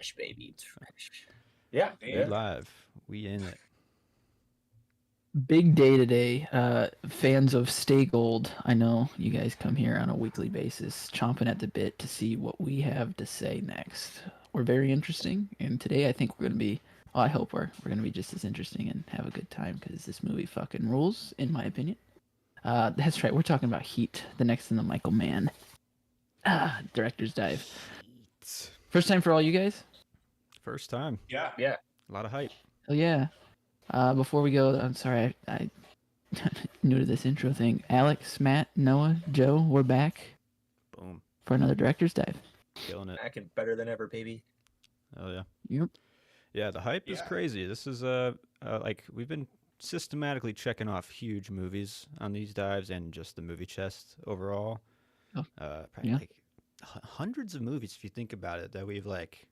fresh, baby. It's fresh. Yeah, We We yeah. live. We in it. Big day today. Fans of Stay Gold, I know you guys come here on a weekly basis, chomping at the bit to see what we have to say next. We're very interesting, and today I think we're going to be, I hope we're going to be just as interesting and have a good time because this movie fucking rules, in my opinion. That's right, we're talking about Heat, the next in the Michael Mann director's dive. Heat. First time for all you guys? First time. Yeah. A lot of hype. Oh, yeah. Before we go, I'm sorry, I new to this intro thing. Alex, Matt, Noah, Joe, we're back Boom. for another director's dive. Killing it. Back and better than ever, baby. Oh yeah. Yep. Yeah, the hype is crazy. This is like we've been systematically checking off huge movies on these dives and just the movie chest overall. Oh, Probably yeah. like hundreds of movies if you think about it that we've like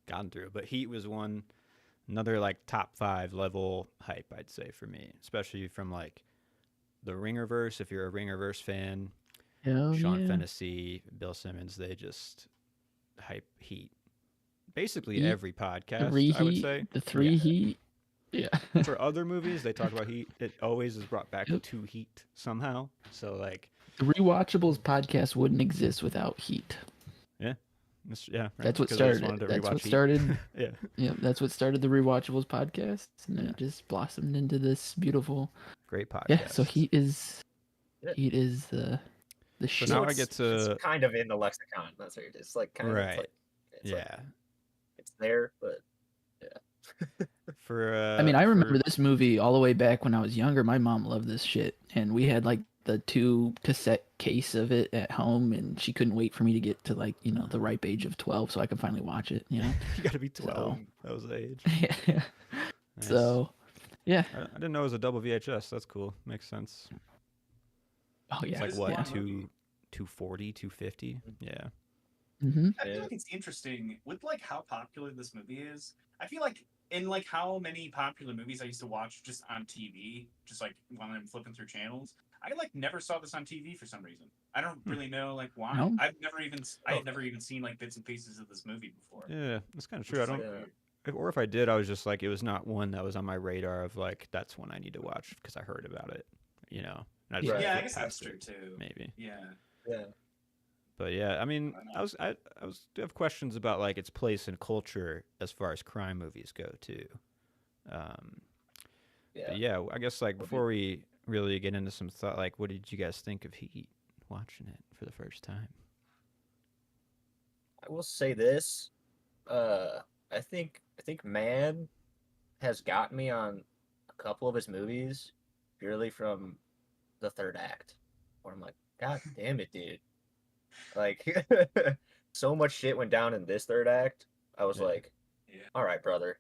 gotten through. But Heat was another like top 5 level hype, I'd say, for me, especially from like the Ringerverse. If you're a Ringerverse fan, Hell Sean yeah. Fennessy, Bill Simmons, they just hype Heat. Basically Heat, every podcast, Three I would Heat, say. the three Yeah. Heat. Yeah. For other movies, they talk about Heat. It always is brought back Yep. to Heat somehow. So like, The Rewatchables podcast wouldn't exist without Heat. yeah, yeah. Right? That's what Because I just started wanted it. to That's rewatch what Heat. started. Yeah, Yeah, that's what started the Rewatchables podcast, and then Yeah. it just blossomed into this beautiful. great podcast. Yeah. So Heat is Yeah. the shit. now I get to It's kind of in the lexicon. That's what it is. Like kind of. Right. It's yeah. like, it's there, but For I mean, I remember for- this movie all the way back when I was younger. My mom loved this shit, and we had like the 2 cassette case of it at home, and she couldn't wait for me to get to like the ripe age of 12 so I could finally watch it. you got to be 12. That was the age. Yeah. Nice. So, yeah. I didn't know it was a double VHS. That's cool. Makes sense. Oh yeah. It's like It is what, a long movie. 240, 250? Yeah. Mm-hmm. I feel Yeah. like it's interesting with like how popular this movie is. I feel like in like how many popular movies I used to watch just on TV, just like when I'm flipping through channels, I like never saw this on TV for some reason. I don't really know like why. No? I had never even seen like bits and pieces of this movie before. Yeah, that's kind of which true. I is, don't, like, Yeah. weird. or if I did, I was just like, it was not one that was on my radar of like, that's one I need to watch because I heard about it, and I just Right. Yeah, I flipped guess that's past true it, too. maybe. Yeah. Yeah. But yeah, I mean, I I have questions about like its place in culture as far as crime movies go too. Um, Yeah. But yeah, I guess like before we really get into some thought, like, what did you guys think of Heat watching it for the first time? I will say this. I think Mann has got me on a couple of his movies purely from the third act, where I'm like, God damn it, dude! Like, so much shit went down in this third act. I was Yeah. like, Yeah. all right, brother,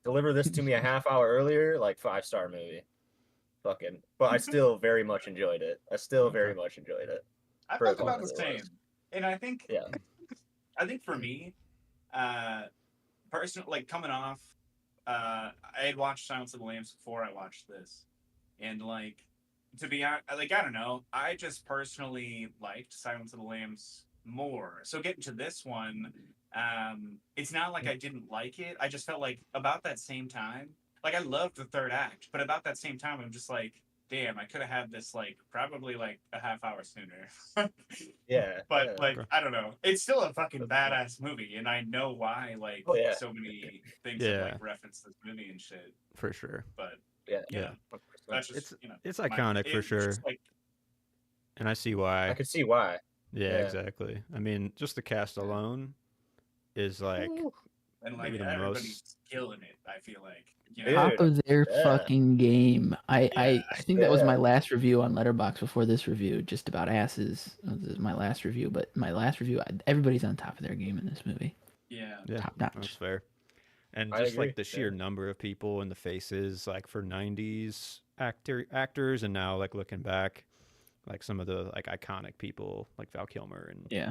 deliver this to me a half hour earlier, like 5-star movie. Fucking, but I still very much enjoyed it. I still very Okay. much enjoyed it. I For felt as long about the as it same. was. And I think Yeah. I think for me, personally, like coming off, I had watched Silence of the Lambs before I watched this, and like to be honest, like I don't know, I just personally liked Silence of the Lambs more. So getting to this one, it's not like I didn't like it. I just felt like about that same time, like I loved the third act, but about that same time, I'm just like, damn, I could have had this like probably like a half hour sooner. Yeah. But yeah. like Okay. I don't know, it's still a fucking badass movie, and I know why like Oh, yeah. so many things Yeah. have like referenced this movie and shit. For sure. But Yeah. Yeah. that's just It's iconic for sure. Like, And I see why. I could see why. Yeah, Yeah. exactly. I mean, just the cast alone is like Ooh. and like maybe the everybody's most. killing it. I feel like Dude, Top of their yeah. fucking game. I Yeah. think that was my Yeah. last review on Letterboxd before this review, just about asses. This is my last review, but my last review, everybody's on top of their game in this movie. Yeah. Yeah, Top that's notch. fair. And I just like agree, the sheer yeah. number of people and the faces, like for '90s actors, and now like looking back, like some of the like iconic people like Val Kilmer and Yeah.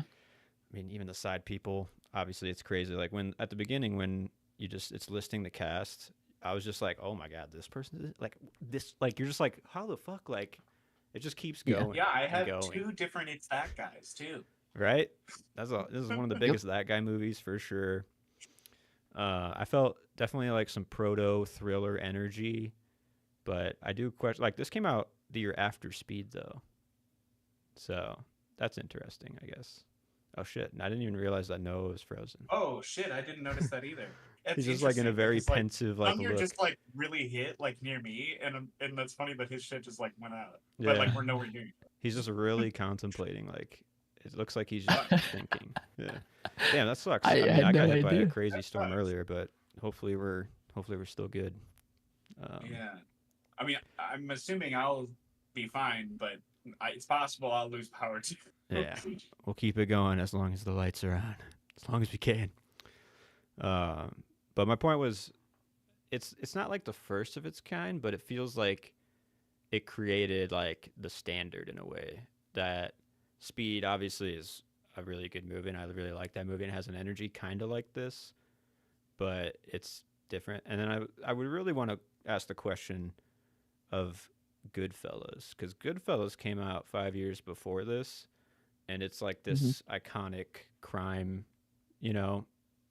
I mean even the side people. Obviously, it's crazy. Like when at the beginning when it's listing the cast, I was just like, oh my god, this person like this like you're just like how the fuck like it just keeps Yeah. going. Yeah, I and have going. 2 different It's That guys too. Right? This is one of the biggest that guy movies for sure. I felt definitely like some proto thriller energy, but I do question. Like this came out the year after Speed, though, so that's interesting, I guess. Oh shit! I didn't even realize that Noah was frozen. Oh shit, I didn't notice that either. He's That's just like in a interesting very because like pensive like some here look. just like really hit like near me, and that's funny that his shit just like went out, but Yeah, like we're nowhere near. he's just really contemplating. Like it looks like he's just Fuck. thinking. Yeah, damn, that sucks. I I mean, had I no got hit by a idea. crazy That storm sucks. earlier, but hopefully we're still good. Yeah, I mean, I'm assuming I'll be fine, but it's possible I'll lose power too. Yeah, we'll keep it going as long as the lights are on, as long as we can. But my point was, it's not like the first of its kind, but it feels like it created like the standard in a way that Speed obviously is a really good movie, and I really like that movie, and it has an energy kind of like this, but it's different. And then I would really want to ask the question of Goodfellas, because Goodfellas came out 5 years before this, and it's like Hmm. this iconic crime, you know,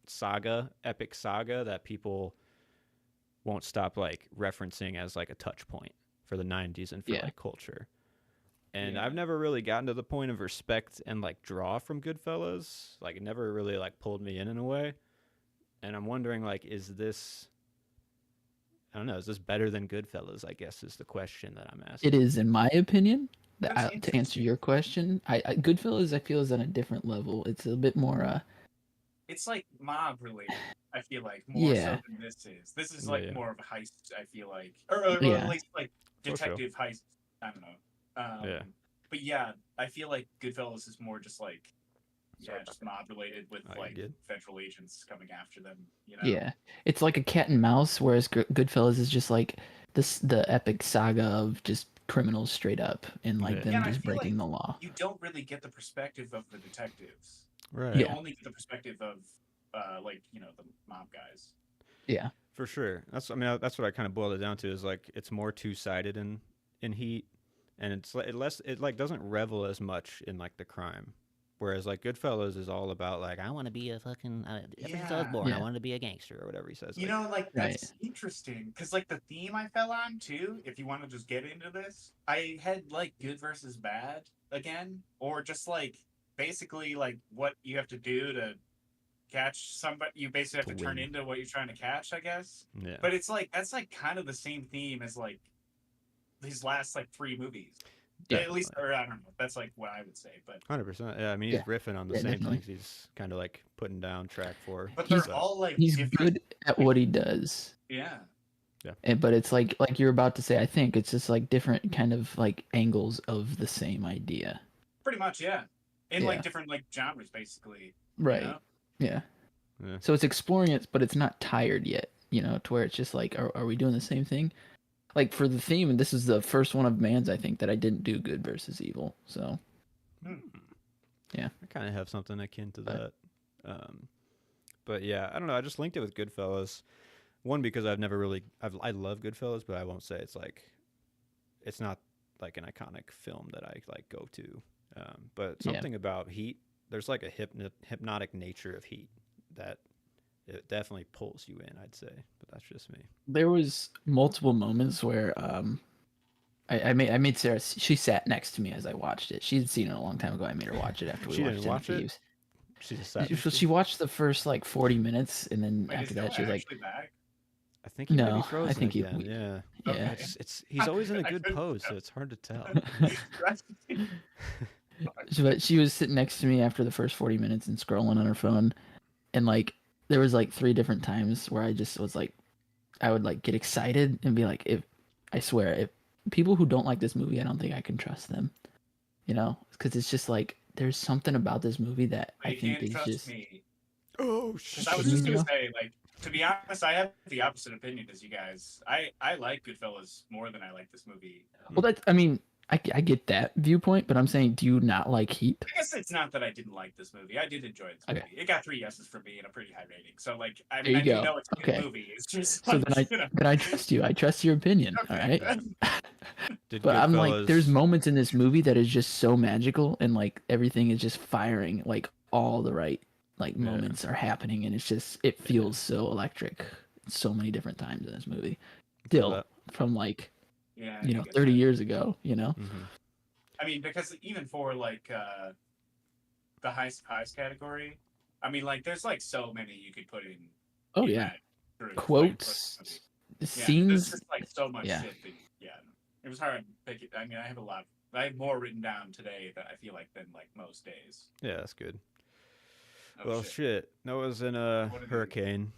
saga, epic saga that people won't stop like referencing as like a touch point for the 90s and for Yeah. like culture. And Yeah. I've never really gotten to the point of respect and like draw from Goodfellas. Like it never really like pulled me in a way. And I'm wondering like, is this, I don't know, is this better than Goodfellas? I guess is the question that I'm asking. It is, in my opinion. That's To answer interesting. your question, Goodfellas I feel is on a different level. It's a bit more It's like mob related. I feel like more yeah, so than this is. This is Yeah, like yeah, more of a heist. I feel like, or at yeah. least like for sure. detective heist. I don't know. Yeah, But yeah, I feel like Goodfellas is more just like Sorry yeah, just mob related with oh, you like good? federal agents coming after them. You know. Yeah, it's like a cat and mouse, whereas Goodfellas is just like the epic saga of just criminals straight up and like Yeah. Yeah, them and I just feel like breaking the law. you don't really get the perspective of the detectives. Right. You Yeah, only get the perspective of like the mob guys. yeah, For sure. That's I mean that's what I kind of boiled it down to is like it's more two sided in Heat, and it's like it like doesn't revel as much in like the crime, whereas like Goodfellas is all about like I want to be a fucking ever since I was Yeah. born I yeah, wanted to be a gangster or whatever he says. You Like know, like right. that's interesting because like the theme I fell on too. If you want to just get into this, I had like good versus bad again, or just like basically like what you have to do to catch somebody. You basically have to to turn win. into what you're trying to catch, I guess. Yeah. But it's like that's like kind of the same theme as like these last like three movies. At Definitely. least, or I don't know. That's like what I would say, but 100%. Yeah, I mean he's Yeah, riffing on the yeah, same definitely. things he's kind of like putting down track for. He's they're all like he's different. good at what he does. Yeah, But it's like you're about to say, I think it's just like different kind of like angles of the same idea. pretty much. Yeah, in like Yeah. different like genres, basically. You Right. know? Yeah. Yeah. So it's exploring it, but it's not tired yet, to where it's just like, are we doing the same thing? Like for the theme, and this is the first one of Mann's, I think, that I didn't do good versus evil. So, Hmm. yeah. I kind of have something akin to But- that. But yeah, I don't know. I just linked it with Goodfellas. One because I've never really I love Goodfellas, but I won't say it's not like an iconic film that I like go to. But Yeah. something about Heat, there's like a hypnotic nature of Heat that it definitely pulls you in. I'd say, but that's just me. There was multiple moments where I made Sarah. She sat next to me as I watched it. She'd seen it a long time ago. I made her watch it after we She watched didn't it. watch it? She just sat. So she watched the first like 40 minutes, and then Wait, is after that, Noah she was like, actually back? I think he might No, be I frozen think he- again. Yeah. yeah. Okay. It's he's always in a I good couldn't pose, so tell. it's hard to tell. But she was sitting next to me after the first 40 minutes and scrolling on her phone, and like there was like 3 different times where I just was like, I would like get excited and be like, if I swear, if people who don't like this movie, I don't think I can trust them, because it's just like there's something about this movie that But I you think can't is trust just me. Oh Because I was shit. just gonna Yeah. say, like, to be honest, I have the opposite opinion as you guys. I like Goodfellas more than I like this movie. Well, that's I mean I get that viewpoint, but I'm saying, do you not like Heat? I guess it's not that I didn't like this movie. I did enjoy this movie. Okay. It got 3 yeses from me and a pretty high rating. So, like, I There mean, I you do go. know it's a good Okay. movie. It's just So like, then I trust you. I trust your opinion. All Okay. right. Did But I'm like, there's Goodfellas- moments in this movie that is just so magical, and like everything is just firing like all the right like Yeah. moments are happening, and it feels so electric so many different times in this movie. Feel Still that. from like Yeah, I get 30 that. years ago, Mm-hmm. I mean, because even for like the highest category, I mean, like there's like so many you could put Oh in yeah, that group. Like, quotes, yeah, there's scenes. just like so much Yeah, shit that it was hard to pick it. I mean, I have a lot. I have more written down today that I feel like than like most days. Yeah, that's good. Oh Well, shit! shit. Noah's in a What are these? hurricane.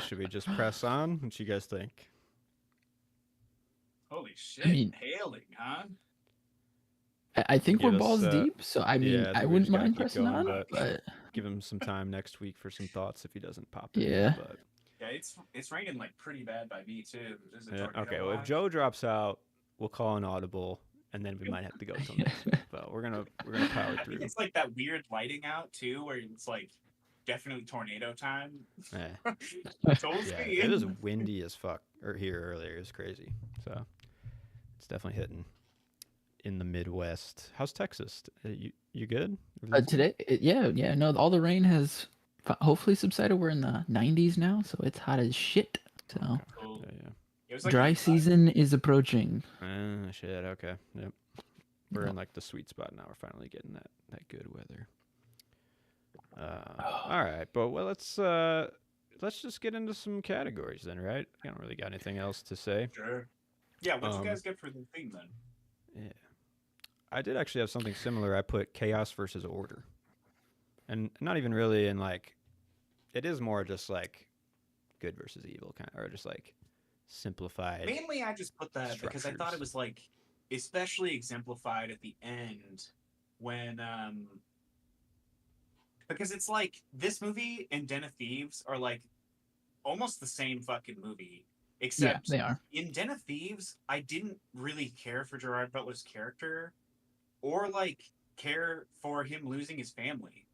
Should we just press on? What you guys think? Holy I shit! mean, Hailing, huh? I think we're Give us, balls deep, so I mean, yeah, I I think we wouldn't just gotta mind keep pressing going, on, but but give him some time next week for some thoughts if he doesn't pop in. yeah. But Yeah, it's raining like pretty bad by me too. There's a yeah, tornado okay. Well, if watch. Joe drops out, we'll call an audible, and then we might have to go till next week. But we're gonna power I think through. it's like that weird lighting out too, where it's like definitely tornado time. Yeah, Told yeah. me. It was windy as fuck here earlier. It was crazy. So it's definitely hitting in the Midwest. How's Texas? You good? Everything cool? Today, yeah, no, all the rain has hopefully subsided. We're in the 90s now, so it's hot as shit. So Okay. Cool. Yeah, It was like dry 85. season is approaching. yeah. Shit. Okay. Yep. We're Yep. in like the sweet spot now. We're finally getting that good weather. All right, but well, let's just get into some categories then, right? I don't really got anything else to say. Sure. Yeah, what'd you Um, guys get for the theme then? yeah, I did actually have something similar. I put chaos versus order, and not even really in like, it is more just like good versus evil kind, or just like simplified Mainly, I just put that because I thought it structures. was like especially exemplified at the end when because it's like this movie and Den of Thieves are like almost the same fucking movie, Yeah, except they are. in Den of Thieves, I didn't really care for Gerard Butler's character or like care for him losing his family.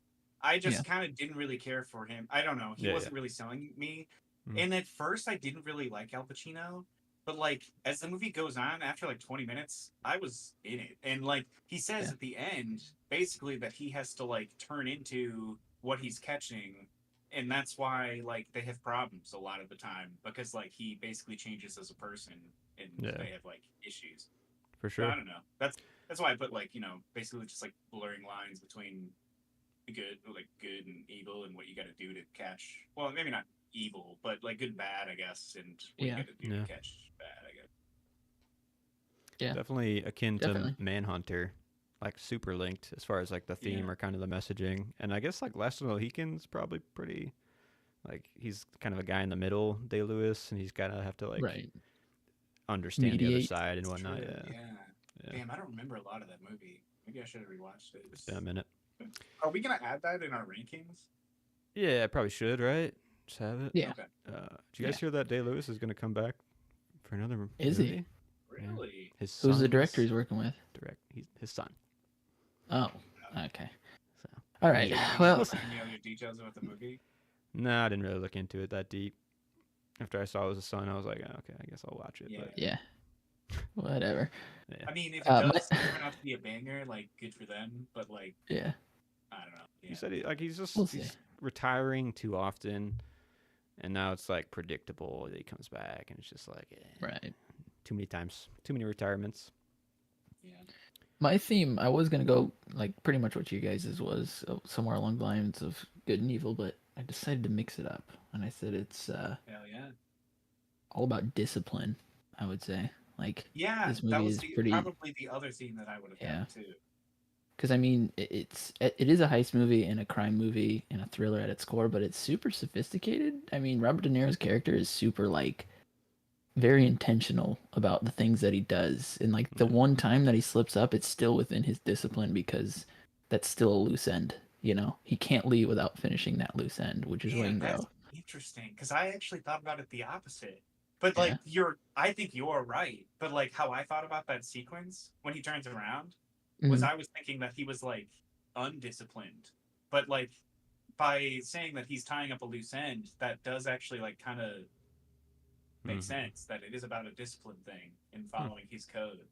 I Yeah. just kind of didn't really care for him. I don't know. He Yeah, wasn't really selling me. Mhm. And at first, I didn't really like Al Pacino. But like as the movie goes on, after like 20 minutes, I was in it. And like he says Yeah. at the end, basically that he has to like turn into what he's catching. And that's why like they have problems a lot of the time because like he basically changes as a person and Yeah, they have like issues. for So I sure. don't know. That's why I put like basically just like blurring lines between good and evil and what you got to do to catch. Well, maybe not evil, but like good and bad, I guess, and what you Yeah. got to do Yeah. to catch bad, I guess. Yeah. Definitely akin Definitely. to Manhunter, like super linked as far as like the theme Yeah. or kind of the messaging. And I guess like Last of the Mohicans probably pretty like he's kind of a guy in the middle, Day Lewis, and he's gotta have to like Right. understand the other Mediate. side and It's whatnot. true. Yeah, Yeah. yeah. Damn, I don't remember a lot of that movie. Maybe I should have rewatched it. It's been a minute. Are we gonna add that in our rankings? Yeah, I probably should, right? Just have it. Yeah. Okay. Did you guys hear that Day Lewis is gonna come back for another Is movie? he? Really? His Who's the son's director he's working with? He's his son. Oh, okay. So All right. Yeah. Well, Any other details about the movie? nah, I didn't really look into it that deep. After I saw it was a son, I was like, oh, okay, I guess I'll watch it. Yeah. But yeah. Whatever. yeah, I mean, if it My- does turn out to be a banger, like good for them. But like, Yeah. I don't know. Yeah. he said he's just We'll see. he's retiring too often, and now it's like predictable that he comes back, and it's just like Right. too many times, too many retirements. Yeah. My theme, I was gonna go like pretty much what you guys' was somewhere along the lines of good and evil, but I decided to mix it up, and I said it's Hell yeah. all about discipline. I would say, like, Yeah, this that movie was is pretty. probably the other theme that I would have Yeah. done too. Because I mean, it is a heist movie and a crime movie and a thriller at its core, but it's super sophisticated. I mean, Robert De Niro's character is super like very intentional about the things that he does, and like the one time that he slips up, it's still within his discipline because that's still a loose end. He can't leave without finishing that loose end, which is Man, that's Ringo. interesting because I actually thought about it the opposite. But Yeah. like I think you're right. But like how I thought about that sequence when he turns around was Mhm. I was thinking that he was like undisciplined. But like by saying that he's tying up a loose end, that does actually like kind of make Mhm. sense that it is about a discipline thing and following his code.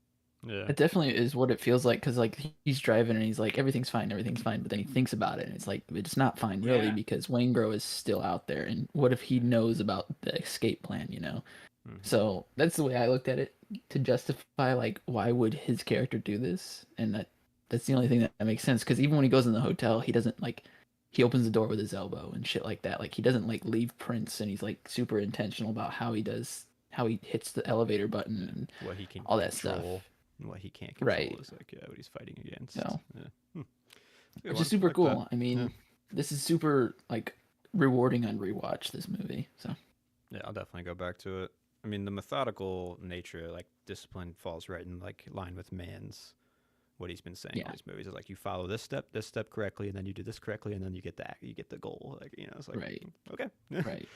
Yeah. It definitely is what it feels like because like he's driving and he's like everything's fine, but then he thinks about it and it's like it's not fine really Yeah. because Waingro is still out there and what if he knows about the escape plan, you know? Mhm. So that's the way I looked at it to justify like why would his character do this, and that's the only thing that makes sense because even when he goes in the hotel, he doesn't like he opens the door with his elbow and shit like that. Like he doesn't like leave prints and he's like super intentional about how he hits the elevator button and What he can all that stuff. control and what he can't control Right. is like what he's fighting against. So, Yeah. It's a good which one. is I super like that. cool. I mean, Yeah. this is super like rewarding on rewatch this movie. So Yeah, I'll definitely go back to it. I mean, the methodical nature, like discipline, falls right in like line with Mann's what he's been saying in yeah, all these movies. Is like you follow this step correctly, and then you do this correctly, and then you get the goal. Like it's like right, okay, right.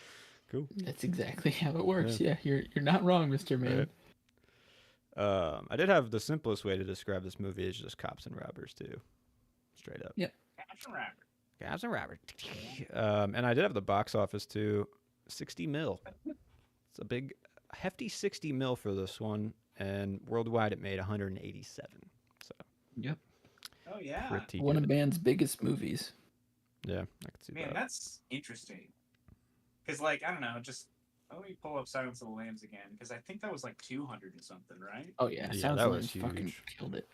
cool. That's exactly how it Yeah. works. Yeah, you're not wrong, Mr. Man. Right. I did have the simplest way to describe this movie is just cops and robbers too, straight up. Yep. Action rapper. Cops and robbers. And I did have the box office too, 60 mil. It's a big, hefty 60 mil for this one, and worldwide it made 187. So Yep. Oh yeah. pretty One of good. Man's biggest movies. Yeah, I could see Man, that. that's interesting. Because like I don't know, just let me pull up Silence of the Lambs again because I think that was like 200 or something, right? Oh yeah, Yeah, Sounds that like was fucking huge. killed it.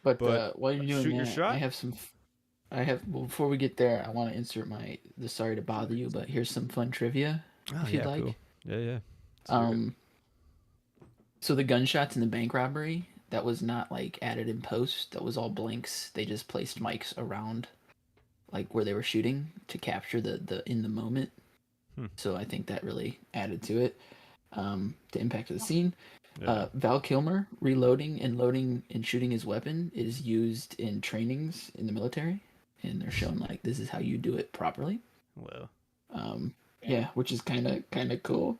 But But while you're doing shoot your that, shot. well, before we get there, I want to insert the sorry to bother you, but here's some fun trivia Oh if you'd yeah, like. cool. Yeah, yeah. Let's hear it. So the gunshots in the bank robbery, that was not like added in post. That was all blanks. They just placed mics around like where they were shooting to capture the in the moment. Hmm. So I think that really added to it, the impact of the scene. Yeah. Val Kilmer reloading and loading and shooting his weapon is used in trainings in the military, and they're shown like this is how you do it properly. Well. Yeah, which is kind of cool.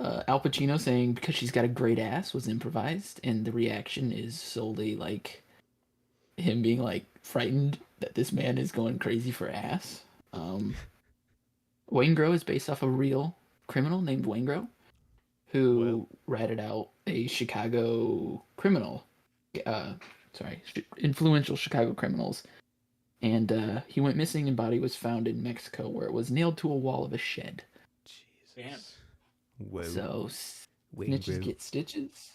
Al Pacino saying because she's got a great ass was improvised, and the reaction is solely like him being like frightened that this man is going crazy for ass. Waingro is based off a real criminal named Waingro, who ratted out a Chicago criminal, influential Chicago criminals, and he went missing and body was found in Mexico where it was nailed to a wall of a shed. Damn. Jesus. Whoa. So Wing snitches Brew. get stitches.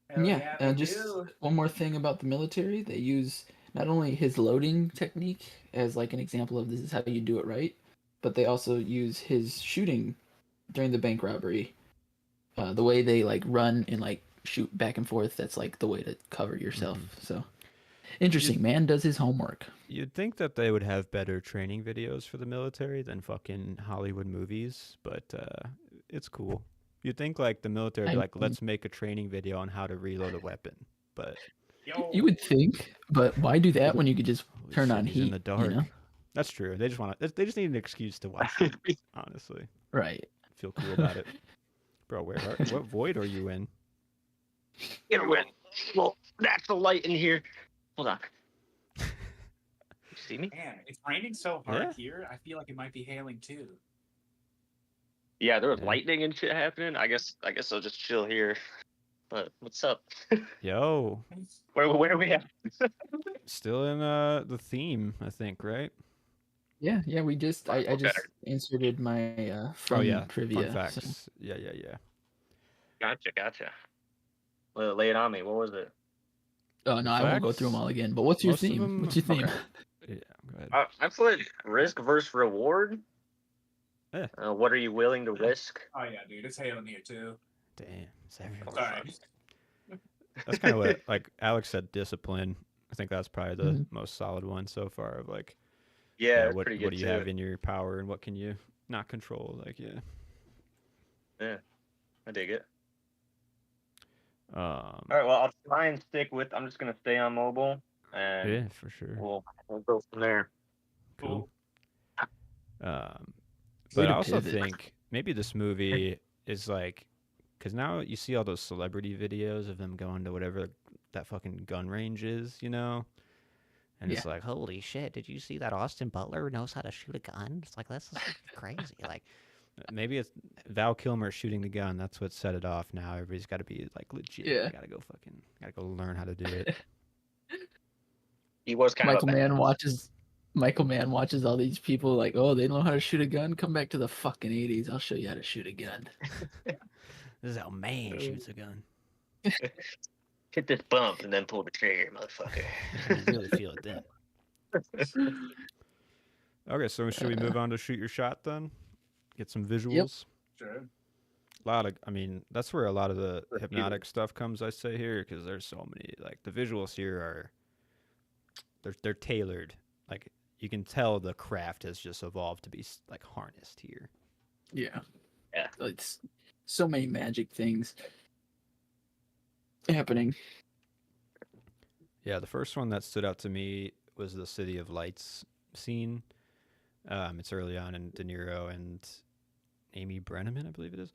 Hell Yeah, they just do. one more thing about the military. They use not only his loading technique as like an example of this is how you do it right, but they also use his shooting during the bank robbery. The way they like run and like shoot back and forth, that's like the way to cover yourself. So interesting. Man does his homework. You'd think that they would have better training videos for the military than fucking Hollywood movies, but it's cool. You'd think like the military would be like, let's make a training video on how to reload a weapon, but Yo. You would think, but why do that when you could just holy turn shit, on he's heat? in the dark. You know? That's true. They just want to. They just need an excuse to watch it. Honestly, Right. feel cool about it, bro. What void are you in? Get away. Well, that's the light in here. Hold on. You see me? Man, it's raining so hard Yeah. here. I feel like it might be hailing too. Yeah, there was Yeah. lightning and shit happening. I guess I'll just chill here. But what's up? Yo, Where are we at? still in the theme, I think, right? Yeah, yeah. We just I Okay. just inserted my fun Oh yeah, trivia. fun facts. So. Yeah. Gotcha. Well, lay it on me. What was it? Oh no, I won't go through them Facts? all again. But what's your Most of theme? them- What's your theme? Okay. Yeah, go ahead. I put risk versus reward. Yeah. What are you willing to risk? Oh yeah, dude, it's hailing here too. Damn, savage. Sorry. That's kind of what like Alex said. Discipline. I think that's probably the Mhm. most solid one so far. Of like, Yeah, it's what pretty what good do you too. have in your power and what can you not control? Like, yeah. I dig it. Um. All right, well, I'll try and stick with. I'm just gonna stay on mobile, and Yeah, for sure. we'll go from there. Cool. Way But to I also pivot. think maybe this movie is like, because now you see all those celebrity videos of them going to whatever that fucking gun range is, you know? And it's like, holy shit, did you see that Austin Butler knows how to shoot a gun? It's like, that's just crazy. Like, Maybe it's Val Kilmer shooting the gun. That's what set it off. Now everybody's got to be like legit. Yeah. Gotta go learn how to do it. He was kind Michael of a Mann badass. watches. Michael Mann watches all these people like, oh, they know how to shoot a gun. Come back to the fucking 80s. I'll show you how to shoot a gun. This is how man shoots a gun. Hit this bump and then pull the trigger, motherfucker. You really feel it then. Okay, so should we move on to shoot your shot then? Get some visuals. Sure. I mean, that's where a lot of the hypnotic stuff comes. I say here because there's so many. Like the visuals here are, they're tailored. Like you can tell the craft has just evolved to be like harnessed here. Yeah. Yeah. It's so many magic things happening. Yeah, the first one that stood out to me was the City of Lights scene. It's early on, and De Niro and Amy Brenneman, I believe it is,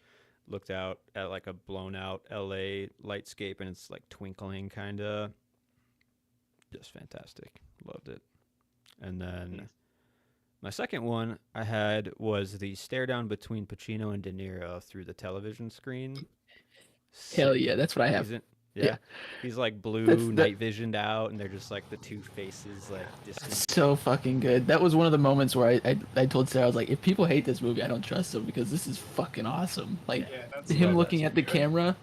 looked out at like a blown out LA lightscape, and it's like twinkling, kind of. Just fantastic. Loved it. And then my second one I had was the stare down between Pacino and De Niro through the television screen. Hell Sick. yeah, that's what I have. Yeah. He's like blue, night visioned out, and they're just like the two faces, like distant. So fucking good. That was one of the moments where I told Sarah, I was like, if people hate this movie, I don't trust them because this is fucking awesome. Like Yeah, that's him what- looking that's at the good. camera,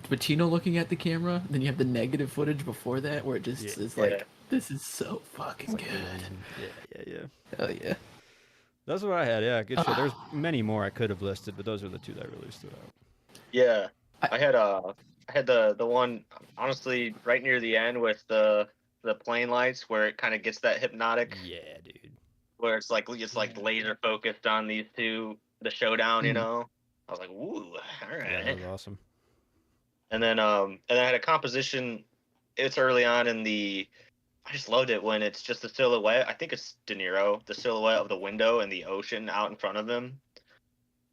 Pacino looking at the camera, then you have the negative footage before that where it just is like, this is so fucking good. Yeah. Hell yeah. That's what I had. Yeah, good shit. There's many more I could have listed, but those are the two that really stood out. Yeah, I had the one honestly right near the end with the plane lights where it kind of gets that hypnotic, Yeah, dude. where it's like laser focused on these two, the showdown. You Mhm. know, I was like, ooh, all right. Yeah, that was awesome. And then I had a composition. It's early on in the. I just loved it when it's just the silhouette. I think it's De Niro, the silhouette of the window and the ocean out in front of him.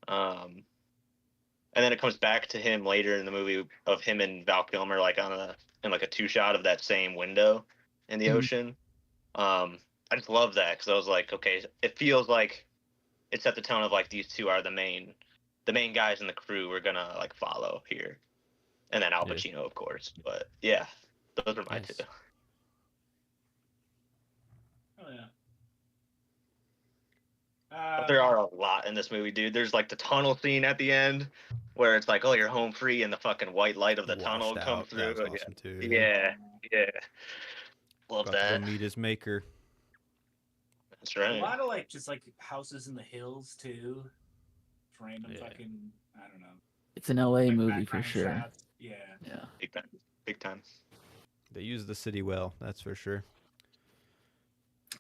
And then it comes back to him later in the movie of him and Val Kilmer like in like a two shot of that same window in the Mhm. ocean. I just love that because I was like, okay, it feels like it set the tone of like these two are the main guys in the crew we're gonna like follow here, and then Al Yeah. Pacino, of course. But yeah, those are my Nice. two. Oh yeah. But there are a lot in this movie, dude. There's like the tunnel scene at the end where it's like, oh, you're home free, and the fucking white light of the tunnel Washed comes out. through. That was awesome too. Yeah. Love About to that. go meet his maker. That's A right. lot of like just like houses in the hills too. Random Yeah. fucking I don't know. It's an LA like movie for background sure. shots. Yeah. Yeah. Big time. Big time. They use the city well, that's for sure.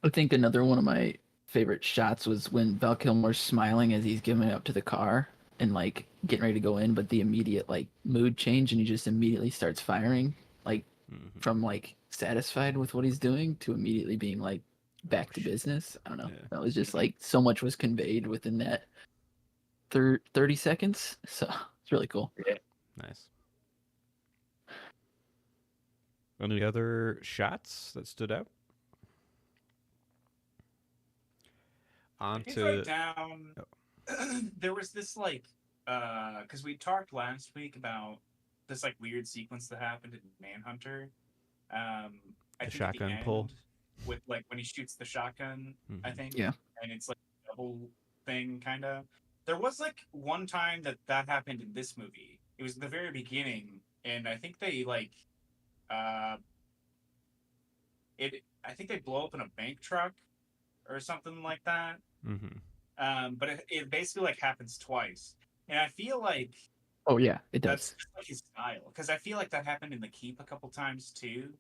I think another one of my favorite shots was when Val Kilmer's smiling as he's giving it up to the car and like getting ready to go in, but the immediate like mood change and he just immediately starts firing, like Mhm. from like satisfied with what he's doing to immediately being like back to business. I don't know. Yeah. That was just like so much was conveyed within that 30 seconds. So it's really cool. Nice. Any other shots that stood out? On I did to write down. There was this like, because we talked last week about this like weird sequence that happened in Manhunter. I The think shotgun at the pull? end, with like when he shoots the shotgun, I Mhm. think. Yeah. And it's like a double thing, kind of. There was like one time that happened in this movie. It was the very beginning, and I think they like, I think they blow up in a bank truck or something like that. But it basically like happens twice, and I feel like Oh yeah, it that's does. just like his style because I feel like that happened in The Keep a couple times too.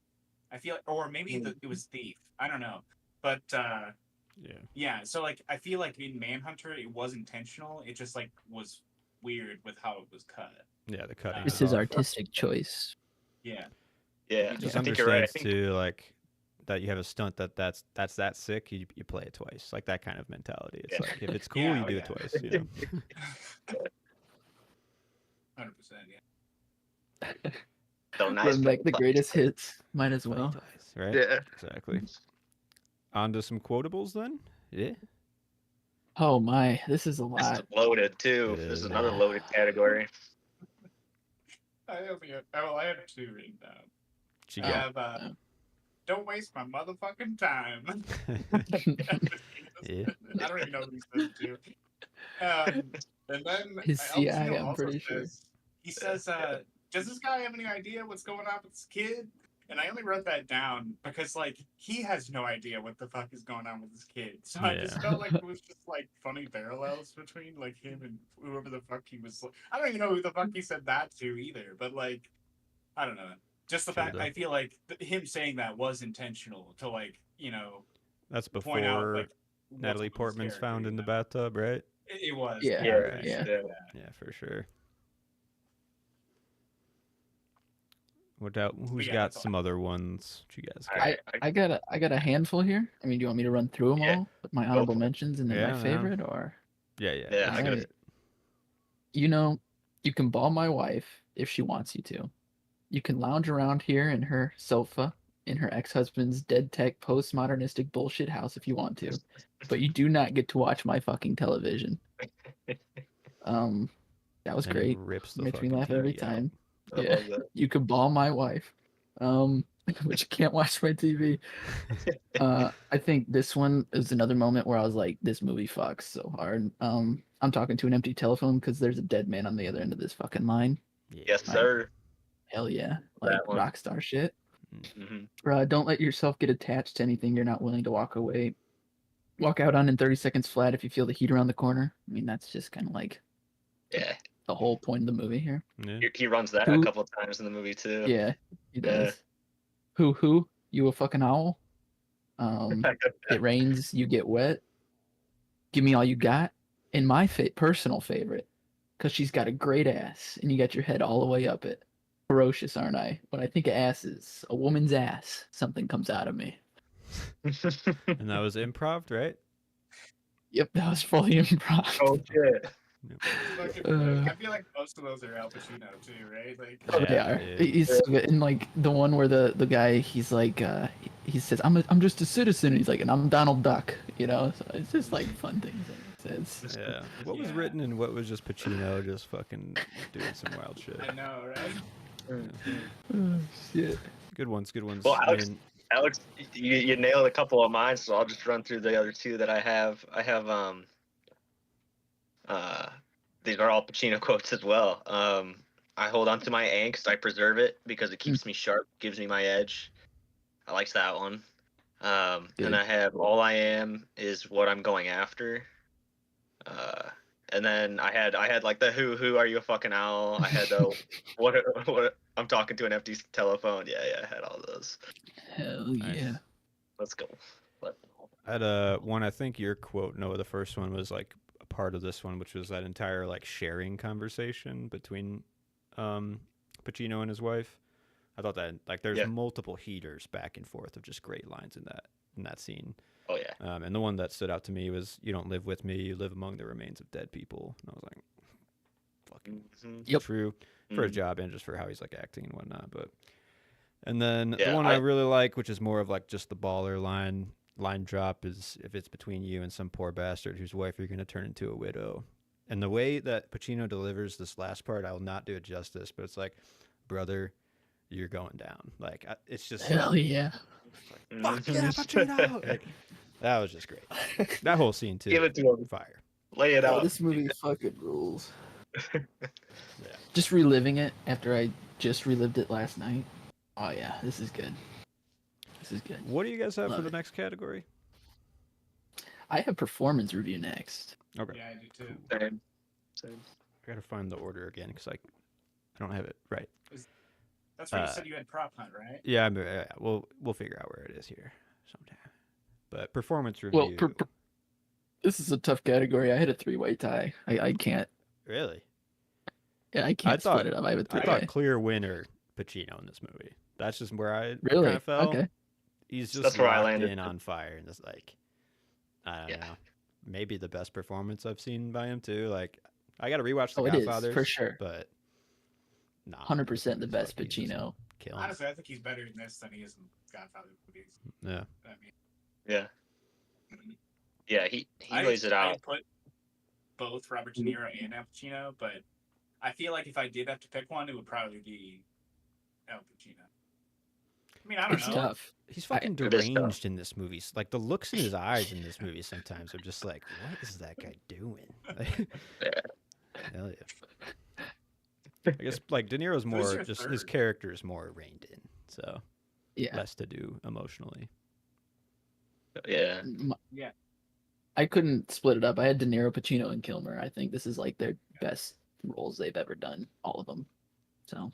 I feel like, or maybe it was Thief. I don't know, but Yeah. yeah. So like I feel like in Manhunter it was intentional. It just like was weird with how it was cut. Yeah, the cutting. It's is his off. artistic choice. Yeah. Yeah. Just I think you're right. I understands think too, like that you have a stunt that's that sick, you play it twice, like that kind of mentality. It's Yeah. like if it's cool, Yeah, you oh, do yeah. it twice. You know? 100%. Yeah. so nice. Run back the greatest hits. Might as Play it well. twice, right? Yeah. Exactly. On to some quotables then. Yeah. Oh my, this is a This is lot. loaded too. It This is is. another loaded category. I only have, oh, I have two written down. What you I Oh, got? have no. don't waste my motherfucking time. Yeah. I don't even know who he says it to. And then His Al CI, Pacino I'm also pretty sure. says, he says, does this guy have any idea what's going on with this kid? And I only wrote that down because, like, he has no idea what the fuck is going on with this kid. So I just Yeah. felt like it was just, like, funny parallels between, like, him and whoever the fuck he was. I don't even know who the fuck he said that to either, but, like, I don't know. Just the True, fact, though. I feel like him saying that was intentional to, like, That's point out, before like, what's Natalie up with his Portman's character, found in the bathtub, right? It was. Yeah, Yeah. Alright. yeah. Yeah, for sure. What out? Who's yeah, got that's all. some other ones? What you guys got? Alright, I got a handful here. I mean, do you want me to run through them Yeah, all with my go honorable for it. mentions and then Yeah, my man. favorite, or Yeah. Yeah, Let's I do got it. you know, you can ball my wife if she wants you to. You can lounge around here in her sofa in her ex-husband's dead tech postmodernistic bullshit house if you want to, but you do not get to watch my fucking television. That was And he great. rips the Makes me fucking laugh every TV out. time. I Yeah, love that. you could ball my wife, but you can't watch my TV. I think this one is another moment where I was like, this movie fucks so hard. I'm talking to an empty telephone because there's a dead man on the other end of this fucking line. Yes, Like, sir. hell yeah, like That one. rock star shit. Hmm. Don't let yourself get attached to anything you're not willing to walk out on in 30 seconds flat if you feel the heat around the corner. I mean, that's just kind of like Yeah, the whole point of the movie here. Yeah. he runs that a Who? couple times in the movie too. Yeah, he Yeah. does. Who? You a fucking owl? It rains, you get wet. Give me all you got. And my personal favorite, because she's got a great ass, and you got your head all the way up it. Ferocious, aren't I? When I think of asses, a woman's ass, something comes out of me. And that was improv, right? Yep, that was fully improv. Oh shit. I feel like most of those are Al Pacino too, right? Like, Oh, they Yeah, are. dude. He's so good. And like the one where the guy, he's like, he says, I'm just a citizen. And he's like, and I'm Donald Duck. You know, so it's just like fun things that he says. Yeah. What was Yeah. written and what was just Pacino just fucking doing some wild shit. I know, right? Oh, shit. Good ones, good ones. Well, I Alex, mean, Alex, you nailed a couple of mine, so I'll just run through the other two that I have. These are all Pacino quotes as well. I hold on to my angst, I preserve it because it keeps me sharp, gives me my edge. I liked that one. Good. And I have all I am is what I'm going after. And then I had like the who are you a fucking owl? I had the what I'm talking to an empty telephone. Yeah, I had all those. Hell Nice. yeah. Let's go. I had one. I think your quote, Noah. The first one was like a part of this one, which was that entire like sharing conversation between Pacino and his wife. I thought that like there's Yeah. multiple heaters back and forth of just great lines in that scene. Oh yeah. And the one that stood out to me was, "You don't live with me, you live among the remains of dead people." And I was like, "Fucking Mhm. Yep. true for his Mhm. job and just for how he's like acting and whatnot." But and then the Yeah, one I really like, which is more of like just the baller line drop, is if it's between you and some poor bastard whose wife you're going to turn into a widow. And the way that Pacino delivers this last part, I will not do it justice, but it's like, brother, you're going down. Like it's just Hell like, yeah. fuck yeah, Pacino. Like, that was just great. That whole scene too. Give it to him. Fire. Lay it Oh, out. this movie fucking rules. Yeah. Just reliving it after I just relived it last night. Oh yeah, this is good. This is good. What do you guys have Love for the it. next category? I have performance review next. Okay. Yeah, I do too. Same. I gotta find the order again because I don't have it right. That's where you said you had prop hunt, right? Yeah, we'll figure out where it is here sometime. But performance Well, review. this is a tough category. I had a three-way tie. I can't. Really? Yeah, I can't thought- split it up. I have a I three-way. thought clear winner Pacino in this movie. That's just where I Really? kind of fell. Okay. He's just That's where I locked landed. in on fire and just like I don't Yeah. know. Maybe the best performance I've seen by him too. Like I got to rewatch The Oh, it is, Godfather for sure. But nah, 100% the this best fucking just Pacino. killing it. Honestly, I think he's better in this than he is in Godfather movies. Yeah. I mean, Yeah. Yeah, he lays it I out. put both Robert De Niro and Al Pacino, but I feel like if I did have to pick one, it would probably be Al Pacino. I mean, I don't It's know. tough. He's fucking It is tough. deranged in this movie. Like the looks in his eyes in this movie sometimes are just like, what is that guy doing? Yeah. Hell yeah. I guess like De Niro's Who's more your just his third? character is more reined in, so Yeah. less to do emotionally. Yeah. Yeah. I couldn't split it up. I had De Niro, Pacino, and Kilmer. I think this is like their best roles they've ever done, all of them. So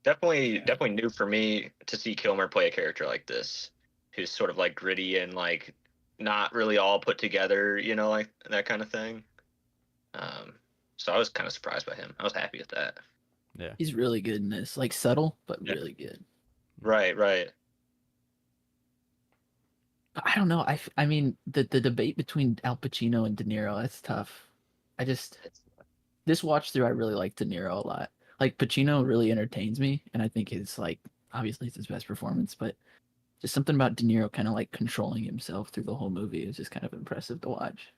Definitely new for me to see Kilmer play a character like this, who's sort of like gritty and like not really all put together, like that kind of thing. So I was kind of surprised by him. I was happy with that. Yeah. he's really good in this. Like subtle, but Yeah. really good. Right. I don't know. I mean the debate between Al Pacino and De Niro, that's tough. This watch through I really like De Niro a lot. Like Pacino really entertains me, and I think it's like obviously it's his best performance, but just something about De Niro kind of like controlling himself through the whole movie is just kind of impressive to watch.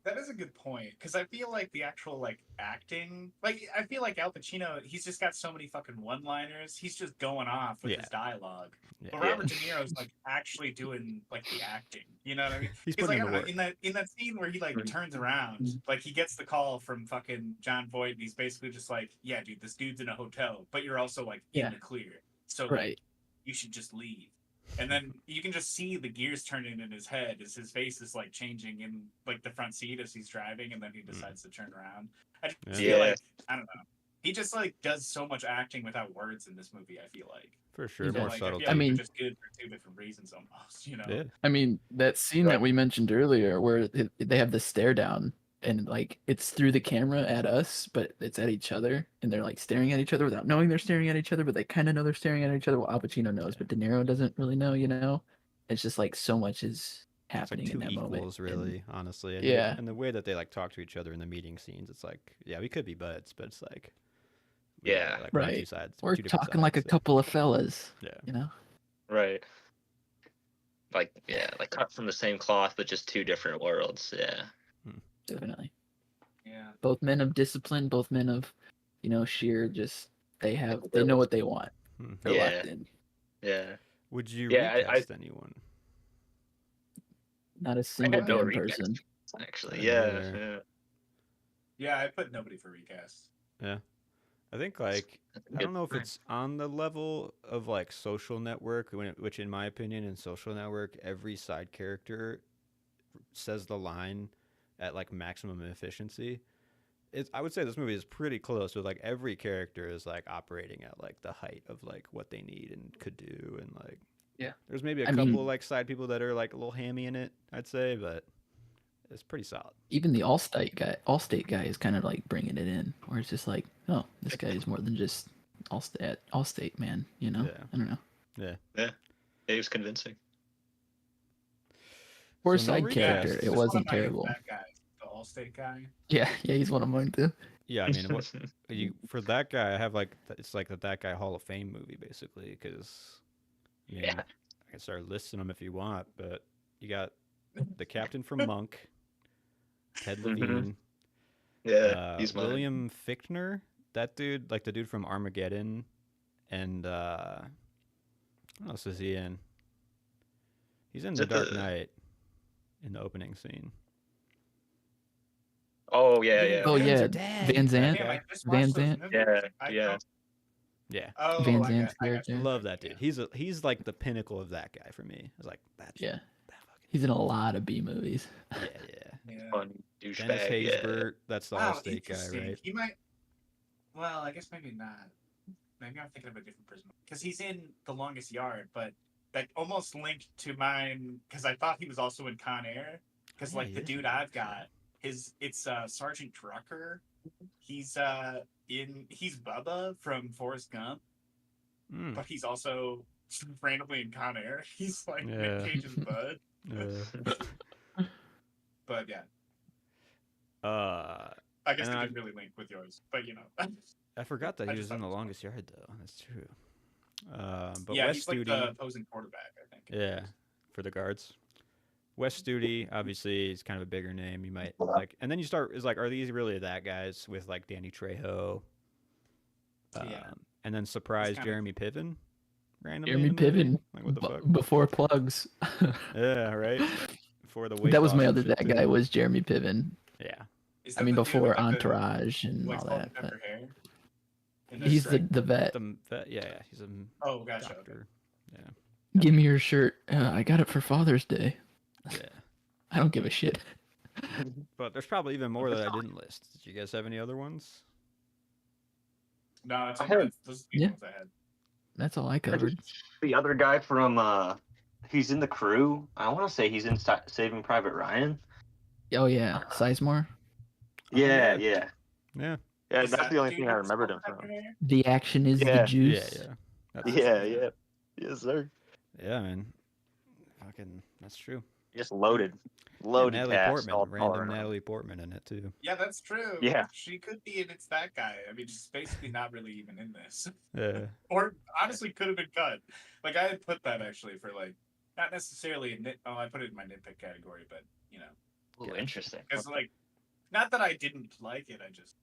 That is a good point because I feel like the actual like acting, like I feel like Al Pacino, he's just got so many fucking one-liners. He's just going off with Yeah. his dialogue. Yeah. But Robert De Niro's like actually doing like the acting. You know what I mean? He's Because putting like I in don't the know, work. in that scene where he like turns around, like he gets the call from fucking John Voight, and he's basically just like, "Yeah, dude, this dude's in a hotel, but you're also like in Yeah. the clear, so like, Right. you should just leave." And then you can just see the gears turning in his head as his face is like changing in like the front seat as he's driving, and then he decides to turn around. I just feel Yeah. like I don't know. He just like does so much acting without words in this movie. I feel like For sure, Yeah. more like, subtlety. I feel like mean- they're just good for two different reasons almost. You know? Yeah. I mean, that scene Right. that we mentioned earlier where they have the stare down and like it's through the camera at us, but it's at each other and they're like staring at each other without knowing they're staring at each other, but they kind of know they're staring at each other. Well, Al Pacino knows, Yeah. but De Niro doesn't really know, you know? It's just like so much is It's happening like in two that moment. equals, really, honestly. And Yeah. and the way that they like talk to each other in the meeting scenes, it's like, yeah, we could be buds, but it's like, Yeah. like we're on Right. two sides. We're two different talking like a sides, couple of fellas, Yeah. you know? Right. Like cut from the same cloth, but just two different worlds. Yeah. Definitely. Yeah. Both men of discipline, both men of, you know, sheer just they know what they want. Hmm. They're Yeah. locked in. Yeah. Would you Yeah, recast anyone? Not a I single had no damn recast, person. actually. I Yeah. neither. Yeah. Yeah, I put nobody for recast. Yeah. I think like That's a I good don't know if point. it's on the level of like Social Network, which in my opinion in Social Network every side character says the line at like maximum efficiency. I would say this movie is pretty close with like every character is like operating at like the height of like what they need and could do, and like Yeah. there's maybe a I couple mean- like side people that are like a little hammy in it, I'd say, but it's pretty solid. Even the Allstate guy is kind of like bringing it in, where it's just like, oh, this guy is more than just Allstate man, you know? Yeah. I don't know. Yeah, it was convincing. For a So no side recasts. character, It's it just one wasn't of my terrible. That guy, the Allstate guy. Yeah, he's one of mine too. Yeah, I mean, what for that guy, I have like it's like that guy Hall of Fame movie basically, because Yeah. I can start listing them if you want, but you got the captain from Monk, Ted Mhm. Levine, He's mine. William Fichtner, that dude, like the dude from Armageddon, and what else is he in? He's in Is The it Dark the- Knight in the opening scene. Oh yeah. Oh, Van's yeah, your dad, Van that Zandt. Damn, guy. I just Van watched those Zandt? movies. Yeah, I yeah. don't- Yeah, Oh, Van I Zandt's got you. character. love that dude. Yeah. He's like the pinnacle of that guy for me. It's like that's Yeah, that fucking he's in a lot of B movies. yeah. Yeah. Fun Dennis douchebag. Yeah. Haysbert, that's the Wow, Allstate guy, interesting. right? He might. Well, I guess maybe not. Maybe I'm thinking of a different person because he's in The Longest Yard, but that almost linked to mine because I thought he was also in Con Air. Because Yeah, like he the is dude in I've that, sure. got, it's Sergeant Drucker. He's he's Bubba from Forrest Gump, Mm, but he's also randomly in Con Air. He's like Yeah. Nick Cage's bud. But yeah, I guess And it I- didn't really link with yours, but you know. I forgot that I he just was in thought The it was Longest Yard, though. That's true. But yeah, Wes he's like Studi, the opposing quarterback, I think. yeah, for the guards. Wes Studi, obviously, is kind of a bigger name. You might like, and then you start is like, are these really that guys with like Danny Trejo? Yeah. And then It's surprise kind of Jeremy Piven randomly Jeremy in the movie. Piven Like, what the fuck? before plugs. Yeah, right. Before the weight That was loss my and other shit that too. guy was Jeremy Piven. Yeah, Is I that mean, the dude with before like the Entourage and like all salt that. and But pepper hair? In the he's strike? the vet. yeah, he's a Oh, gotcha. Okay. doctor. Yeah, Give me your shirt. I got it for Father's Day. yeah. I don't give a shit. But there's probably even more that I didn't list. Did you guys have any other ones? No, I I think have those are the Yeah. ones I had. That's all I covered. the other guy from he's in the crew. I want to say he's in Saving Private Ryan. Oh yeah, Sizemore. Oh Yeah, yeah, yeah, yeah, yeah. Is That's that the the only dude thing I with the remembered salt him and pepper from. hair? The action is the Yeah, yeah, juice. yeah. That's Ah, his yeah, name. yeah. yeah. Yes, sir. Yeah, man. Fucking, that's true. Just loaded, Yeah, loaded Natalie cast Portman, all random around. Natalie Portman in it too. Yeah, that's true. Yeah. She could be, and it's that guy. I mean, she's basically not really even in this. Yeah, Or honestly could have been cut. Like I had put that actually for like not necessarily a nit. Oh, I put it in my nitpick category, but you know, Ooh, Gotcha. interesting. because like not that I didn't like it. I just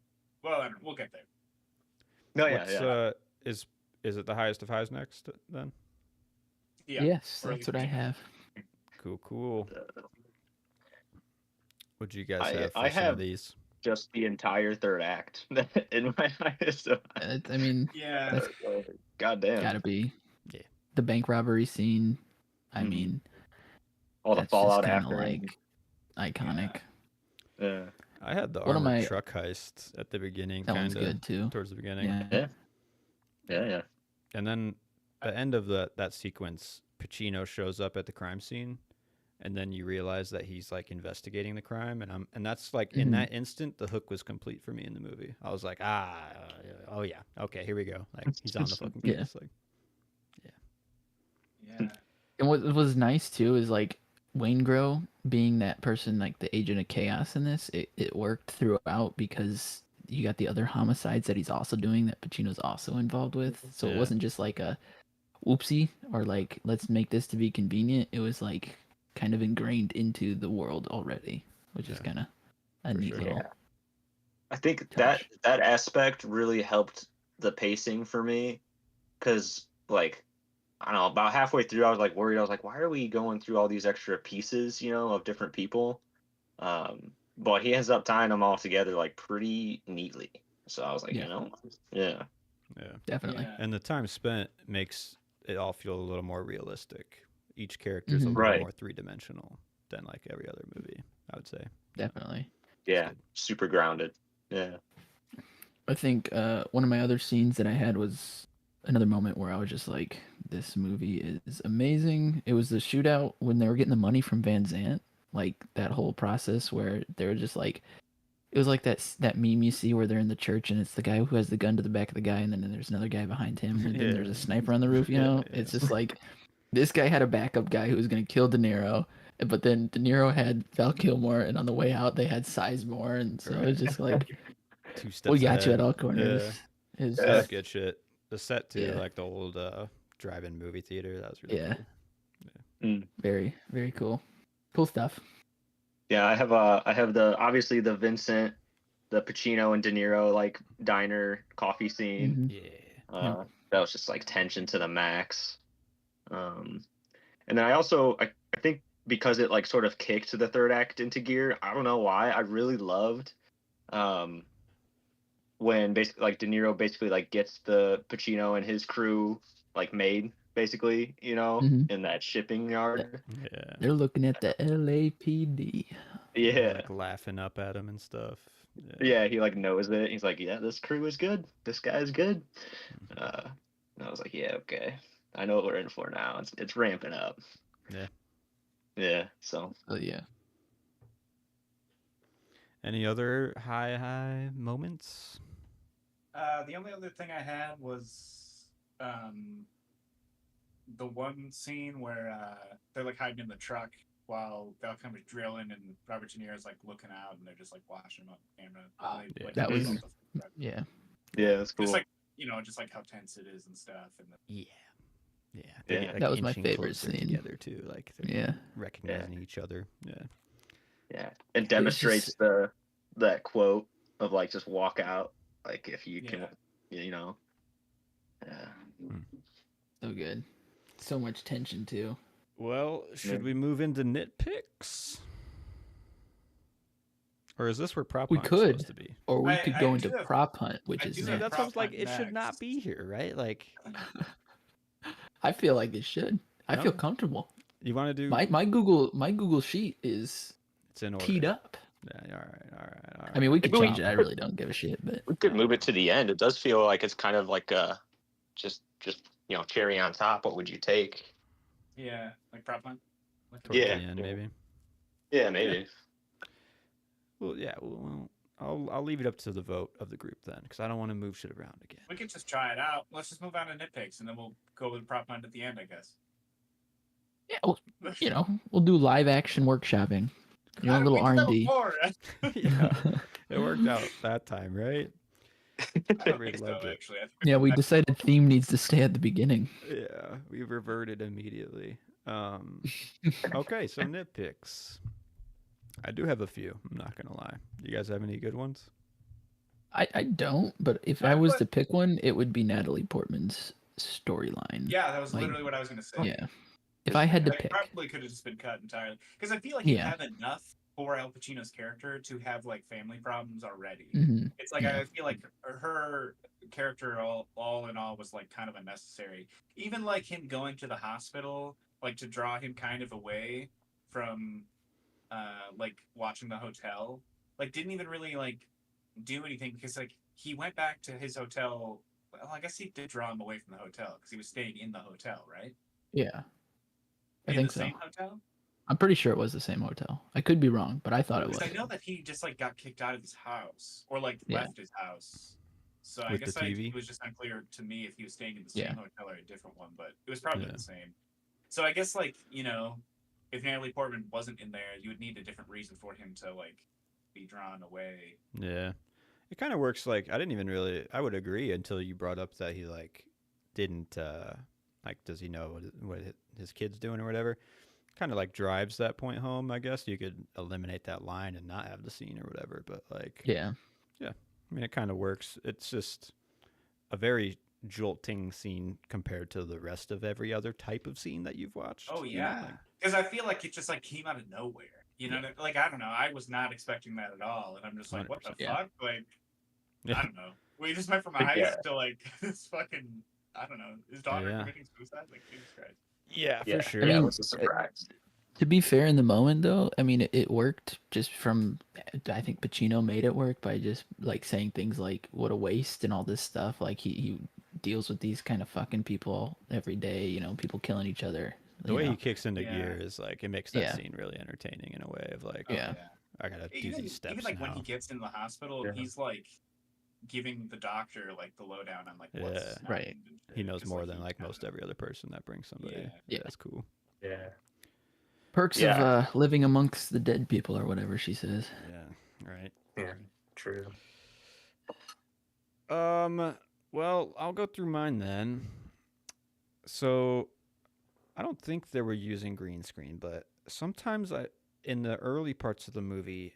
well, I don't, we'll get there. No, yeah, What's yeah. is it the highest of highs next then? Yeah. Yes, Or at that's least what I me. have. Cool. What'd you guys I have for I some of have these? just the entire third act in my eyes. So, I mean, Yeah. that's God damn. gotta be. Yeah. The bank robbery scene. I Mhm. mean, All the that's just fallout kind of after. like iconic. Yeah. I had the One of armored my- truck heist at the beginning, That one's kind of good too. towards the beginning, Yeah. Yeah. Yeah, yeah. and then the end of that sequence, Pacino shows up at the crime scene, and then you realize that he's like investigating the crime, and that's like in Mhm. that instant, the hook was complete for me in the movie. I was like, oh yeah, okay, here we go. Like he's on the fucking Yeah. case. Like, Yeah. And what was nice too is like Wayne Grow being that person, like the agent of chaos in this. It worked throughout because you got the other homicides that he's also doing that Pacino's also involved with. So it Yeah. wasn't just like a whoopsie or like let's make this to be convenient. It was like kind of ingrained into the world already, which is Yeah. kind of a For neat sure. little. Yeah. I think touch. that aspect really helped the pacing for me, because like I don't know, about halfway through I was like worried. I was like, why are we going through all these extra pieces, of different people? But he ends up tying them all together like pretty neatly. So I was like, Yeah. yeah, Yeah. Definitely. Yeah. And the time spent makes it all feel a little more realistic. Each character's a Mhm. little Right. more three-dimensional than like every other movie, I would say. Definitely. yeah, good. super grounded. Yeah, I think one of my other scenes that I had was another moment where I was just like, this movie is amazing. It was the shootout when they were getting the money from Van Zant. Like that whole process where they were just like, it was like that meme you see where they're in the church and it's the guy who has the gun to the back of the guy and then there's another guy behind him and then there's Yeah. a sniper on the roof, you know? Yeah. It's just like, this guy had a backup guy who was going to kill De Niro. But then De Niro had Val Kilmer, and on the way out they had Sizemore, and so it was just like, 2 steps we got you ahead. at all corners. Yeah. It's That Yeah. was just, good shit. The set too, Yeah. like the old drive-in movie theater. That was really Yeah. cool. very, very cool. Cool stuff. yeah. I have the obviously the Vincent, the Pacino and De Niro like diner coffee scene. Mhm. Yeah. That was just like tension to the max. And then I think because it like sort of kicked the third act into gear. I don't know why. I really loved when basically like De Niro basically like gets the Pacino and his crew like made basically, Mhm. in that shipping yard. Yeah. They're looking at the LAPD. Yeah. Like laughing up at him and stuff. Yeah. Yeah, he like knows it. He's like, yeah, this crew is good. This guy's good. And I was like, yeah, okay. I know what we're in for now. It's ramping up. Yeah. Yeah. So So yeah. Any other high moments? The only other thing I had was the one scene where they're like hiding in the truck while Val Kilmer's drilling and Robert De Niro's like looking out and they're just like watching him on camera. And they, yeah. like, That was- off the truck. Yeah. yeah, that's cool. Just like just like how tense it is and stuff. And Yeah. Yeah, Yeah. get, like, That was my inching favorite closer scene. together too, like they're Yeah. recognizing each other. Yeah. Yeah, it It was demonstrates just that quote of like just walk out, like if you can, Yeah. you know. Yeah. so good. So much tension too. Well, should Yeah. we move into nitpicks? Or is this where prop We hunt is supposed could, to be? or we I- could I go do into have- prop hunt, which I is do See, have next. that's what I was prop like. hunt It should not next. be here, right? Like, I feel like it should. I No? feel comfortable. you want to do? My Google sheet is It's in order. teed up. Yeah. All right. All right. All right. I mean, we could Maybe we change it. I really don't give a shit, but We could move it to the end. It does feel like it's kind of like just cherry on top. What would you take? Yeah, like prop hunt. Like Towards Yeah. the end, maybe. Yeah, maybe. Well, yeah. Well, I'll leave it up to the vote of the group then, because I don't want to move shit around again. We could just try it out. Let's just move on to nitpicks, and then we'll go with prop hunt at the end, I guess. yeah, well, we'll do live action workshopping. A How did little we do R that and D. before? Yeah, it worked out that time, right? I don't We think so, loved it. actually. I think Yeah, we decided theme needs to stay at the beginning. Yeah, we reverted immediately. Okay, so nitpicks. I do have a few. I'm not gonna lie. You guys have any good ones? I don't, but if I was to pick one, it would be Natalie Portman's storyline. Yeah, that was Like, literally what I was going to say. Yeah. If I had to Like, pick, probably could have just been cut entirely. Because I feel like you Yeah. have enough for Al Pacino's character to have, like, family problems already. Mhm. It's like, Yeah. I feel like her character, all in all, was, like, kind of unnecessary. Even, like, him going to the hospital, like, to draw him kind of away from, like, watching the hotel, like, didn't even really, like, do anything because, like, he went back to his hotel. Well, I guess he did draw him away from the hotel because he was staying in the hotel, right? Yeah, I In think the so. same hotel? I'm pretty sure it was the same hotel. I could be wrong, but I thought it was. Because I know that he just like got kicked out of his house or like Yeah. left his house. So I With the guess TV? it was just unclear to me if he was staying in the same Yeah. hotel or a different one, but it was probably Yeah. the same. So I guess like, if Natalie Portman wasn't in there, you would need a different reason for him to like be drawn away. Yeah. It kind of works like I didn't even really I would agree until you brought up that he like didn't like does he know what his kid's doing or whatever. Kind of like drives that point home, I guess. You could eliminate that line and not have the scene or whatever, but like Yeah. I mean it kind of works. It's just a very jolting scene compared to the rest of every other type of scene that you've watched. Oh you know, yeah. like- Because I feel like it just like came out of nowhere. Like I don't know. I was not expecting that at all. And I'm just like, what the 100%. Yeah. fuck? Like Yeah. I don't know. We just went from a Yeah. heist to like this fucking I don't know. His daughter Yeah. committing suicide? Like Jesus Christ. Yeah, Yeah. for sure. I Yeah, mean, it was a surprise. To be fair, in the moment though, I mean, it worked just from. I think Pacino made it work by just like saying things like "what a waste" and all this stuff. Like he deals with these kind of fucking people every day. People killing each other. The way he kicks into Yeah. gear is like it makes that Yeah. scene really entertaining in a way of like, Yeah. I gotta do Even, these steps even like when now. he gets into the hospital, Yeah. he's like giving the doctor like the lowdown on like what's Yeah. Right. happened and shit, He knows 'cause, more like, than he like kinda most every other person that brings somebody. Yeah. Yeah. That's cool. Yeah. Perks Yeah. of living amongst the dead people, or whatever she says. Yeah. Right. Yeah. True. Well, I'll go through mine then. So, I don't think they were using green screen, but sometimes in the early parts of the movie,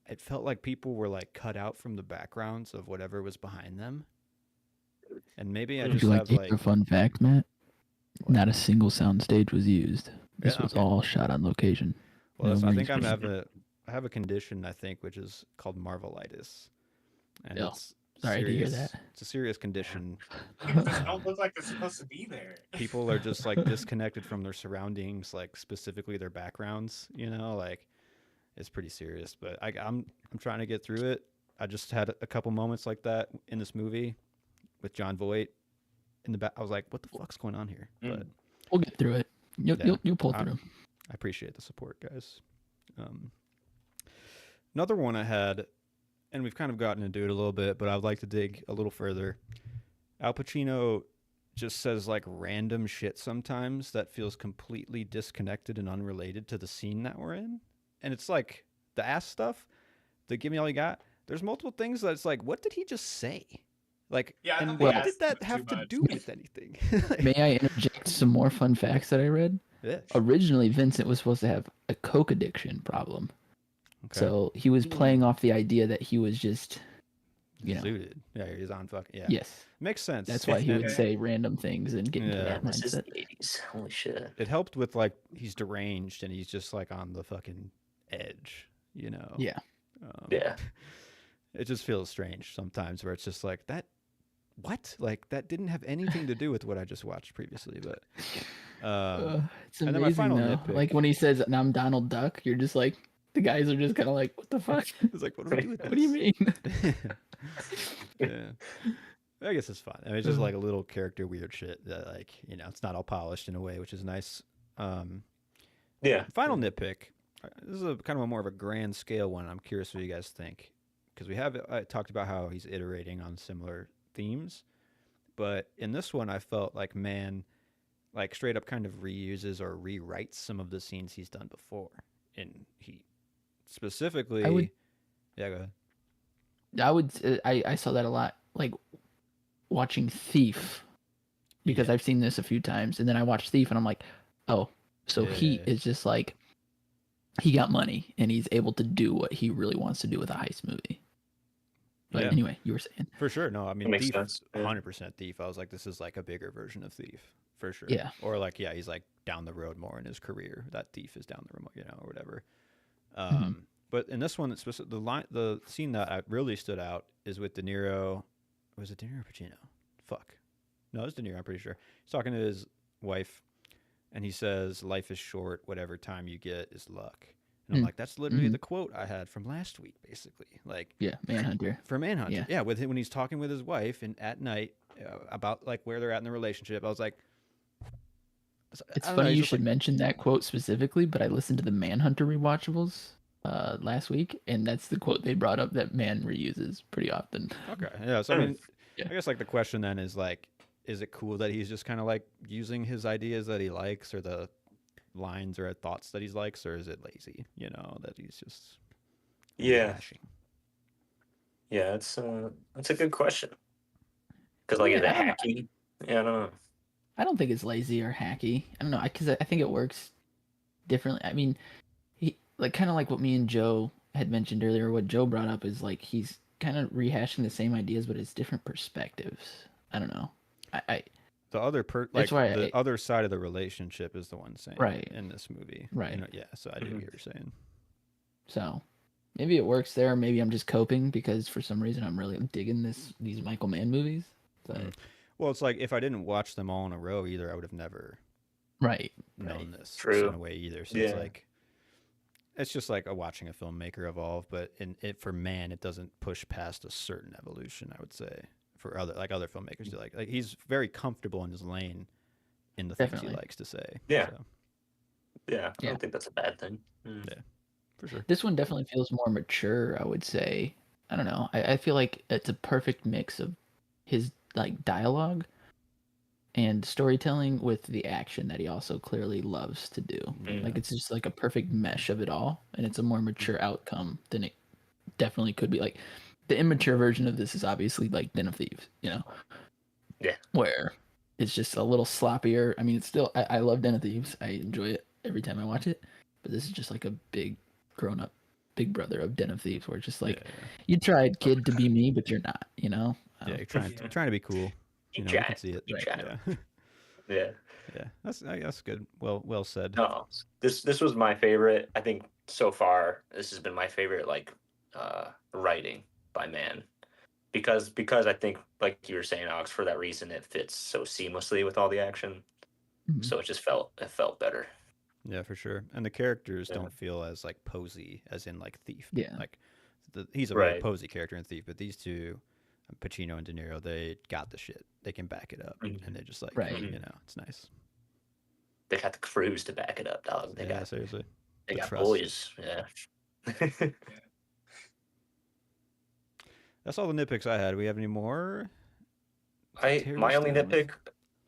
it felt like people were like cut out from the backgrounds of whatever was behind them. And maybe I Would just you like have to hear like a fun fact, Matt? What? Not a single soundstage was used. This Yeah, was okay. all shot on location. Well, No I green think I screen. have a condition I think which is called Marvelitis, and Oh, it's sorry to hear serious. that. It's a serious condition. People just don't look like they're supposed to be there. People are just like disconnected from their surroundings, like specifically their backgrounds. Like it's pretty serious. But I'm trying to get through it. I just had a couple moments like that in this movie with John Voight in the back. I was like, what the fuck's going on here? Mm. But We'll get through it. Yeah. You'll pull I- through. I appreciate the support, guys. Another one I had, and we've kind of gotten into it a little bit, but I'd like to dig a little further. Al Pacino just says like random shit sometimes that feels completely disconnected and unrelated to the scene that we're in. And it's like the ass stuff, the give me all you got. There's multiple things that's like, what did he just say? Like, Yeah, I and thought they what asked did that too have to much. do with anything? Like, May I interject some more fun facts that I read? yeah. Originally, Vincent was supposed to have a coke addiction problem. Okay. So he was playing off the idea that he was just, you know, Zooted. Yeah, he's on fucking. Yeah. yes. Makes sense. That's why he would Okay. say random things and get into Yeah. that This is mindset. the 80s. Holy shit. It helped with like he's deranged and he's just like on the fucking edge, you know. Yeah. Yeah. It just feels strange sometimes where it's just like that. What? Like that didn't have anything to do with what I just watched previously, but. It's And then my amazing final though. nitpick. Like when he says, "And I'm Donald Duck," you're just like, the guys are just kind of like, "What the fuck? It's like, what do we do with this? What do you mean?" Yeah. I guess it's fun. I mean, it's just like a little character weird shit that, like, you know, it's not all polished in a way, which is nice. Yeah. Final nitpick. This is a kind of a more of a grand scale one. I'm curious what you guys think because we have talked about how he's iterating on similar themes, but in this one, I felt like Mann, like straight up kind of reuses or rewrites some of the scenes he's done before in Heat. Specifically, I would- yeah, go ahead. I saw that a lot. Like watching Thief, because Yeah. I've seen this a few times, and then I watched Thief, and I'm like, oh, so Yeah. Heat is just like he got money and he's able to do what he really wants to do with a heist movie. But Yeah. anyway, you were saying, For sure. No, I mean, That makes Thief, sense, yeah. 100% Thief. I was like, this is like a bigger version of Thief, for sure. Yeah. Or like, yeah, he's like down the road more in his career. That Thief is down the road, you know, or whatever. Mhm. But in this one, the scene that really stood out is with De Niro. Was it De Niro or Pacino? Fuck. No, it was De Niro, I'm pretty sure. He's talking to his wife, and he says, life is short. Whatever time you get is luck. And I'm like, that's literally Mhm. the quote I had from last week, basically. Like, yeah, Manhunter. for Manhunter, Yeah. with him when he's talking with his wife and at night about like where they're at in the relationship, I was like, It's I don't know, funny he's you just should like, mention that quote specifically, but I listened to the Manhunter rewatchables last week, and that's the quote they brought up that Mann reuses pretty often. okay, yeah. So I mean, Yeah. I guess like the question then is like, is it cool that he's just kind of like using his ideas that he likes or the lines or thoughts that he likes, or is it lazy? You know, that he's just Yeah. rehashing? Yeah, that's a good question. Because like, is Yeah, it I don't know. hacky? Yeah, I don't know. I don't think it's lazy or hacky. I don't know, because I think it works differently. I mean, he like kind of like what me and Joe had mentioned earlier. What Joe brought up is like he's kind of rehashing the same ideas, but it's different perspectives. I don't know. I The other That's like why the other side of the relationship is the one saying Right. in this movie, Right. You know, yeah. So I do what you're saying. So maybe it works there. Maybe I'm just coping because for some reason I'm really digging these Michael Mann movies. But Well, it's like if I didn't watch them all in a row either, I would have never right. known this True. in a way either. So it's Yeah. like it's just like watching a filmmaker evolve, but for Mann, it doesn't push past a certain evolution. I would say for other filmmakers do. Like he's very comfortable in his lane in the things Definitely. he likes to say. Yeah. So, Yeah, I Yeah. don't think that's a bad thing. Mm. yeah, for sure. This one definitely feels more mature, I would say. I don't know. I feel like it's a perfect mix of his like dialogue and storytelling with the action that he also clearly loves to do. Mm. Like it's just like a perfect mesh of it all, and it's a more mature outcome than it definitely could be. Like the immature version of this is obviously like Den of Thieves, you know? Yeah. Where it's just a little sloppier. I mean, it's still I love Den of Thieves. I enjoy it every time I watch it, but this is just like a big grown up big brother of Den of Thieves, where it's just like you tried, kid, to be me, but you're not. You know? Yeah, you're trying to be cool. You know, we can see it. You tried. Yeah, Yeah. yeah. That's good. Well said. No, this was my favorite. I think so far this has been my favorite like writing by Mann. Because I think like you were saying, Alex, for that reason it fits so seamlessly with all the action. Mhm. So it felt better. Yeah, for sure. And the characters Yeah. don't feel as like posy as in like Thief. Yeah. Like he's a very Right. posy character in Thief, but these two, Pacino and De Niro, they got the shit. They can back it up, Mhm. and they're just like, Right. you know, it's nice. They got the crews to back it up, dog. They Yeah, got seriously. they the got trust. boys. Yeah. That's all the nitpicks I had. Do we have any more? My only Terrorist nitpick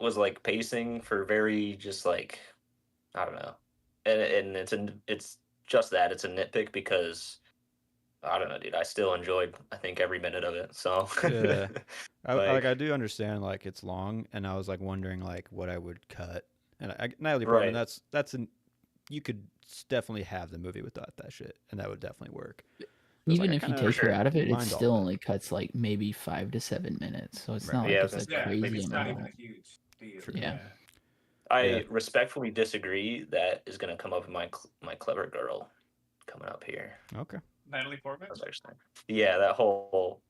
was like pacing for very just like I don't know, and it's just that it's a nitpick because I don't know, dude. I still enjoyed, I think, every minute of it. So, Yeah. like, I do understand like it's long, and I was like wondering like what I would cut. And Natalie Portman, right. that's an you could definitely have the movie without that shit, and that would definitely work. So it's like Even I if you kind For of take her sure. out of it, it mind all still that. only cuts like maybe 5 to 7 minutes. So it's Right. not Yeah, like I was it's gonna a say, Yeah, maybe crazy it's not even amount. a huge deal. True. Yeah. Yeah. Yeah. I respectfully disagree. That is gonna come up in my clever girl coming up here. Okay. Natalie Portman. That's actually, yeah, that whole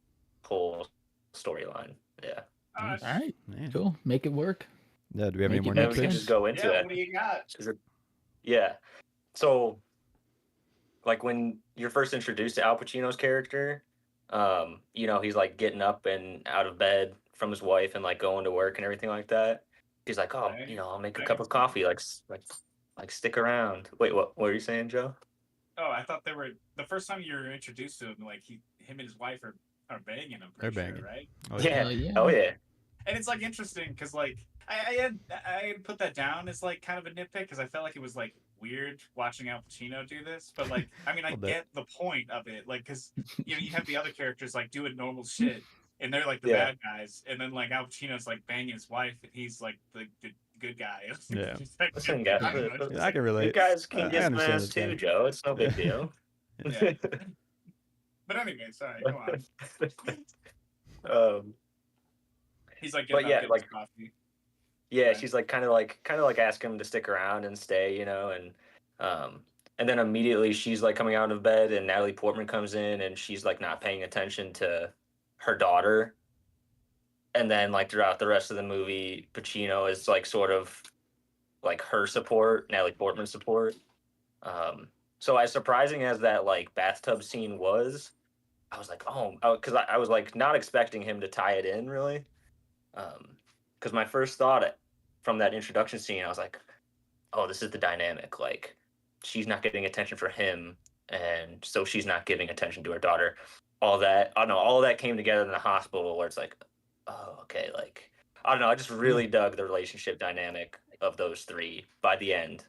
storyline. Yeah, Nice. All right. Man. Cool. Make it work. Yeah. Do we have any Make more it and make we can nitpicks? just sense. go into Yeah, it. what do you got? Yeah. So, like when you're first introduced to Al Pacino's character, he's like getting up and out of bed from his wife and like going to work and everything like that. He's like, oh, Right. I'll make a That cup gets of me. coffee, like stick around. Wait, what were you saying, Joe? Oh, I thought they were the first time you were introduced to him. Like him and his wife are banging. I'm They're pretty sure, banging. right? Oh yeah. Yeah. Hell yeah. Oh yeah. And it's like interesting because like I had put that down as like kind of a nitpick because I felt like it was like weird watching Al Pacino do this, but like I mean A I little bit. get the point of it, like because you have the other characters like doing normal shit and they're like the Yeah. bad guys, and then like Al Pacino's like banging his wife and he's like the good guy. Yeah. Just like, Listen, I guys, don't know, it's Yeah, just I like can you relate. guys can I get some understand ass this guy. too, Joe. It's no big deal. yeah. But anyway, sorry, go on. um, He's like but getting up, yeah, getting his like coffee. yeah, Right. she's like kind of like asking him to stick around and stay, um, and then immediately she's like coming out of bed, and Natalie Portman comes in, and she's like not paying attention to her daughter, and then like throughout the rest of the movie, Pacino is like sort of like her support, Natalie Portman's support. Um, so as surprising as that like bathtub scene was, I was like, oh, because I was like not expecting him to tie it in really. Because my first thought from that introduction scene, I was like, oh, this is the dynamic. Like, she's not getting attention for him, and so she's not giving attention to her daughter. All that, I don't know, all that came together in the hospital where it's like, oh, okay, like, I don't know, I just really dug the relationship dynamic of those three by the end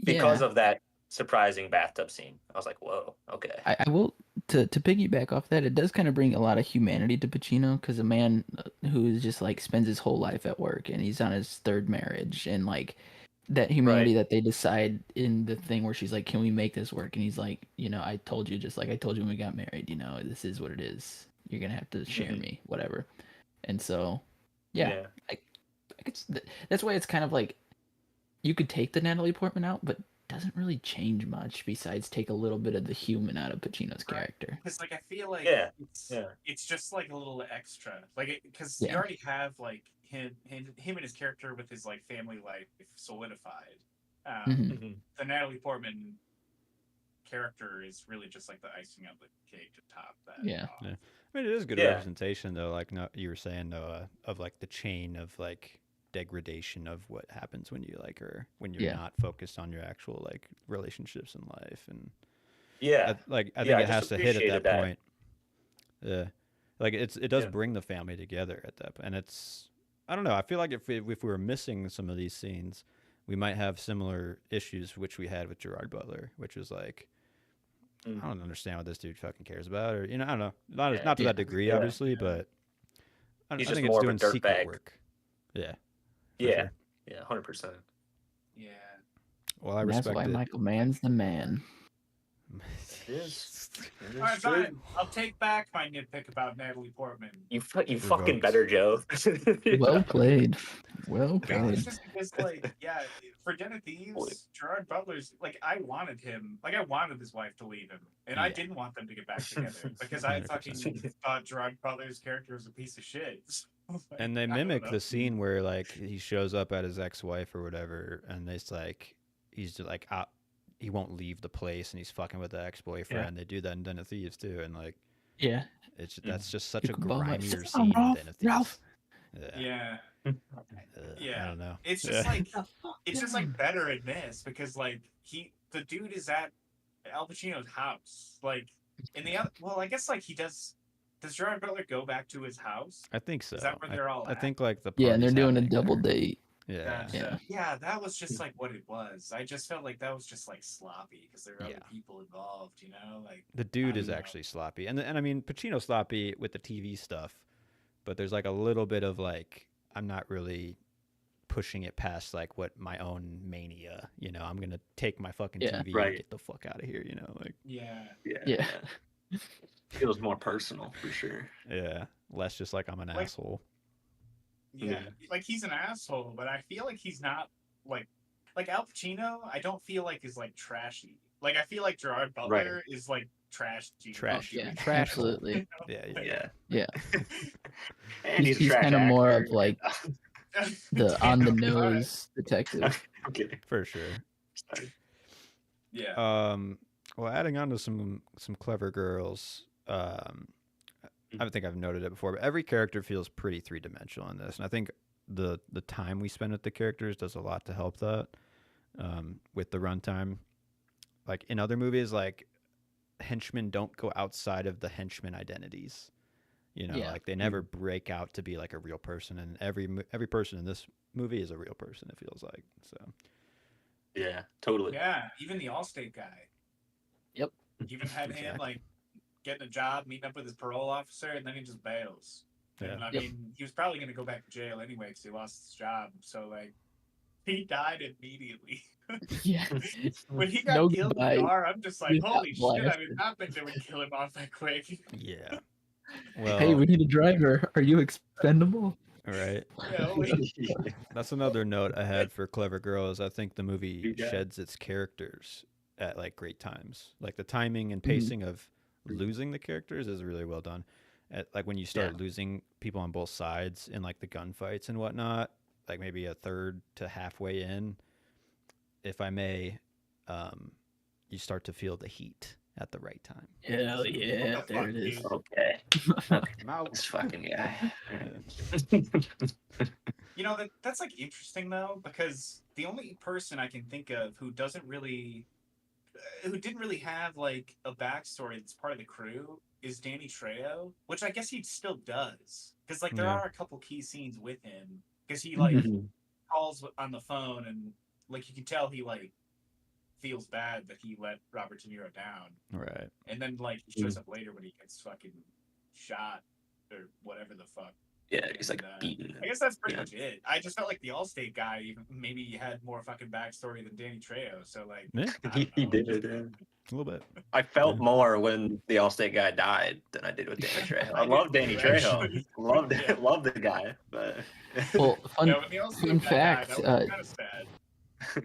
because Yeah. of that surprising bathtub scene. I was like, whoa, okay. I will to piggyback off that. It does kind of bring a lot of humanity to Pacino because a man who is just like spends his whole life at work and he's on his third marriage and like that humanity Right. that they decide in the thing where she's like, "Can we make this work?" And he's like, "I told you, just like I told you when we got married. This is what it is. You're gonna have to share Mhm. me, whatever." And so, yeah, Yeah. I could, that's why it's kind of like you could take the Natalie Portman out, but doesn't really change much besides take a little bit of the human out of Pacino's Right. character. Because like I feel like Yeah. it's Yeah. it's just like a little extra, like because you Yeah. already have like him and his character with his like family life solidified. Mhm. Mhm. The Natalie Portman character is really just like the icing on the cake to top that. Yeah. off. Yeah. I mean, it is good Yeah. representation though. Like no, you were saying though, of like the chain of like degradation of what happens when you like are when you're Yeah. not focused on your actual like relationships in life, and Yeah. I Yeah, think I it just has to hit at appreciated that that. point. Yeah, like it does Yeah. bring the family together at that, and it's I don't know. I feel like if we were missing some of these scenes, we might have similar issues which we had with Gerard Butler, which is like Mm. I don't understand what this dude fucking cares about, or I don't know, Yeah. not to Yeah. that degree, Yeah. obviously, but He's I just think it's more of a doing secret dirtbag. work. Yeah, for Yeah. sure. Yeah. 100%. Yeah. Well, I And that's why respect it. Michael Mann's the man. It is. It All right, is fine. true. I'll take back my nitpick about Natalie Portman. You fucking Revoked. better, Joe. Well played. Well Mainly played. just because, like, yeah, for Den of Thieves, Gerard Butler's like I wanted him, like I wanted his wife to leave him, and I Yeah. didn't want them to get back together because I 100%. fucking thought Gerard Butler's character was a piece of shit. So, like, And they I don't mimic know. the scene where like he shows up at his ex-wife or whatever, and it's like he's just like out, he won't leave the place, and he's fucking with the ex-boyfriend. They do that in Den of Thieves too, and like Yeah. it's that's just You such a can bum it. grimier Sit scene down, in Ralph. Den of Thieves. Ralph. Yeah, I yeah. don't know. It's just Yeah. like it's just like better in this because like the dude is at Al Pacino's house, like in the other. Well, I guess like he does. Does Gerard Butler go back to his house? I think so. Is that where they're all I at? think like the Yeah, and they're party's doing a happening double there. date. Yeah. Yeah. Yeah, that was just like what it was. I just felt like that was just like sloppy because there were other Yeah. people involved, you know? Like The I dude don't is know. actually sloppy, and I mean Pacino's sloppy with the TV stuff, but there's like a little bit of like I'm not really pushing it past like what my own mania. You know, I'm gonna take my fucking Yeah. TV and Right. get the fuck out of here. You know, like Yeah. Yeah. Yeah. Feels more personal for sure. yeah, less just like I'm an Like- asshole. Yeah. Yeah. Like he's an asshole, but I feel like he's not like Al Pacino, I don't feel like is like trashy. Like I feel like Gerard Butler is like trashy. Trash. Yeah, Trash. absolutely. Yeah, yeah. Yeah. Yeah. And he's a He's trash kind of more actor. of like the Damn, on the all right. nose detective. Okay. For sure. Sorry. Yeah. Well, adding on to some clever girls. I think I've noted it before, but every character feels pretty three dimensional in this, and I think the time we spend with the characters does a lot to help that. With the runtime, like in other movies, like henchmen don't go outside of the henchman identities. You know, Yeah. like they never break out to be like a real person, and every person in this movie is a real person. It feels like so. Yeah, totally. Yeah, even the Allstate guy. Yep. Even had him Exactly. like getting a job, meeting up with his parole officer, and then he just bails. And Yeah. I Yep. mean, he was probably going to go back to jail anyway because he lost his job. So like, he died immediately. Yeah. When he got No killed in goodbye. the car, I'm just like, He got holy shit! I did blasted. not think they would kill him off that quick. Yeah. Well, Hey, we need a driver. Are you expendable? right. Yeah, holy That's another note I had for Clever Girls. I think the movie You got it. sheds its characters at like great times. Like the timing and Mhm. pacing of losing the characters is really well done. Like when you start losing people on both sides in like the gunfights and whatnot, like maybe a third to halfway in, if I may, you start to feel the heat at the right time. Hell yeah, What the there fuck, it is. dude? Okay. I'm out. This fucking guy. You know that's like interesting though because the only person I can think of who didn't really have like a backstory that's part of the crew is Danny Trejo, which I guess he still does because like there Yeah. are a couple key scenes with him because he like calls on the phone and like you can tell he like feels bad that he let Robert De Niro down, Right. and then like he shows up later when he gets fucking shot or whatever the fuck. Yeah, he's like And, beaten. I guess that's pretty Yeah. much it. I just felt like the Allstate guy even maybe had more fucking backstory than Danny Trejo. So like, Yeah, I He don't know. did. Yeah. a little bit. I felt Yeah. more when the Allstate guy died than I did with Danny Trejo. I I love did Danny too, Trejo. actually. Loved Yeah. love the guy, but Well, fun, Yeah, when the Allstate fun guy fact, died, that was kind of sad.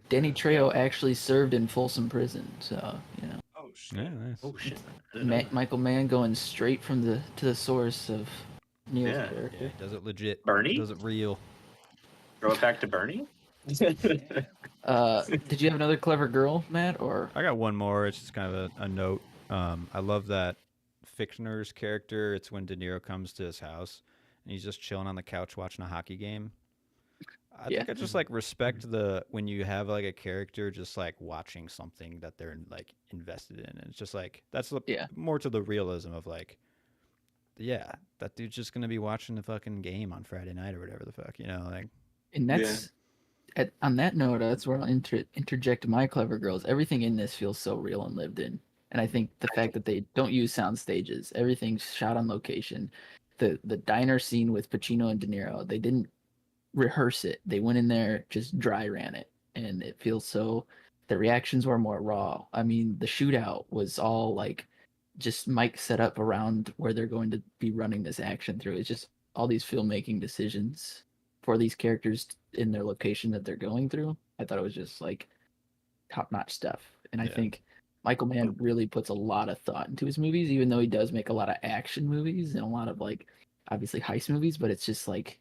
Danny Trejo actually served in Folsom Prison, so you know, Oh shit. Yeah, nice. oh shit. I didn't know that. Michael Mann going straight from to the source of Neil's Yeah. character. Yeah, does it legit. Bernie? Does it real. Throw it back to Bernie. Did you have another clever girl, Matt, or I got one more. It's just kind of a note. I love that Fixner's character. It's when De Niro comes to his house and he's just chilling on the couch watching a hockey game. I Yeah. think I just like respect the when you have like a character just like watching something that they're like invested in. And it's just like that's Yeah. more to the realism of like, yeah, that dude's just gonna be watching the fucking game on Friday night or whatever the fuck, you know, like and that's on that note, that's where I'll interject my clever girls. Everything in this feels so real and lived in, and I think the fact that they don't use sound stages, everything's shot on location. The diner scene with Pacino and De Niro, they didn't rehearse it. They went in there, just dry ran it, and it feels so. The reactions were more raw. I mean, the shootout was all like just mic set up around where they're going to be running this action through. It's just all these filmmaking decisions for these characters in their location that they're going through. I thought it was just like top notch stuff. And I Yeah. think Michael Mann really puts a lot of thought into his movies, even though he does make a lot of action movies and a lot of like obviously heist movies, but it's just like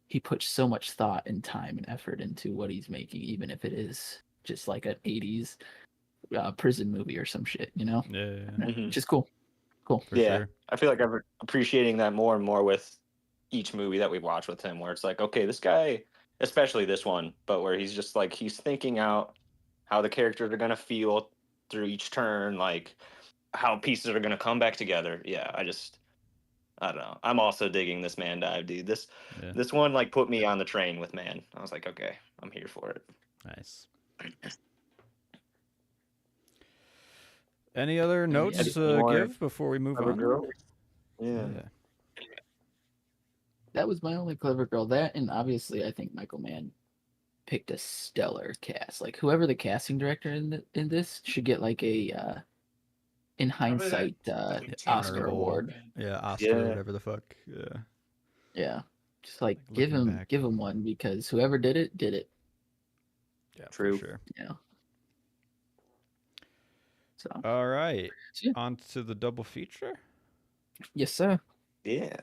he puts so much thought and time and effort into what he's making, even if it is just like an 80s prison movie or some shit, you know? yeah, Mhm. Which is cool. Cool. for Yeah. sure. I feel like I'm appreciating that more and more with each movie that we watch with him, where it's like, okay, this guy, especially this one, but where he's just like he's thinking out how the characters are gonna feel through each turn, like how pieces are gonna come back together. Yeah, I just I don't know. I'm also digging this Man Dive, dude. Yeah. This one like put me on the train with Man. I was like, okay, I'm here for it. Nice. Any other notes Any to more give before we move Clever on? Girl? Yeah. That was my only clever girl. That, and obviously, I think Michael Mann picked a stellar cast. Like whoever the casting director in this should get like a in Remember that, hindsight like, Oscar Honorable. award. Yeah, Oscar, Yeah. whatever the fuck. Yeah. Yeah, just like Like, looking back. give him one because whoever did it did it. Yeah, True. for sure. You know. So All right. Yeah. On to the double feature. yes, sir. Yeah.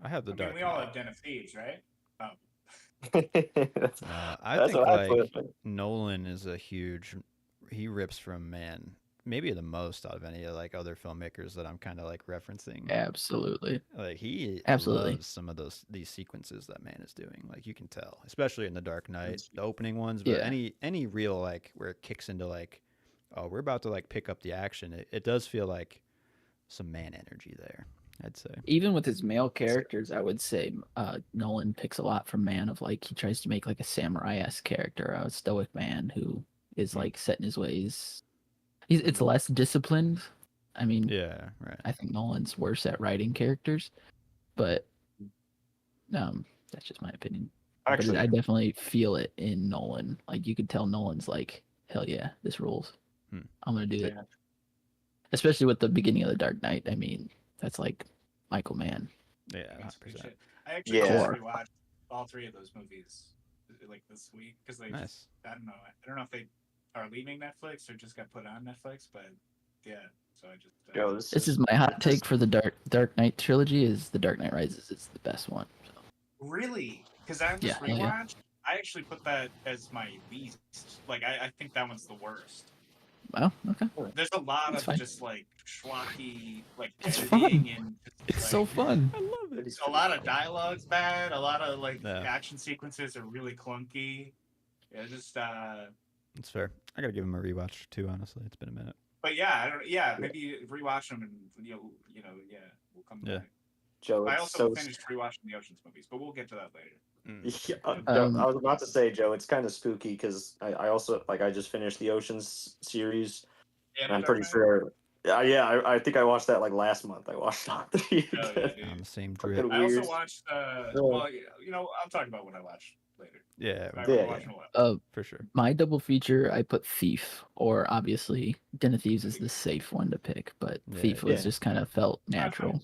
I have the I mean, Dark we all Knight. have Den of Thieves, right? Oh, That's I that's think what I like put. Nolan is a huge. He rips from Man, maybe the most out of any of like other filmmakers that I'm kind of like referencing. Absolutely. Like he Absolutely. loves some of these sequences that Man is doing. Like you can tell, especially in the Dark Knight, That's- the opening ones. But Yeah. any real like where it kicks into like, oh, we're about to like pick up the action. It does feel like some Man energy there. I'd say. Even with his male characters, I would say Nolan picks a lot from Man. Of like he tries to make like a samurai-esque character, a stoic man who is like set in his ways. It's less disciplined. I mean, Yeah. Right. I think Nolan's worse at writing characters, but that's just my opinion. Actually, But I definitely feel it in Nolan. Like you could tell Nolan's like, hell yeah, this rules. Hmm. I'm gonna do it. Yeah. Especially with the beginning of the Dark Knight. I mean, that's like Michael Mann. Yeah. that's good 100%. shit. I actually Yeah. just rewatched all three of those movies like this week because they Nice. I don't know if they are leaving Netflix or just got put on Netflix, but yeah. So I just Yo, This is my hot take for the Dark Knight trilogy. Is the Dark Knight Rises is the best one. So. really because I just Yeah, rewatched. yeah. I actually put that as my least. Like I think that one's the worst. Well, okay. There's a lot That's of fine. just like schlocky, like It's editing fun. and just, It's like, so fun. I love it. a lot of dialogue's bad. A lot of like Yeah. action sequences are really clunky. Yeah, just It's fair. I gotta give him a rewatch too. Honestly, it's been a minute. but yeah, I don't. Yeah, maybe rewatch them and yeah, we'll come Yeah. back. Joe, I it's also so. finished rewatching the Ocean's movies, but we'll get to that later. Yeah, Um, I was about to say, Joe, it's kind of spooky because I also like I just finished the Oceans series, Yeah, and I'm pretty sure. I think I watched that like last month. I watched all three. Oh, again. yeah, On dude. the same Fucking drip. I also weird. watched. Well, I'll talk about what I watched later. Yeah, I Yeah, remember yeah. watching a lot. for sure. my double feature, I put Thief, or obviously Den of Thieves is the safe one to pick, but Yeah, Thief was yeah. just kind of felt natural.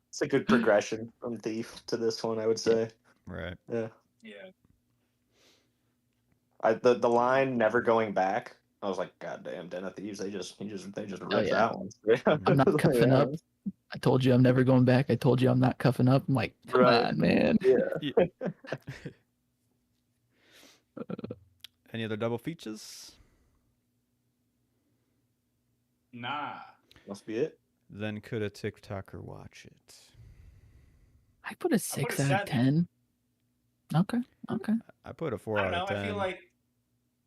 It's a good progression from Thief to this one, I would say. Right. Yeah. Yeah. The line "never going back." I was like, God damn, Den of Thieves. They just ripped Oh, yeah. that one. I'm not cuffing up. I told you I'm never going back. I told you I'm not cuffing up. I'm like, come Right. on, man. Yeah. Any other double features? Nah. Must be it. Then could a TikToker watch it? I put a 6 out 7. of 10. Okay. I put a 4 I don't out know. of 10. I feel like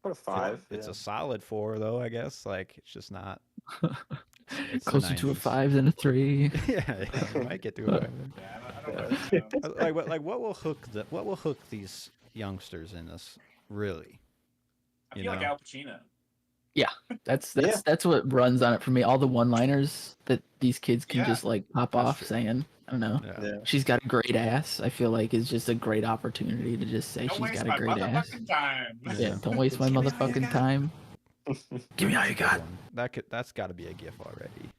Put a 5. It's a solid 4 though. I guess like it's just not. It's the Closer to a 90s. 5 than a 3. yeah, we might get to a 5. yeah, I don't know. Like what will hook these youngsters in this really? I You feel like know? Al Pacino. That's what runs on it for me. All the one-liners that these kids can Yeah, just like pop that's off true. saying. I don't know. Yeah. Yeah. She's got a great ass. I feel like is just a great opportunity to just say Don't she's waste got a my great ass. motherfucking time. Yeah, don't waste my Give me all you motherfucking got. time. Give me all you That's a good got. one. That's got to be a gif already.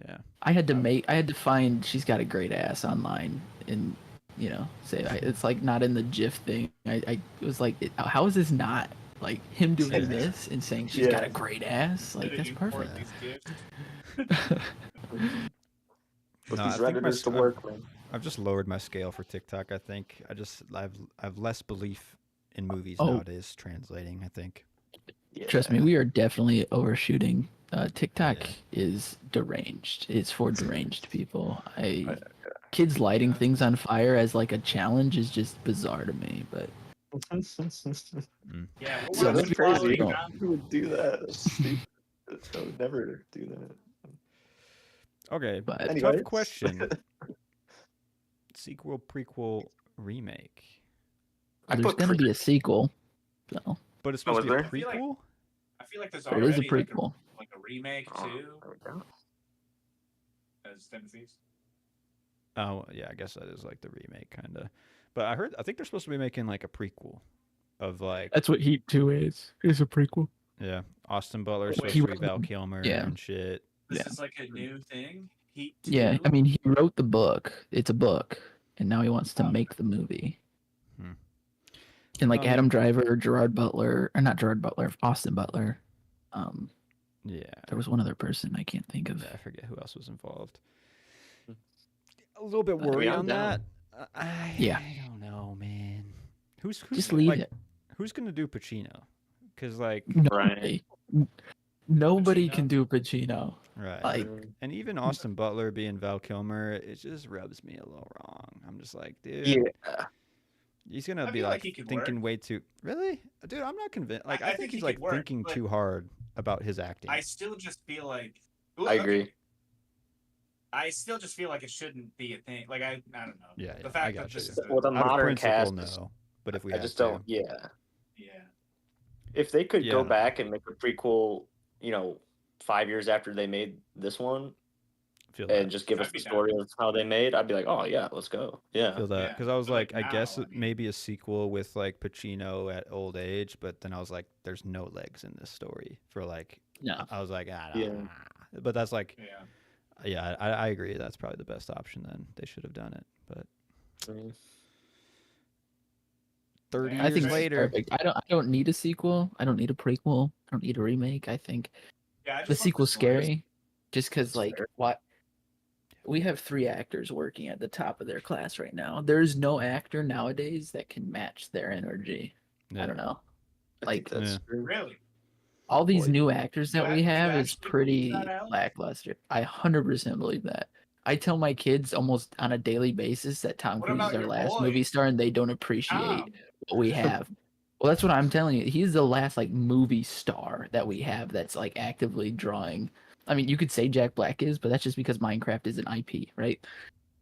Yeah. I had to find she's got a great ass online and say it's like not in the GIF thing. I was like, how is this not like him doing this and saying she's got a great ass? Like Did that's you import perfect. these gifts? Put No, these I think redditors to work, man. I've just lowered my scale for TikTok. I think I've less belief in movies Oh. nowadays translating. I think. Trust me, we are definitely overshooting. TikTok Yeah. is deranged. It's for deranged people. Kids lighting things on fire as like a challenge is just bizarre to me. But Yeah, we'll So watch that's some crazy. quality Don't- content. Who would do that? That's stupid. I would never do that. Okay, But tough Anyways. question. Sequel, prequel, remake. there's put gonna be a sequel, so But it's Oh, supposed to was be a there? I feel like- prequel? I feel like there's but it is a already like prequel. a remake Oh, too, there we go. as Den of Thieves. Oh, yeah, I guess that is like the remake, kind of. But I think they're supposed to be making like a prequel of like, That's what Heat 2 is. It's a prequel. yeah, Austin Butler's Wait, supposed he to be wrote Val the- Kilmer yeah. and shit. This Yeah. is like a new thing. Heat 2. Yeah, I mean, he wrote the book. It's a book, and now he wants to Oh. make the movie. Hmm. And like I mean- Adam Driver, Gerard Butler, or not Gerard Butler, Austin Butler. Yeah, There was one other person I can't think of. yeah, I forget who else was involved. A little bit I mean, worried I'm on down. that. I Yeah. don't know, man. Who's Just leave like, it. who's gonna do Pacino? Because like, Nobody, nobody Pacino? can do Pacino. right, Like, and even Austin Butler being Val Kilmer, it just rubs me a little wrong. I'm just like, dude, Yeah. he's gonna I be feel like like he could thinking work. way too. Really, dude, I'm not convinced. Like, I I think think he he's like could work, thinking but- too hard about his acting. I still just feel like I agree. okay. I still just feel like it shouldn't be a thing. Like I don't know. Yeah, The yeah, I fact got that this you. is Well, the Out of modern principle, cast, no. But if we I had just to, don't. Yeah. yeah. If they could Yeah, I go don't know. back and make a prequel, 5 years after they made this one, feel and that. just give I'd us be the down. story of how they made, I'd be like, oh yeah, let's go. Yeah. Feel that Yeah, because I was but, like, like, I guess now, I mean- maybe a sequel with like Pacino at old age, but then I was like, there's no legs in this story for like. no. I was like, Yeah. but that's like, Yeah. yeah, I agree. That's probably the best option. Then they should have done it, but Mm. 30 Yeah, I years think it's later, perfect. I don't need a sequel. I don't need a prequel. I don't need a remake. I think Yeah. I the just want sequel's story. scary, just because like Sure. what we have 3 actors working at the top of their class right now. There's no actor nowadays that can match their energy. yeah. I don't know. I think Like, that's Yeah. true. Really? all these Boy. new actors that You we ac- you have is actually believe pretty that, Alex? lackluster. I 100% believe that. I tell my kids almost on a daily basis that Tom What Cruise about is our your last boy? movie star, and they don't appreciate Tom. what we have. Well, that's what I'm telling you. He's the last like movie star that we have that's like actively drawing. I mean, you could say Jack Black is, but that's just because Minecraft is an IP, right?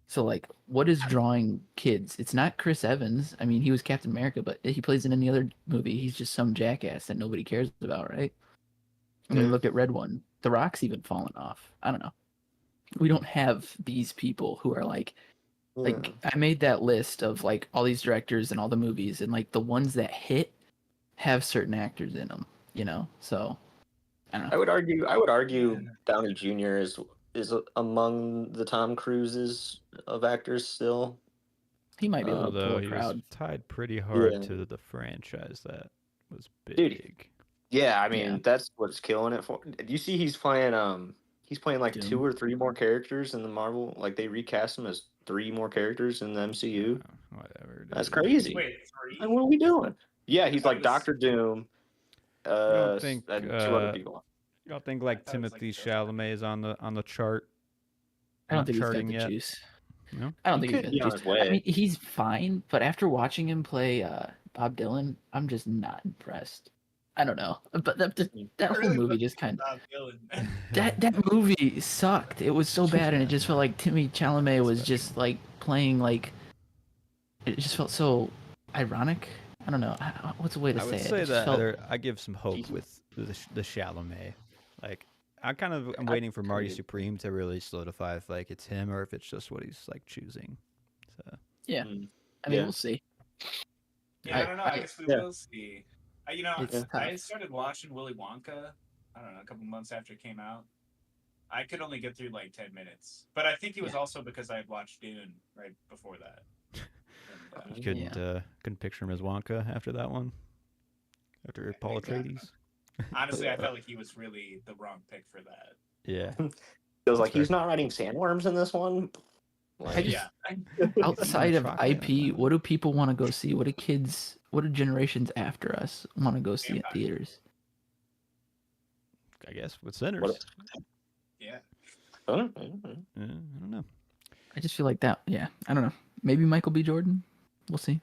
So like, what is drawing kids? It's not Chris Evans. I mean, he was Captain America, but he plays in any other movie. He's just some jackass that nobody cares about, right? I mean, Yeah. look at Red One. The Rock's even fallen off. I don't know. We don't have these people who are like Yeah. I made that list of like all these directors and all the movies, and like the ones that hit have certain actors in them, So I don't I know. would argue Yeah. Downey Jr. is among the Tom Cruises of actors still. He might be able to pull Although a he was crowd. tied pretty hard Yeah. to the franchise that was big. Dude, Yeah, I mean Yeah. that's what's killing it for. Do you see he's playing like Doom. 2 or 3 more characters in the Marvel? Like they recast him as 3 more characters in the MCU. Whatever. That's dude. crazy. Wait, 3? Like, what are we doing? Yeah, he's thought like it was- Doctor Doom. You don't think And 2 other people. you don't think like I thought it was, like, Timothy a Ghostbusters. Chalamet is on the chart? I don't Not think he's got charting the yet. juice. No? I don't He think he's could got be the on juice. his way. I mean, he's fine, but after watching him play Bob Dylan, I'm just not impressed. I don't know, but that whole Really movie just kind of Bob Dylan. that movie sucked. It was so bad, and it just felt like Timmy Chalamet was just like playing like. It just felt so ironic. I don't know. What's a way to I say would it? say It just that felt- I give some hope Jesus. with the Chalamet. Like I'm waiting for Marty agree. Supreme to really solidify if like it's him or if it's just what he's like choosing. So Yeah. Mm. I mean, Yeah. we'll see. Yeah, I don't know. I guess we yeah. will see. It's I tough. started watching Willy Wonka. I don't know, a couple months after it came out. I could only get through like 10 minutes, but I think it was also because I had watched Dune right before that. And, you couldn't picture him as Wonka after that one. After Paul Exactly. Atreides. honestly, I felt like he was really the wrong pick for that. Yeah. Feels like fair. he's not writing sandworms in this one. Like, Yeah, Outside of Chocolate, I don't IP, know. what do people want to go see? What do generations after us want to go see in Vampire. theaters? I guess with Sinners. What- yeah. Huh? I don't know. I just feel like that. Yeah, I don't know. Maybe Michael B. Jordan. We'll see.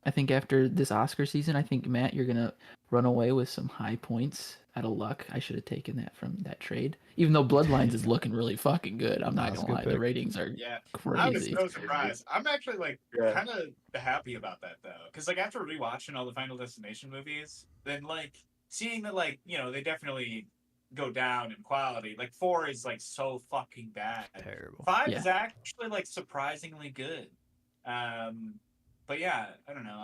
I think after this Oscar season, I think Matt, you're gonna run away with some high points out of luck. I should have taken that from that trade, even though Bloodlines is looking really fucking good. I'm not That's a gonna good lie, the pick. ratings are Yeah, I was crazy. so surprised. I'm actually like Yeah. kind of happy about that though, because like after rewatching all the Final Destination movies, then like seeing that like they definitely go down in quality. Like 4 is like so fucking bad. Terrible. 5 Yeah. is actually like surprisingly good. But yeah, I don't know.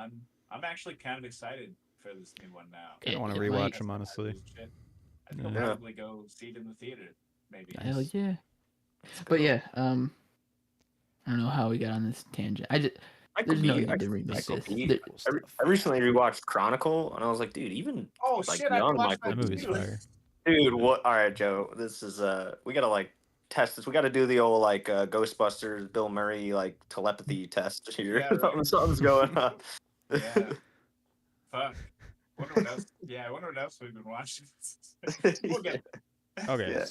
I'm actually kind of excited for this new one now. I don't want to It rewatch might- them, honestly. I think I'll Yeah. probably go see it in the theater. Maybe. Hell yeah. Let's But go. yeah, I don't know how we got on this tangent. Michael There's no B. need to remake Michael this. B. There- Cool I, stuff. I recently rewatched Chronicle, and I was like, dude, even Oh like shit! I young watched Michael That that movie's too. fire. Dude, what? All right, Joe. This is we gotta like test this. We gotta do the old like Ghostbusters, Bill Murray like telepathy test here. Yeah, right. Something's going on. Yeah. Fuck. Wonder what else. Yeah, I wonder what else we've been watching. We'll get Okay. Yeah.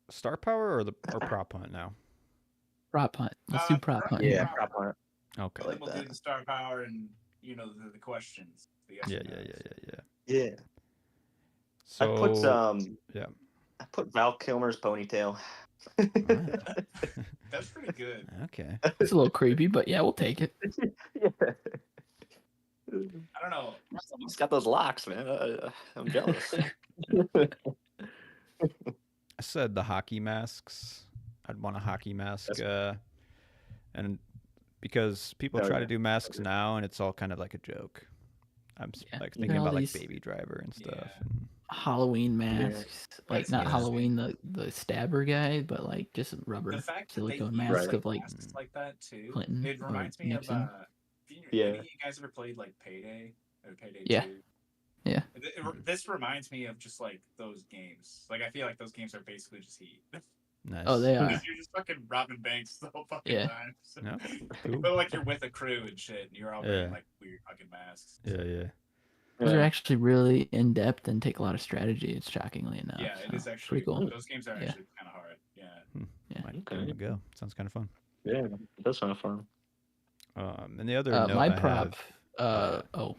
Star Power or Prop Hunt now? Prop hunt. Let's do prop hunt. Yeah, here. prop hunt. Okay. I like we'll that. do the star power and the questions. The yes Yeah, or yeah, nos. yeah, yeah, yeah. Yeah. So I put yeah. I put Val Kilmer's ponytail. That's pretty good. Okay. It's a little creepy, but yeah, we'll take it. Yeah. I don't know. He's got those locks, man. I'm jealous. I said the hockey masks. I'd want a hockey mask, and because people Oh, try yeah. to do masks now, and it's all kind of like a joke. I'm Yeah, like even thinking all about like these- Baby Driver and stuff. Yeah. And Halloween masks, like That's not yeah. Halloween the stabber guy, but like just rubber The fact that they silicone use masks Right. of like masks like that too. Clinton It or reminds me Nixon. of. Yeah. Any of you guys ever played like Payday or Payday Yeah. 2? Yeah. This reminds me of just like those games. Like I feel like those games are basically just Heat. nice. Oh, they are. Because you're just fucking robbing banks the whole fucking Yeah. time. So. Yeah, cool. But like you're with a crew and shit, and you're all wearing Yeah. like weird fucking masks. Yeah, yeah. Those are actually really in depth and take a lot of strategy. It's shockingly enough. Yeah, it so is it's actually. pretty cool. Those games are Yeah. actually kind of hard. Yeah. Yeah. Might Okay. give it a go. Sounds kind of fun. Yeah, that sounds fun. And the other note My I prop. have, Oh,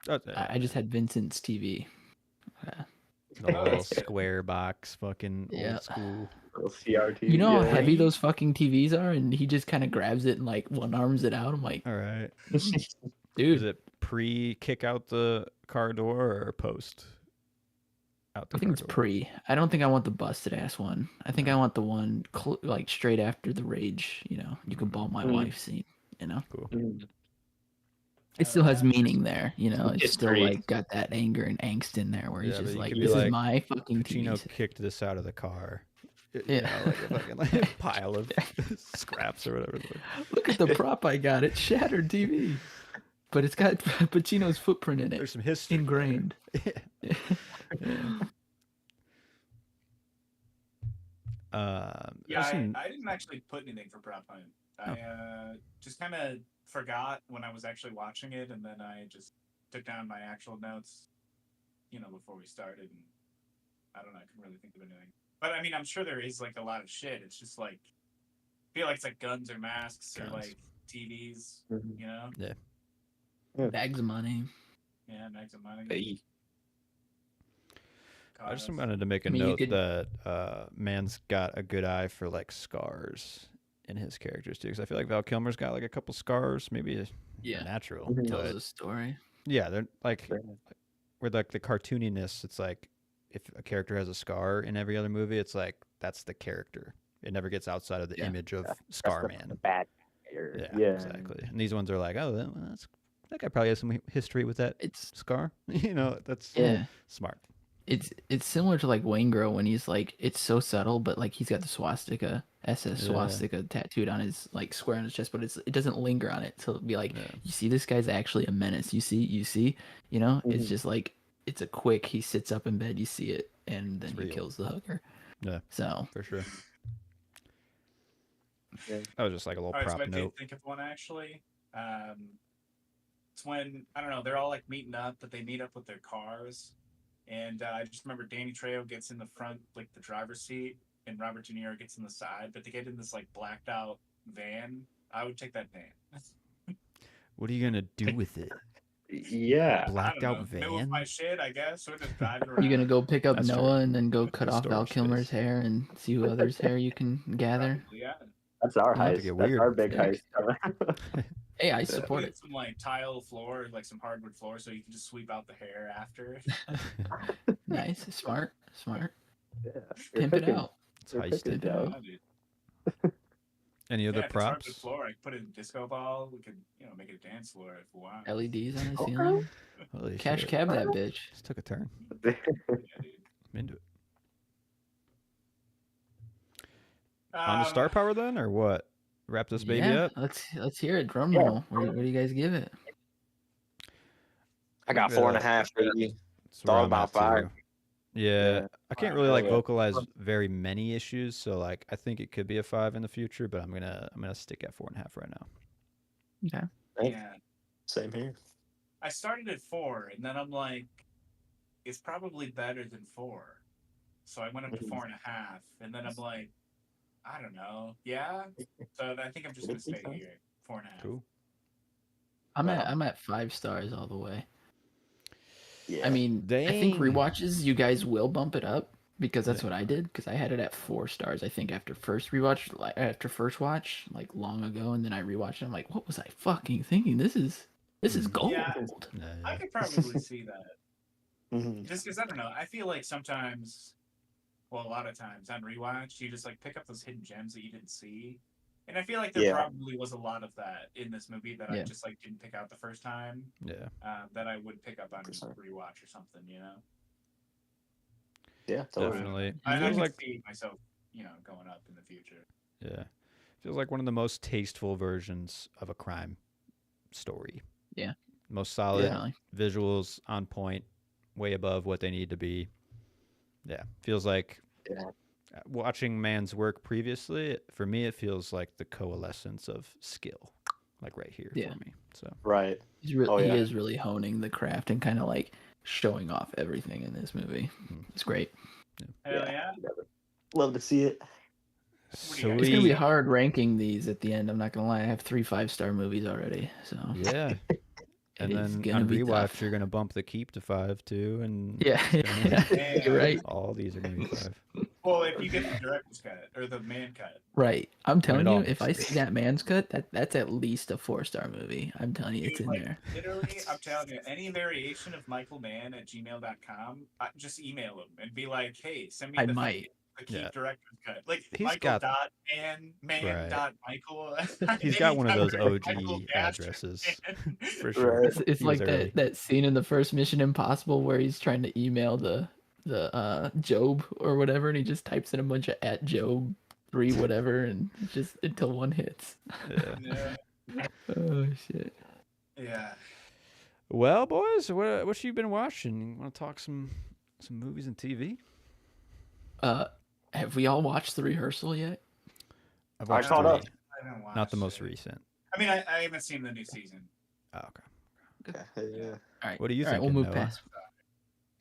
oh, I just had Vincent's TV. the little square box, fucking Yeah. old school. Little CRT. You know how yeah. heavy those fucking TVs are, and he just kind of grabs it and like one arms it out. I'm like, All right. dude, Is it pre kick out the car door or post out the I think car it's door? pre. I don't think I want the busted ass one. I think I want the one like straight after the rage. You can ball my Mm. wife scene. Cool. It still has meaning there. It's It's still great. like got that anger and angst in there where he's Yeah, but just you like, could be this like, is my fucking Pacino TV. kicked this out of the car. You Yeah. know, like a fucking like, pile of scraps or whatever. Look at the prop I got. It's shattered TV, but it's got Pacino's footprint in it, There's some history there. ingrained. Yeah. Yeah, there's some- I didn't actually put anything for prop hunt. Oh. I just kind of forgot when I was actually watching it, and then I just took down my actual notes, before we started. And I don't know, I couldn't really think of anything. But I mean, I'm sure there is like a lot of shit. It's just like I feel like it's like guns or masks or Guns. like TVs, Mhm. you know? Bags of money. Yeah, mags of money. Hey. I just cars. wanted to make a I mean, you note could- that Man's got a good eye for like scars in his characters too, because I feel like Val Kilmer's got like a couple scars, maybe Yeah. natural, Mhm. Tells but a story. yeah, they're like Yeah. with like the cartooniness. It's like if a character has a scar in every other movie, it's like that's the character. It never gets outside of the Yeah. image of That's Scar the Man. bad guy. Yeah, exactly. And these ones are like, oh, that guy probably has some history with that It's scar. That's yeah. smart. It's similar to like Wayne Grow when he's like, it's so subtle, but like he's got the swastika SS Yeah. swastika tattooed on his like square on his chest, but it doesn't linger on it. So it'll be like, Yeah. you see, this guy's actually a menace. You see, it's Mhm. just like it's a quick. He sits up in bed, you see it, and then It's he real. kills the hooker. Yeah. So For sure. Yeah. That was just like a little All right, so prop I did note. think of one actually. It's when I don't know, they're all like meeting up, but they meet up with their cars, and I just remember Danny Trejo gets in the front, like the driver's seat, and Robert De Niro gets in the side, but they get in this like blacked out van. I would take that van. What are you gonna do with it? Yeah. I Blacked don't out know. Move van? my shit, I guess. Or just drive it around. You gonna go pick up That's true. Noah and then go cut off Val Storage Kilmer's space. hair and see who other's hair you can gather? Probably, yeah. That's our Not to heist. get That's weird. our big Sick. heist. Hey, I support Get it. some like tile floor, like some hardwood floor, so you can just sweep out the hair after. Nice, smart. Yeah. Pimp it out. It's You're heisted. picking, Joe. Yeah, dude. Any other Yeah, if it's hardwood props? floor, I could put it in disco ball. We could, make it a dance floor if we want. LEDs on the Okay. ceiling. Holy Cash shit. cab that bitch. Just took a turn. Yeah, dude. I'm into it. On to star power then, or what? Wrap this baby Yeah, up. let's hear it. Drum Yeah. roll. What do you guys give it? I got 4.5, baby. That's where all I'm about at, too. five. Yeah, Yeah. I can't Wow, really like yeah. vocalize very many issues, so like I think it could be a 5 in the future, but I'm gonna stick at 4.5 right now. Okay. Hey, Yeah. Same here. I started at 4, and then I'm like, it's probably better than 4. So I went up to Mhm. 4.5, and then I'm like, I don't know. Yeah. So I think I'm just gonna stay here. 4.5. Cool. I'm Wow. at 5 stars all the way. Yeah. I mean, I think Dang. rewatches you guys will bump it up because that's what I did. Because I had it at 4 stars. I think after first watch, like long ago, and then I rewatched it. I'm like, what was I fucking thinking? This is gold. Yeah. Yeah, I yeah. could probably see that. Mhm. Just because I don't know. I feel like sometimes, well, a lot of times on rewatch, you just like pick up those hidden gems that you didn't see. And I feel like there Yeah. probably was a lot of that in this movie that I Yeah. just like didn't pick out the first time. Yeah. That I would pick up on 100%. rewatch or something. Yeah, totally. Definitely. I Feels can like see myself, going up in the future. yeah. Feels like one of the most tasteful versions of a crime story. Yeah. Most solid Definitely. visuals on point, way above what they need to be. Yeah. Feels like Yeah. watching Mann's work previously, for me it feels like the coalescence of skill. Like right here Yeah. for me. So Right. He yeah. is really honing the craft and kind of like showing off everything in this movie. It's great. Hell yeah. Love to see it. so It's gonna be we hard ranking these at the end. I'm not gonna lie. I have 3 5-star movies already, so yeah. And It is then gonna on be rewatch, tough. you're gonna bump the keep to 5 too, and yeah, it's gonna- you're right. all these are gonna be 5. Well, if you get the director's cut or the man cut. Right. I'm telling it all you, if I makes see that Man's Cut, that's at least a 4-star movie. I'm telling you, it's Dude, in like, there. literally, I'm telling you, any variation of Michael Mann at gmail.com, just email him and be like, hey, send me I the might. the key Yeah. director's cut. Like He's Michael got- dot man Right. dot Michael. He's got one of those Anytime OG Michael dash addresses Mann. for sure. Right. It's He like was early. that scene in the first Mission Impossible where he's trying to email the Job or whatever, and he just types in a bunch of at Job 3 whatever, and just until one hits. Yeah. Yeah. Oh shit. Yeah. Well, boys, what you been watching? Want to talk some movies and TV? Have we all watched The Rehearsal yet? I've I watched caught up. 3, I haven't not the watched most it. recent. I mean, I haven't seen the new season. Oh, okay. Okay. Yeah. All right. What do you All right, think? we'll move Noah? past.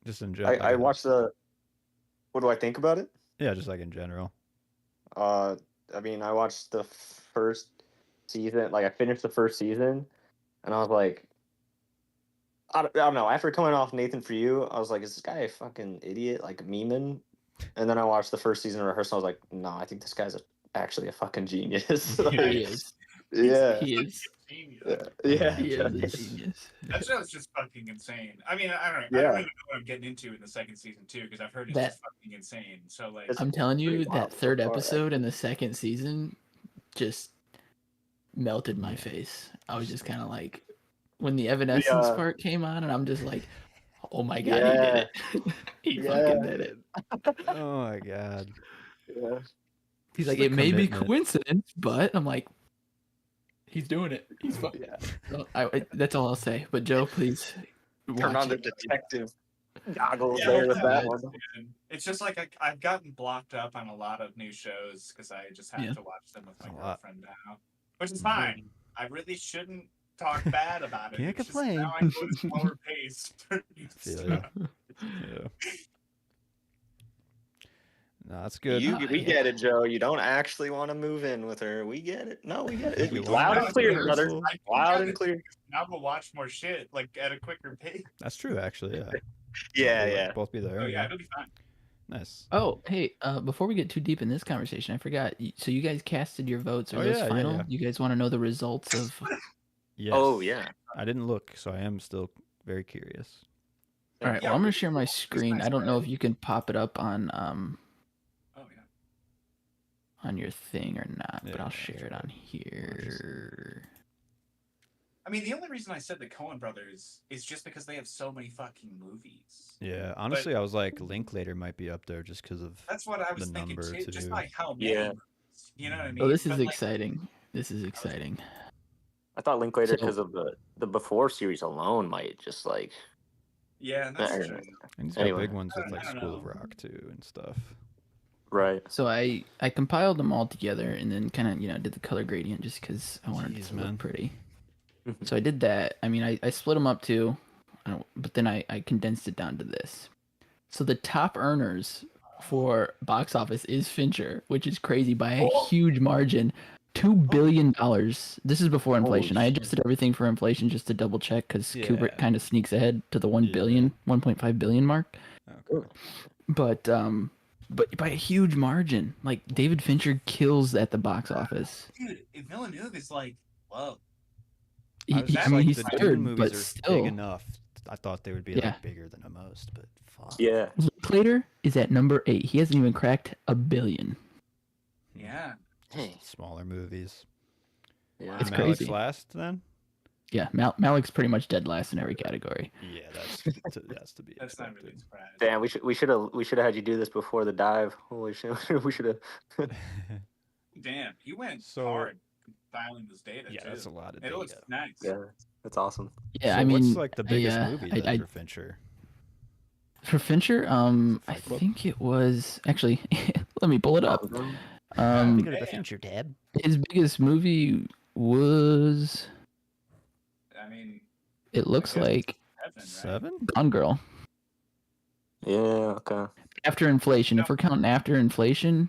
Just in general. I watched the. What do I think about it? Yeah, just like in general. I mean, I watched the first season. Like, I finished the first season, and I was like, I don't know. After coming off Nathan For You, I was like, is this guy a fucking idiot, like memeing? And then I watched the first season of Rehearsal. I was like, no, I think this guy's actually a fucking genius. Like, He is. yeah, He is. Genius. yeah. He is a Genius. genius. That show's just fucking insane. I mean, I don't know. I Yeah. don't even know what I'm getting into in the second season too, because I've heard it's That- just fucking insane. So like, It's- I'm telling you, pretty wild that so third far, episode in the second season just melted my face. I was just kind of like, when the Evanescence part came on, and I'm just like, oh my god, he did it. He fucking did it. Oh my god. Yeah. He's Just like, the it may be commitment. coincidence, but I'm like, he's doing it. He's fucking. Yeah. So that's all I'll say. But Joe, please Turn watch on the it. detective goggles Yeah, there with yeah, that man. one. it's just like I've gotten blocked up on a lot of new shows because I just have Yeah. to watch them with my A lot. girlfriend now, which is fine. I really shouldn't talk bad about it. Can't It's just complain. now I go at a slower pace. for new Feel stuff. ya. Yeah. No, that's good. We yeah. get it, Joe. You don't actually want to move in with her. We get it. No, we get it. You Loud want and clear, brother. rehearsal? Loud and clear. Now we'll watch more shit like at a quicker pace. That's true, actually. Yeah. Yeah, We'll yeah. both be there. Oh yeah, it'll be fine. Nice. Oh, hey, before we get too deep in this conversation, I forgot. So you guys casted your votes. Are Oh, those yeah, yeah, final? yeah. You guys want to know the results of? Yes. Oh, yeah. I didn't look, so I am still very curious. All right. Yeah, Well, I'm gonna we- share my it's screen. nice I don't know if spread. you can pop it up on Oh yeah. on your thing or not, but Yeah, I'll yeah, share it on here. I mean, the only reason I said the Coen brothers is just because they have so many fucking movies. Yeah, honestly, I was like, Linklater might be up there just because of. That's what I was The thinking number too. Just too. by how many. Yeah. movies, you know what I mean? Oh, this is But, like, exciting. This is exciting. I thought Linklater, So- because of the Before series alone, might just like. Yeah, and that's I don't true. know. And he's got Anyway. big ones with I like don't School of know. Rock too and stuff. Right. So I compiled them all together and then kind of did the color gradient just because I wanted Jeez, it to man. look pretty. So I did that. I mean, I split them up too, but then I condensed it down to this. So the top earners for box office is Fincher, which is crazy by a huge margin. $2 billion. This is before inflation. I shit. adjusted everything for inflation just to double check because Kubrick Yeah. kind of sneaks ahead to the 1 Yeah. billion, 1.5 billion mark. Okay. But by a huge margin. Like David Fincher kills at the box office. Dude, Villeneuve is like, whoa. I was I just mean, like, he's the third, Dune movies but are still. big enough. I thought they would be Yeah. like bigger than the most, but fuck. Yeah. Linklater is at number 8. He hasn't even cracked $1 billion. Yeah. Hey. Smaller movies. Yeah. It's And Malik's crazy. last then? Yeah, Malik's pretty much dead last in every category. Yeah, that's to be That's not expected. really surprising. Damn, we should have had you do this before the dive. Holy shit, we should have. Damn, you went So- hard compiling this data Yeah, too. that's a lot of It looks data. nice. Yeah, that's awesome. Yeah, So I mean, what's like the biggest movie then I for Fincher? for Fincher, I Fight Club? think it was actually. Let me pull it up. Look Um, at the Damn. Fincher tab. his biggest movie was. I mean, It looks guess- like 7? Gone Girl. Yeah. Okay. After inflation, if we're counting after inflation,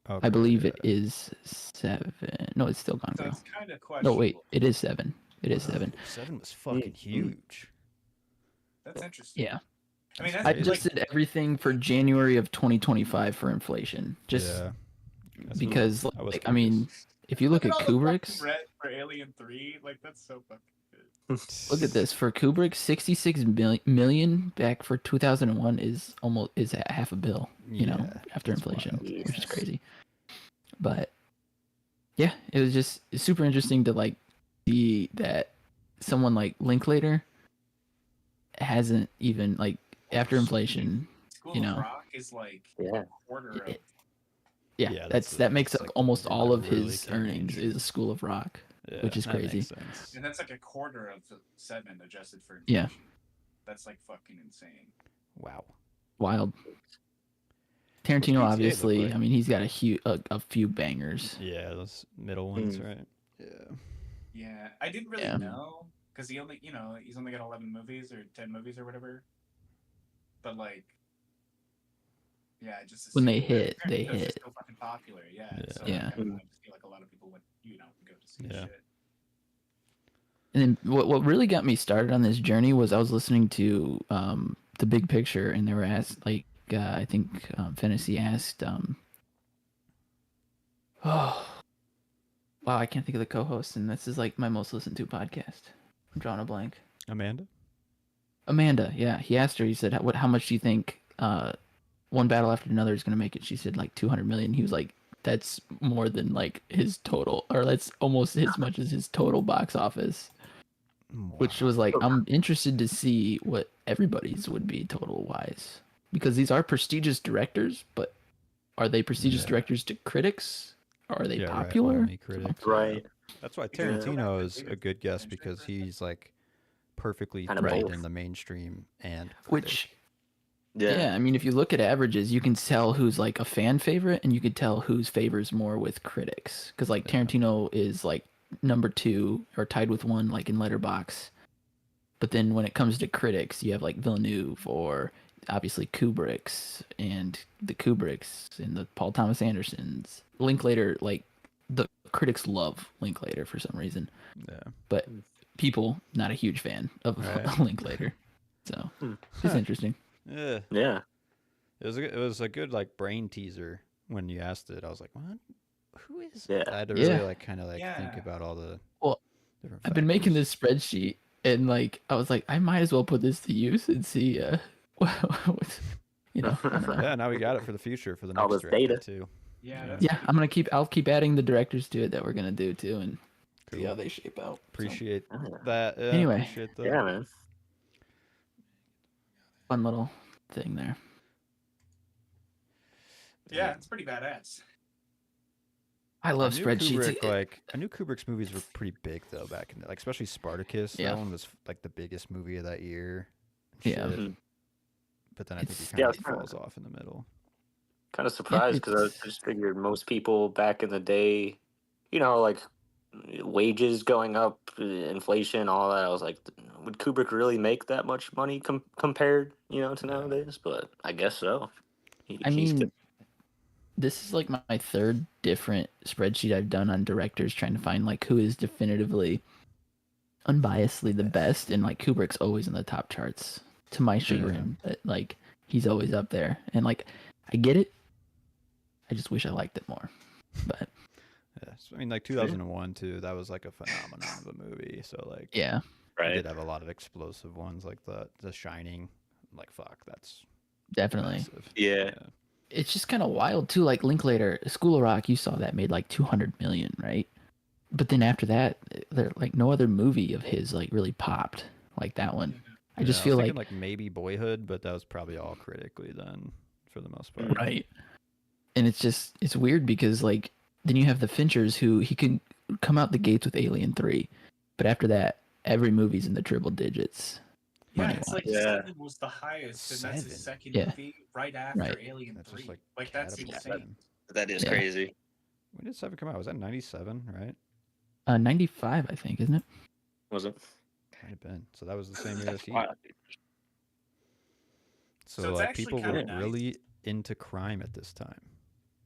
Okay, I believe yeah. it is 7. No, it's still Gone so Girl. it's kind of questionable. No, wait, it is 7. It is 7. 7 was fucking huge. That's interesting. Yeah. I mean, That's I that's just like, did everything for January of 2025 for inflation. Just Yeah. That's because, I was like, I mean, if you look at all the fucking Kubrick's, red for Alien 3, like that's so fucking good. look at this. For Kubrick, 66 million back for 2001 is at half a bill, Yeah, after that's inflation, wild. which is crazy. But yeah, it was just super interesting to like see that someone like Linklater hasn't even like after inflation. School You of know. Rock is like Yeah. a quarter of. Yeah, Yeah, that makes that's up like almost something all that of really his came earnings mainstream. is School of Rock. Yeah, which is that crazy. makes sense. And that's like a quarter of the 7 adjusted for Yeah. inflation. That's like fucking insane. Wow. Wild. What's PTA Tarantino, look obviously. like? I mean, he's got a few bangers. Yeah, those middle ones, Mm. right? Yeah. Yeah, I didn't really Yeah. know because he's only got 11 movies or 10 movies or whatever. But like, yeah, I just When they assumed that hit, they Tarantino's just hit. so fucking popular. Yeah. Yeah. So Yeah. Like, I don't know, I just feel like a lot of people would go to see Yeah. shit. And then what really got me started on this journey was I was listening to The Big Picture, and they were asked, like, I think Fantasy asked, oh, wow, I can't think of the co-host, and this is like my most listened to podcast. I'm drawing a blank. Amanda, yeah. He asked her, he said, how much do you think One Battle After Another is going to make it? She said, like, 200 million. He was like, that's more than, like, his total, or that's almost as much as his total box office. Which was like, I'm interested to see what everybody's would be total wise. Because these are prestigious directors, but are they prestigious Yeah. directors to critics? Or are they Yeah, right, popular? only critics. Right. That's why Yeah. Tarantino is a good guess because he's like perfectly Kinda right both. in the mainstream and Which, Yeah. yeah, I mean, if you look at averages, you can tell who's like a fan favorite, and you could tell whose favors more with critics. Because like Tarantino is like number 2 or tied with 1, like in Letterboxd. But then when it comes to critics, you have like Villeneuve or obviously Kubrick's and the Kubricks and the Paul Thomas Andersons. Linklater, like the critics love Linklater for some reason, Yeah. but people not a huge fan of Right. Linklater. So it's interesting. Yeah. Yeah. It was a good like brain teaser when you asked it. I was like, what? Who is? Yeah. I had to Yeah. really like kind of like think Yeah. about all the Well, different. I've been making factors. this spreadsheet, and like I was like, I might as well put this to use and see what's, I don't know. Yeah, now we got it for the future for the All next this director data. too. Yeah, Yeah. that's Yeah, pretty I'm gonna cool. I'll keep adding the directors to it that we're gonna do too, and see Cool. how they shape out. So, Appreciate Oh, yeah. that. Yeah, Anyway. appreciate that. Yeah, man. fun little thing there. Yeah, it's pretty badass. I love I knew spreadsheets. Kubrick, I knew Kubrick's movies were pretty big though back in the, like especially Spartacus. Yeah. That one was like the biggest movie of that year. and Yeah. shit. Mhm. But then I think It's- he kind of yeah, falls off in the middle. Kind of surprised because I it's- just figured most people back in the day, like wages going up, inflation, all that. I was like, would Kubrick really make that much money compared, to Yeah. nowadays? But I guess so. I He's mean, this is like my third different spreadsheet I've done on directors trying to find like who is definitively unbiasedly the best, and like Kubrick's always in the top charts to my chagrin. But like he's always up there, and like I get it. I just wish I liked it more. But Yeah. So, I mean, like 2001 too. That was like a phenomenon of a movie. So like, yeah, he right. did have a lot of explosive ones like The Shining. Like fuck, that's definitely. massive. Yeah. It's just kind of wild too. Like Linklater, School of Rock, you saw that made like 200 million, right? But then after that, there like no other movie of his like really popped like that one. I just Yeah, feel was like thinking, like maybe Boyhood, but that was probably all critically then for the most part. right. And it's weird because like then you have the Finchers who he can come out the gates with Alien 3, but after that every movie's in the triple digits. Yeah, it's like Yeah. 7 was the highest, and that's his 7? second Yeah. movie right after Right. Alien That's 3. just Like that's catapulted insane. him. That is Yeah. crazy. When did 7 come out? Was that 97, right? 95, I think, isn't it? Was it? Might have been. So that was the same year as That's he. wild. So, So it's like actually people kinda were nice. really into crime at this time.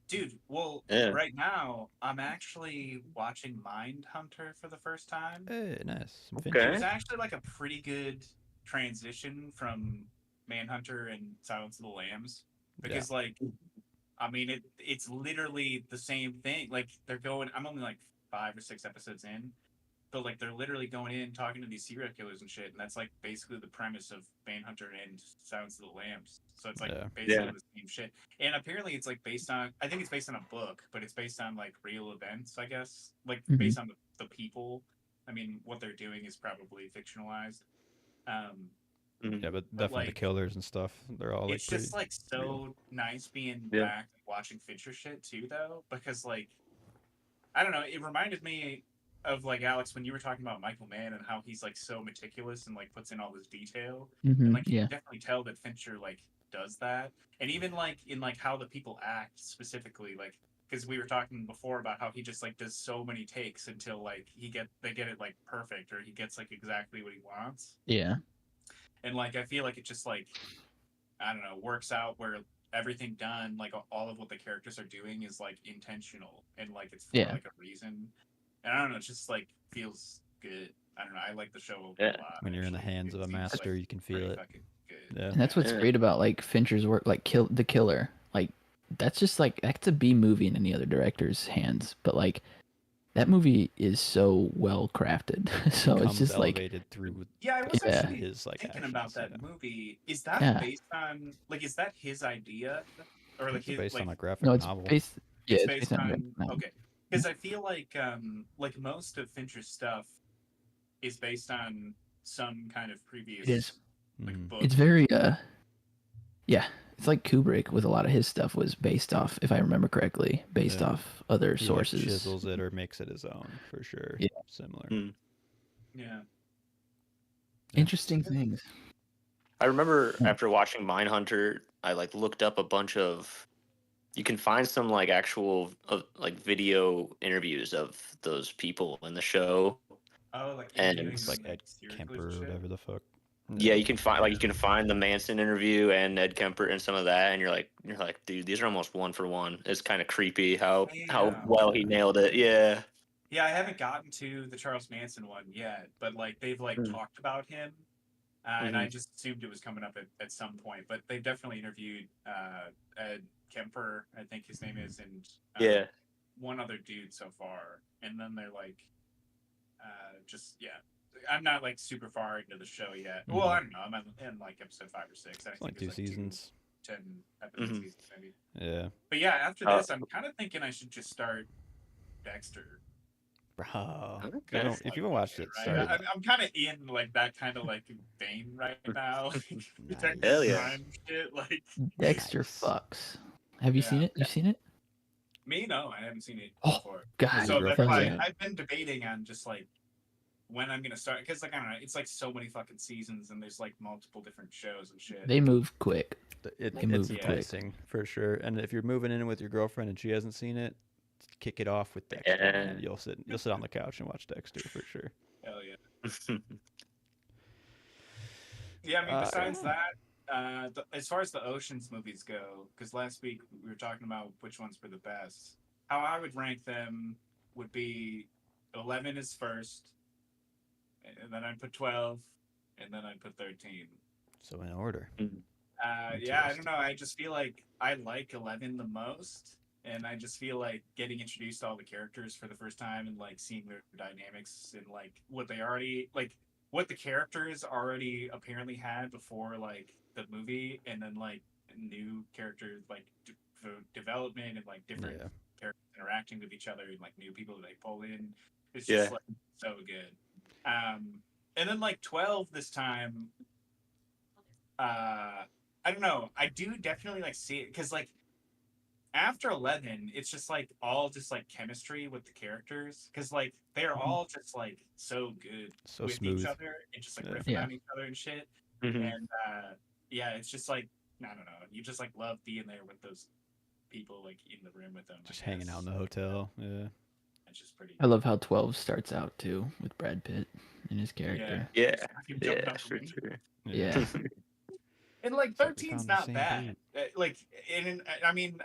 Dude, well, Yeah. right now I'm actually watching Mindhunter for the first time. Hey, nice. Some Okay. It Fincher. was actually like a pretty good transition from Manhunter and Silence of the Lambs because like I mean it's literally the same thing. Like they're going I'm only like 5 or 6 episodes in, but like they're literally going in talking to these serial killers and shit, and that's like basically the premise of Manhunter and Silence of the Lambs. So it's like Yeah. basically Yeah. the same shit. And apparently it's like based on I think it's based on a book, but it's based on like real events, I guess. Like Mhm. based on the people. I mean, what they're doing is probably fictionalized. Yeah, but But, definitely the like, killers and stuff. They're all like it's just pretty like so nice being Yeah. back and watching Fincher shit too, though, because like I don't know, it reminded me of like Alex when you were talking about Michael Mann and how he's like so meticulous and like puts in all this detail, and like you Yeah. can definitely tell that Fincher like does that, and even like in like how the people act specifically, like because we were talking before about how he just like does so many takes until like they get it like perfect or he gets like exactly what he wants. Yeah. And like I feel like it just like I don't know works out where everything done like all of what the characters are doing is like intentional and like it's for Yeah. like a reason. And I don't know, it just like feels good. I don't know, I like the show a Yeah. lot. when you're in the actually. hands It of a seems, like, master, you can feel pretty it. fucking good. Yeah. And that's what's Yeah. great about like Fincher's work, like The Killer. Like that's just like that's a B movie in any other director's hands, but like that movie is so well crafted. So it's Becomes just like elevated through Yeah, I was Yeah. actually his like thinking actions, about that yeah. movie. Is that Yeah. based on like is that his idea or like It's his based like on a graphic no, it's novel. based. Yeah, it's it's based based on. on okay because I feel like most of Fincher's stuff is based on some kind of previous It is. like Mhm. book. It's very yeah. It's like Kubrick with a lot of his stuff was based off, if I remember correctly, based Yeah. off other He like sources. chisels it or makes it his own for sure. Yeah. Similar. Mm. Yeah. Interesting things. I remember Yeah. after watching Mindhunter, I like looked up a bunch of. You can find some like actual like video interviews of those people in the show. Oh, like And interviewing It's like like Ed serial killers Kemper and or shit. whatever the fuck. Yeah, you can find the Manson interview and Ned Kemper and some of that, and you're like, dude, these are almost one for one. It's kind of creepy how Yeah. well he nailed it. Yeah. Yeah, I haven't gotten to the Charles Manson one yet, but like they've like Mm. talked about him, and I Mhm. just assumed it was coming up at some point. But they've definitely interviewed Ed Kemper, I think his name is, and Yeah. one other dude so far, and then they're like, just yeah. I'm not like super far into the show yet. Well, I don't know. I'm in like episode 5 or 6. I It's think like two there's like seasons. 10 episode Mhm. seasons maybe. Yeah. But yeah, after Uh, this, I'm kind of thinking I should just start Dexter. Bro. Okay. If you haven't watched it, Right? start. I'm kind of in like that kind of like vein right now. Detective Hell yeah. crime shit. Like Dexter Nice. fucks. Have you Yeah. seen it? You seen it? me, no, I haven't seen it Oh, before. God, So Your that's girlfriend's why in it? I've been debating on just like when I'm gonna start because like I don't know, it's like so many fucking seasons and there's like multiple different shows and shit. they move quick. It, Can it's move quick. enticing for sure. And if you're moving in with your girlfriend and she hasn't seen it, kick it off with Dexter. Yeah. Man. You'll sit on the couch and watch Dexter for sure. Hell yeah. Yeah, I mean, besides that, as far as the Oceans movies go, because last week we were talking about which ones were the best. How I would rank them would be 11 is first, and then I'd put 12, and then I'd put 13. So in order. Yeah, I don't know. I just feel like I like 11 the most, and I just feel like getting introduced to all the characters for the first time and like seeing their dynamics and like what they already like what the characters already apparently had before like the movie, and then like new characters like development and like different Yeah. characters interacting with each other and like new people that they pull in. It's Yeah. just like so good. And then like 12 this time. I don't know. I do definitely like see it because like after 11, it's just like all just like chemistry with the characters because like they're all just like so good So with smooth. each other and just like Yeah. riffing Yeah. on each other and shit. Mhm. And yeah, it's just like I don't know. You just like love being there with those people like in the room with them. Just I hanging out in guess. the hotel. Yeah. It's just pretty. I love how 12 starts out too with Brad Pitt and his character. Yeah. Fucking jumping Yeah, up the for window. sure. Yeah. And like It's like we 13's found the not same bad. Like, and I mean,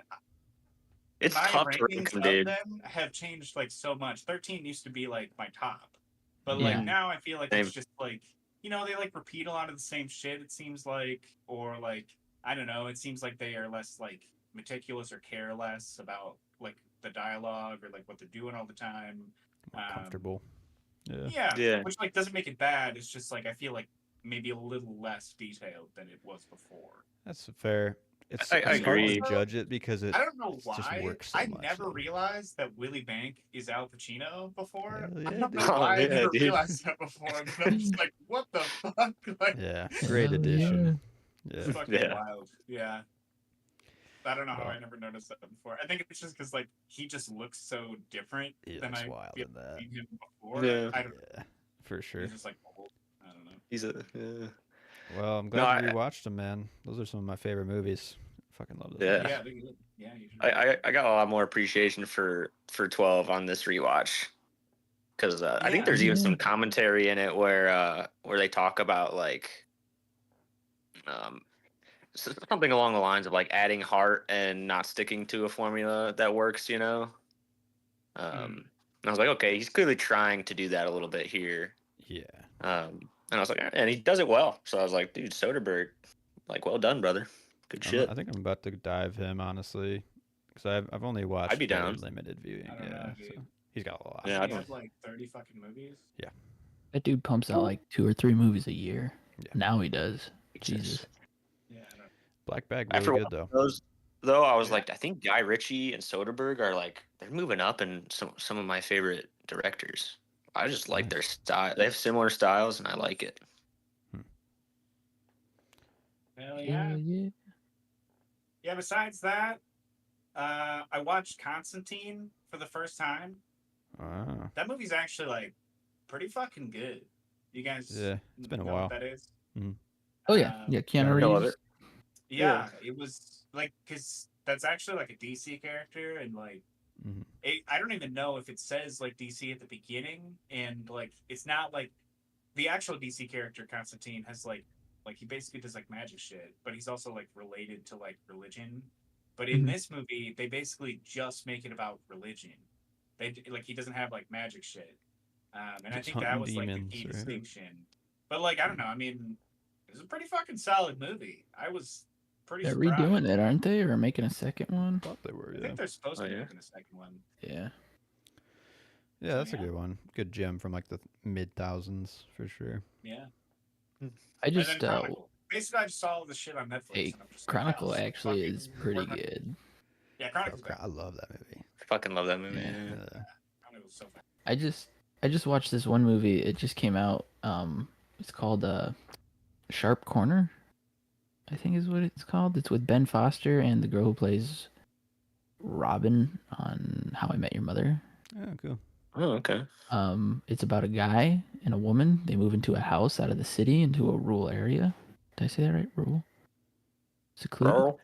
It's my tough to rank rankings them, of dude. them have changed like so much. 13 used to be like my top, but Yeah. like now I feel like Same. it's just like they like repeat a lot of the same shit. It seems like, or like I don't know. It seems like they are less like meticulous or care less about like the dialogue or like what they're doing all the time. More comfortable. Yeah. Yeah, Yeah. which like doesn't make it bad. It's just like I feel like maybe a little less detailed than it was before. That's fair. It's, I it's hard agree. to judge it because it I don't know just why. works so I much. never though. realized that Willie Bank is Al Pacino before. Hell I yeah, don't know dude. why I Oh, yeah, never dude. realized that before. But I'm just like, what the fuck? Like, Yeah. Great Hell addition. it's Yeah. fucking Yeah. wild. Yeah. I don't know how Well. I never noticed that before. I think it's just because like he just looks so different He than looks I wild feel in that. seen him before. Yeah. I don't. Yeah. For sure. He's just like old. I don't know. He's a yeah. Well, I'm No, glad you I- rewatched them, man. Those are some of my favorite movies. Fucking love those. Yeah. movies. Yeah, they're good. Yeah, you should. I got a lot more appreciation for 12 on this rewatch because I think Yeah. there's even some Yeah. commentary in it where they talk about like something along the lines of like adding heart and not sticking to a formula that works, you know. And I was like, okay, he's clearly trying to do that a little bit here. Yeah. And I was like, and he does it well. So I was like, dude, Soderbergh, like, well done, brother. Good shit. I think I'm about to dive him honestly, because I've only watched be very down. limited viewing. I don't know, Yeah. dude. So he's got a lot. Yeah, Yeah, I he don't- has like 30 fucking movies. That dude pumps out like 2 or 3 movies a year. Yeah. Now he does. Jesus. Yeah, I don't Black Bag really After good watching though. those, though, I was Yeah. like, I think Guy Ritchie and Soderbergh are like they're moving up in some of my favorite directors. I just like their style. They have similar styles, and I like it. Hell yeah. Hell yeah. Yeah, besides that, I watched Constantine for the first time. Ah. That movie's actually like pretty fucking good. You guys Yeah, it's been a know while. what that is? Oh yeah. Yeah, Keanu I know of Reeves. Yeah, it was like because that's actually like a DC character, and like Mhm. I don't even know if it says like DC at the beginning, and like it's not like the actual DC character Constantine has like he basically does like magic shit, but he's also like related to like religion. But in Mhm. this movie, they basically just make it about religion. They like he doesn't have like magic shit, and I Just think that hunting was like the demons, key right? distinction. But like I don't know, I mean, it was a pretty fucking solid movie. I was pretty They're surprised. redoing it, aren't they? Or making a second one? Thought they were, I yeah. think they're supposed Oh, to be yeah? making a second one. Yeah. Yeah, So, that's a yeah. good one. Good gem from like the mid thousands for sure. Yeah. I And just then Chronicle. Basically, I just saw all the shit on Netflix, a and I'm just like, Chronicle wow, actually fucking is pretty work on- good. Yeah, Bro, Chronicle's back. I love that movie. Fucking love that movie. Yeah. Yeah. Chronicle's so fun. I just watched this one movie. It just came out. It's called Sharp Corner, I think is what it's called. It's with Ben Foster and the girl who plays Robin on How I Met Your Mother. Oh, cool. Oh, okay. It's about a guy and a woman. They move into a house out of the city into a rural area. Did I say that right? Rural? Secluded? Girl.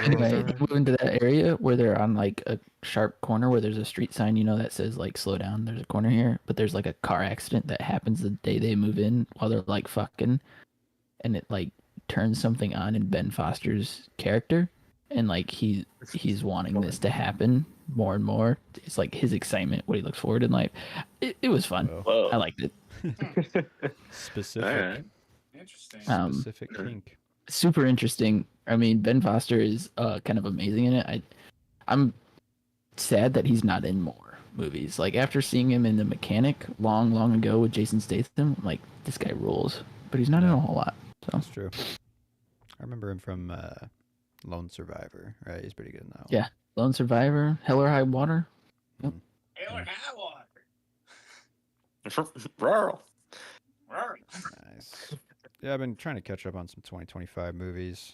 Anyway, they move into that area where they're on like a sharp corner where there's a street sign, that says like slow down, there's a corner here, but there's like a car accident that happens the day they move in while they're like fucking, and it like turns something on in Ben Foster's character, and like he's wanting this to happen more and more. It's like his excitement, what he looks forward in life. It was fun. Whoa. Whoa. I liked it. Specific. Alright. Interesting. Specific Mhm. kink. Super interesting. I mean, Ben Foster is kind of amazing in it. I'm sad that he's not in more movies. Like after seeing him in The Mechanic long ago with Jason Statham, I'm like, this guy rules. But he's not in a whole lot. So That's true. I remember him from Lone Survivor, right? He's pretty good in that one. Yeah. Lone Survivor, Hell or High Water. Taylor Howard. Rural. Nice. Yeah, I've been trying to catch up on some 2025 movies.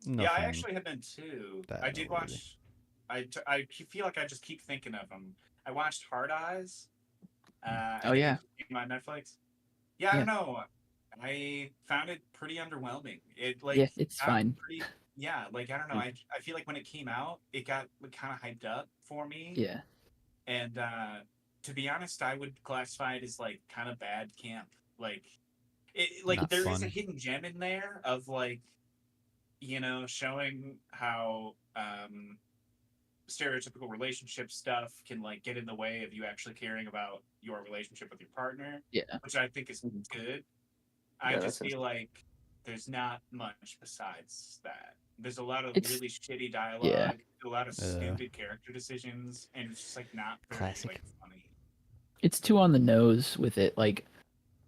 Yeah, I Nothing actually have been too. that I did noteworthy. watch. I feel like I just keep thinking of them. I watched Hard Eyes. I Oh, think yeah. it came on Netflix. Yeah, I Yeah. don't know. I found it pretty underwhelming. It like Yeah, it's got fine. Pretty, yeah, like I don't know. I feel like when it came out, it got like, kind of hyped up for me. Yeah. And to be honest, I would classify it as like kind of bad camp. Like Not there is a fun. hidden gem in there of like showing how stereotypical relationship stuff can like get in the way of you actually caring about your relationship with your partner, Yeah. which I think is good. I Yeah, just that's feel like there's not much besides that. There's a lot of It's- really shitty dialogue, yeah. a lot of Yeah. stupid character decisions, and it's just like not very Classic. like funny. It's too on the nose with it. Like,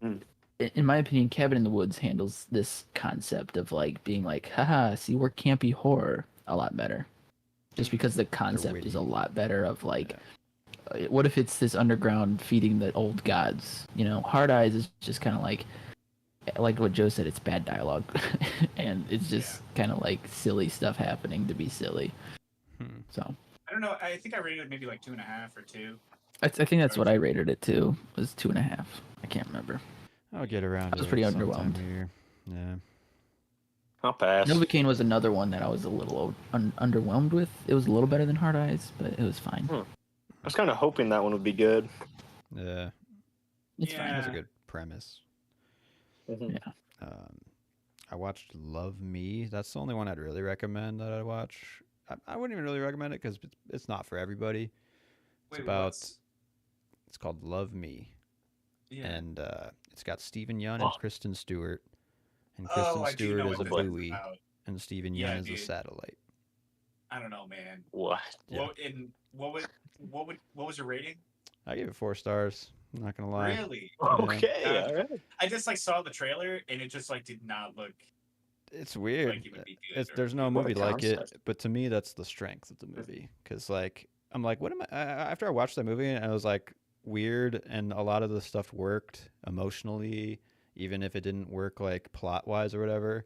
Mm. in my opinion, Cabin in the Woods handles this concept of like being like, haha, see, we're campy horror a lot better. Just because the concept is a witty. lot better of like, what if it's this underground feeding the old gods? Hard Eyes is just kind of like what Joe said, it's bad dialogue. And it's just kind of like silly stuff happening to be silly. Hmm. So I don't know. I think I rated it maybe like 2.5 or 2. I think that's what I rated it to, was 2.5. I can't remember. I'll get around I was to pretty it sometime underwhelmed. here. Yeah. I'll pass. Novocaine was another one that I was a little underwhelmed with. It was a little better than Hard Eyes, but it was fine. I was kind of hoping that one would be good. Yeah. It's It fine. has a Yeah. good premise. Mhm. Yeah. I watched Love Me. That's the only one I'd really recommend that I'd watch. I wouldn't even really recommend it because it's not for everybody. Wait, about- what's... It's called Love Me, Yeah. and it's got Stephen Yeun and Oh. Kristen Stewart. And Kristen I do Stewart know is what a this is buoy, about. and Stephen Yeah, Yeun is a dude. satellite. I don't know, man. What? Yeah. What was your rating? I gave it 4 stars. I'm not gonna lie. Really? Okay, Yeah. all right. I just like saw the trailer and it just like did not look It's weird. like it would be good. There's no What a movie like it, concept. but to me, that's the strength of the movie. Because like I'm like, what am I? After I watched that movie, I was like, weird, and a lot of the stuff worked emotionally, even if it didn't work like plot wise or whatever.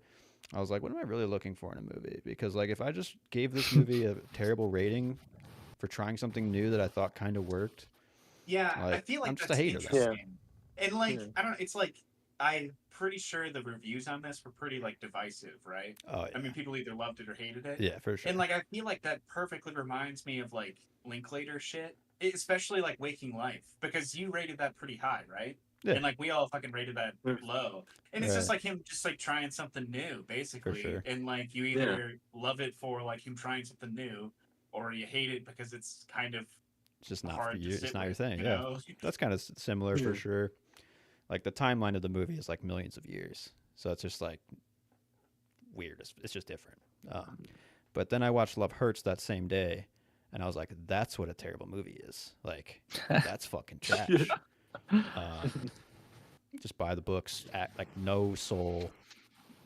I was like, what am I really looking for in a movie? Because like if I just gave this movie a terrible rating for trying something new that I thought kind of worked, Yeah, I like, feel like I'm just a that's hater, though. interesting. And like Yeah. I don't. It's like I'm pretty sure the reviews on this were pretty like divisive, right? oh yeah, I mean, people either loved it or hated it. yeah, for sure. And like I feel like that perfectly reminds me of like Linklater shit. especially like Waking Life, because you rated that pretty high, right? Yeah. And like we all fucking rated that low, and it's just Right. like him just like trying something new, basically. sure. And like you either love it for like him trying something new, or you hate it because it's kind of It's just not for hard to you. sit It's not your with, thing. you Yeah. know? That's kind of similar for Yeah. sure. Like the timeline of the movie is like millions of years, so it's just like weird. It's just different. But then I watched Love Hurts that same day, and I was like, "That's what a terrible movie is. Like, that's fucking trash." Just buy the books. Act like no soul,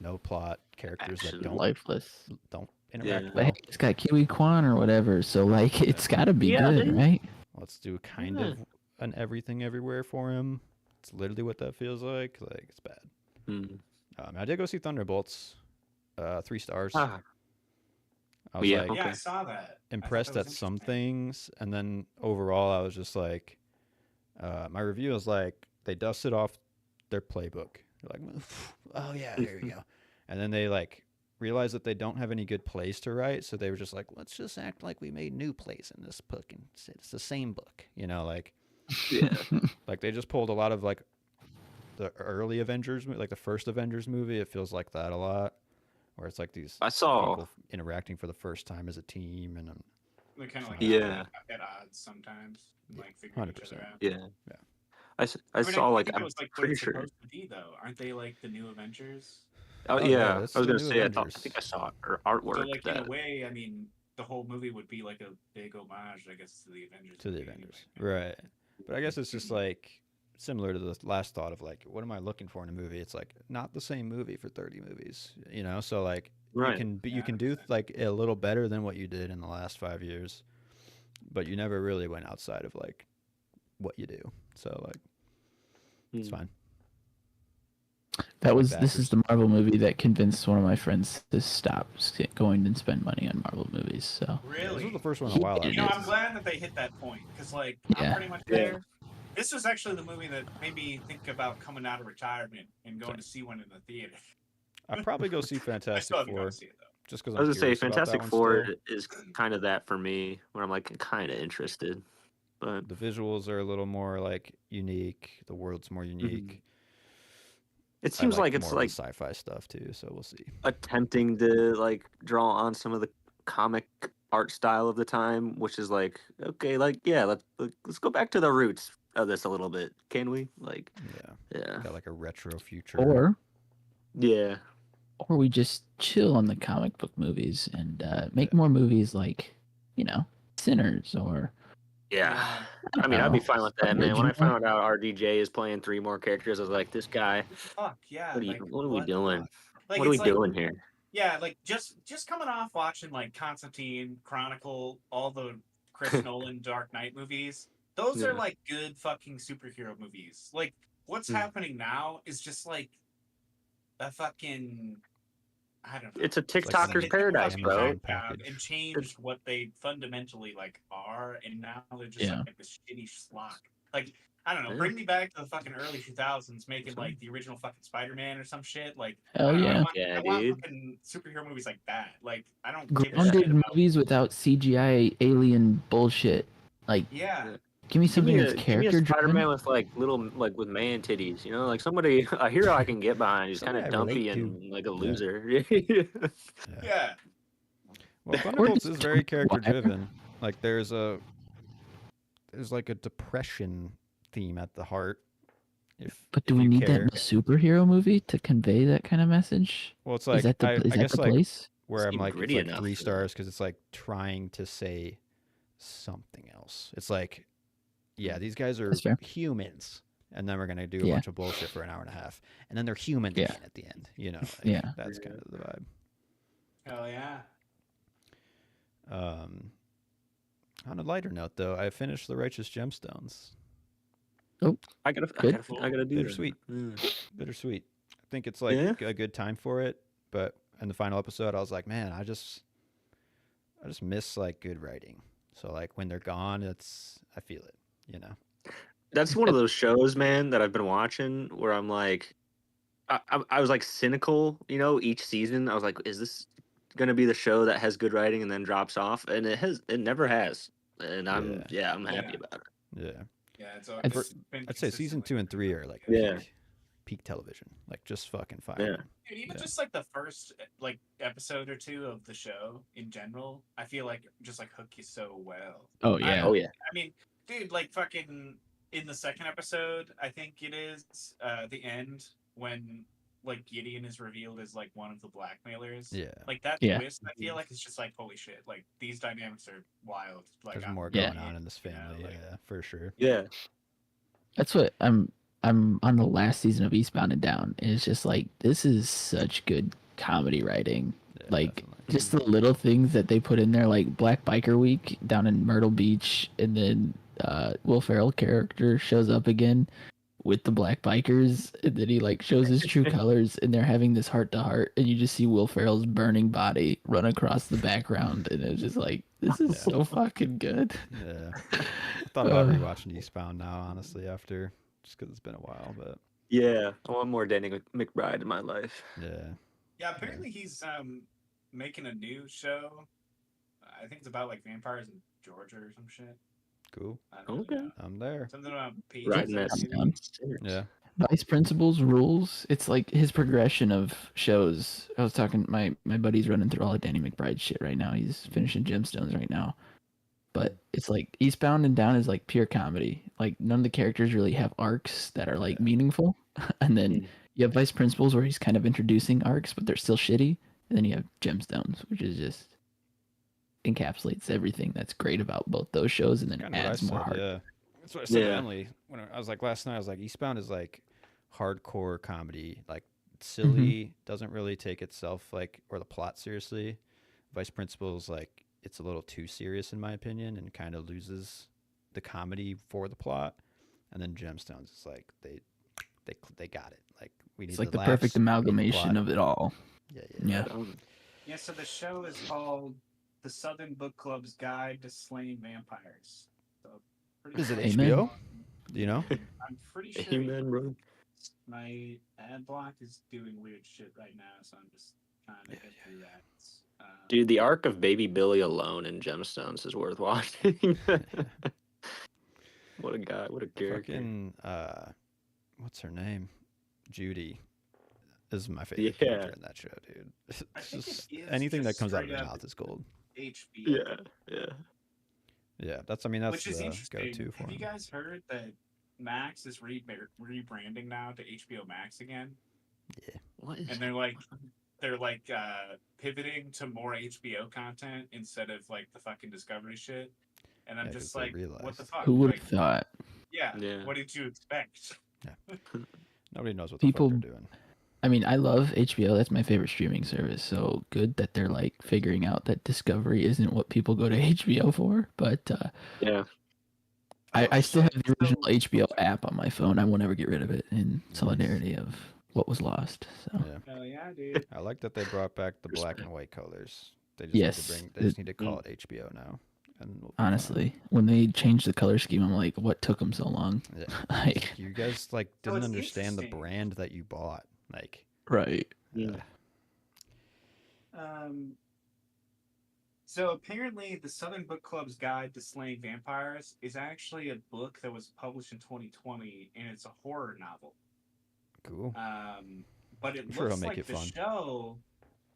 no plot, characters that Action. Lifeless. don't interact Yeah. But hey, well. it's got Kiwi Kwan or whatever, so like it's got to be Yeah, good, they- right? Let's do kind Yeah. of an everything everywhere for him. It's literally what that feels like. Like it's bad. Mm. I did go see Thunderbolts. 3 stars. Ah, I was yeah, like okay. Yeah, I saw that. I thought impressed that was at some interesting. things, and then overall, I was just like, my review was like they dusted off their playbook. They're like, oh yeah, there you go. And then they like realized that they don't have any good plays to write, so they were just like, let's just act like we made new plays in this book, and it's the same book, like Yeah. like they just pulled a lot of like the early Avengers, like the first Avengers movie. It feels like that a lot, where it's like these I saw. people interacting for the first time as a team, and They're kind of like Yeah. at odds sometimes, and like figuring each other 100%. out. Yeah. Yeah. I mean, saw I like think it I'm was like what pretty it's sure. supposed to be, though. Aren't they like the new Avengers? Oh Oh, yeah, yeah, that's I was the gonna new say. I Avengers. think I saw or So artwork like in that. a way, I mean, the whole movie would be like a big homage, I guess, to the Avengers. To the movie Avengers, anyway. right? But I guess it's just like similar to the last thought of like, what am I looking for in a movie? It's like not the same movie for 30 movies, So like Right. you can do 100%. like a little better than what you did in the last 5 years, but you never really went outside of like what you do. So like it's Mm. fine. That Like was the this is actors. the Marvel movie that convinced one of my friends to stop going and spend money on Marvel movies. So Yeah, this Really? was the first one in a while. Yeah, I You know, think. I'm glad that they hit that point because, like, I'm Yeah. pretty much Yeah. there. This was actually the movie that made me think about coming out of retirement and going to see one in the theater. I'd probably go see I Fantastic still haven't gone Four to see it though. just because I I'm was gonna say curious about that Fantastic one Four still. is kind of that for me, where I'm like kind of interested, but The visuals are a little more like unique. The world's more unique. it I seems like more it's of like the sci-fi stuff too, so we'll see. attempting to like draw on some of the comic art style of the time, which is like okay, like yeah, let's go back to the roots of this a little bit, can we? Like Yeah, yeah, got like a retro future. yeah, or we just chill on the comic book movies and make more movies like Sinners or yeah. I don't mean, I'd be know, fine with that, man. When I original. found out RDJ is playing 3 more characters, I was like, this guy, Fuck yeah! Like, what are we what the doing? fuck? Like, What are we it's like doing here? yeah, like just coming off watching like Constantine, Chronicle, all the Chris Nolan Dark Knight movies. Those are Yeah. like good fucking superhero movies. Like what's Mm. happening now is just like a fucking I don't know. It's a like TikToker's an paradise, fucking bro. Amazon jacked down package. and changed what they fundamentally like are, and now they're just Yeah. like this shitty schlock. Like I don't know. Yeah. Bring me back to the fucking early 2000s, making like the original fucking Spider-Man or some shit. Like Hell I don't know, yeah. Yeah, I want dude. fucking superhero movies like that. Like I don't give a shit Grounded about. movies without CGI alien bullshit. Like, Yeah, give me something that's Give me a character Spider-Man driven. with like little like with man titties, like somebody a hero I can get behind. He's kind Somebody of I relate dumpy to. and like a Yeah. loser. yeah. Well, Thunderbolts just is very Tobey Maguire. character driven. Like there's like a depression theme at the heart. But do if we you need that care. in a superhero movie to convey that kind of message? Well, it's like Is that the I is guess that the like place? where I'm Seem like it's gritty like enough 3 for that. stars because it's like trying to say something else. It's like, yeah, these guys are That's fair. humans, and then we're gonna do a Yeah. bunch of bullshit for an hour and a half, and then they're human Yeah. again at the end. Like, Yeah. that's kind of the vibe. Hell yeah. On a lighter note, though, I finished The Righteous Gemstones. I Good. gotta do Bittersweet. that. Bittersweet. I think it's like Yeah? a good time for it, but in the final episode, I was like, man, I just miss like good writing. So like when they're gone, I feel it. That's one of those shows, man, that I've been watching where I'm like, I was like cynical, each season. I was like, is this gonna be the show that has good writing and then drops off? And it never has. and I'm happy about it. Yeah. Yeah, it's, I'd For, it's been I'd say season 2 and 3 are like Yeah. peak television, like just fucking fire. Yeah. Dude, even Yeah. just like the first like episode or two of the show in general, I feel like just like hook you so well. Oh yeah. Oh yeah. I mean, dude, like fucking in the second episode, I think it is the end when like Gideon is revealed as like one of the blackmailers. Yeah. Like that Yeah. twist, I feel like it's just like holy shit. Like these dynamics are wild. Like There's I'm more Yeah. going on in this you know, family. like- Yeah, for sure. Yeah. That's what I'm on the last season of Eastbound and Down, and it's just like this is such good comedy writing. Yeah, Like definitely. just the little things that they put in there, like Black Biker Week down in Myrtle Beach, and then Will Ferrell character shows up again with the black bikers, and then he like shows his true colors, and they're having this heart to heart, and you just see Will Ferrell's burning body run across the background, and it's just like this is so fucking good. Yeah. I thought about rewatching Eastbound now, honestly, after just because it's been a while, but Yeah. I want more Danny McBride in my life. yeah. Yeah, apparently he's making a new show. I think it's about like vampires in Georgia or some shit. Cool. I don't Okay. really know. I'm there. Something about peace. Riding that. down. Yeah. Vice Principals rules. It's like his progression of shows. I was talking my buddy's running through all of Danny McBride shit right now. He's finishing Gemstones right now. But it's like Eastbound and Down is like pure comedy. Like none of the characters really have arcs that are like meaningful. And then you have Vice Principals where he's kind of introducing arcs, but they're still shitty. And then you have Gemstones, which is just encapsulates everything that's great about both those shows, and then Kinda what I adds more said, heart. yeah. That's what I said to Yeah. Emily when I was like last night. I was like, Eastbound is like hardcore comedy, like silly, doesn't really take itself like or the plot seriously. Vice Principals like it's a little too serious in my opinion, and kind of loses the comedy for the plot. And then Gemstones is like they got it. Like we need It's like the the perfect laughs, we need the amalgamation plot. of it all. Yeah. Yeah. Yeah, so the show is called The Southern Book Club's Guide to Slaying Vampires. So pretty Is it cool. Amen. HBO? Do you know? I'm pretty sure Amen, bro. my ad block is doing weird shit right now, so I'm just trying to get through that. Dude, the arc of Baby Billy alone in Gemstones is worth watching. What a guy! What a character! Fucking what's her name? Judy is my favorite Yeah. character in that show, dude. I It's think it just is anything that just comes out of straight her up mouth is gold. HBO. Yeah. Yeah, that's that's Which is the interesting. go-to for Have you him. guys heard that Max is rebranding now to HBO Max again? What is? And they're like pivoting to more HBO content instead of like the fucking Discovery shit. And I'm Yeah, 'cause just they like, what realized. the fuck? Who would Like, have thought? yeah, Yeah. what did you expect? Nobody knows what People- the fuck they're doing. I mean, I love HBO. That's my favorite streaming service. So good that they're like figuring out that Discovery isn't what people go to HBO for. But Yeah. I still have the So- original HBO app on my phone. I won't ever get rid of it in solidarity of what was lost. So Yeah. Hell yeah, dude. I like that they brought back the black and white colors. They just Yes, need to they just need to call it HBO now. And we'll be fine. honestly, when they changed the color scheme, I'm like, what took them so long? Yeah. Like, You guys like So didn't it's understand the interesting. brand that you bought. Like right. Yeah. So apparently, the Southern Book Club's Guide to Slaying Vampires is actually a book that was published in 2020, and it's a horror novel. cool. But it I'm sure looks he'll make like it the fun. show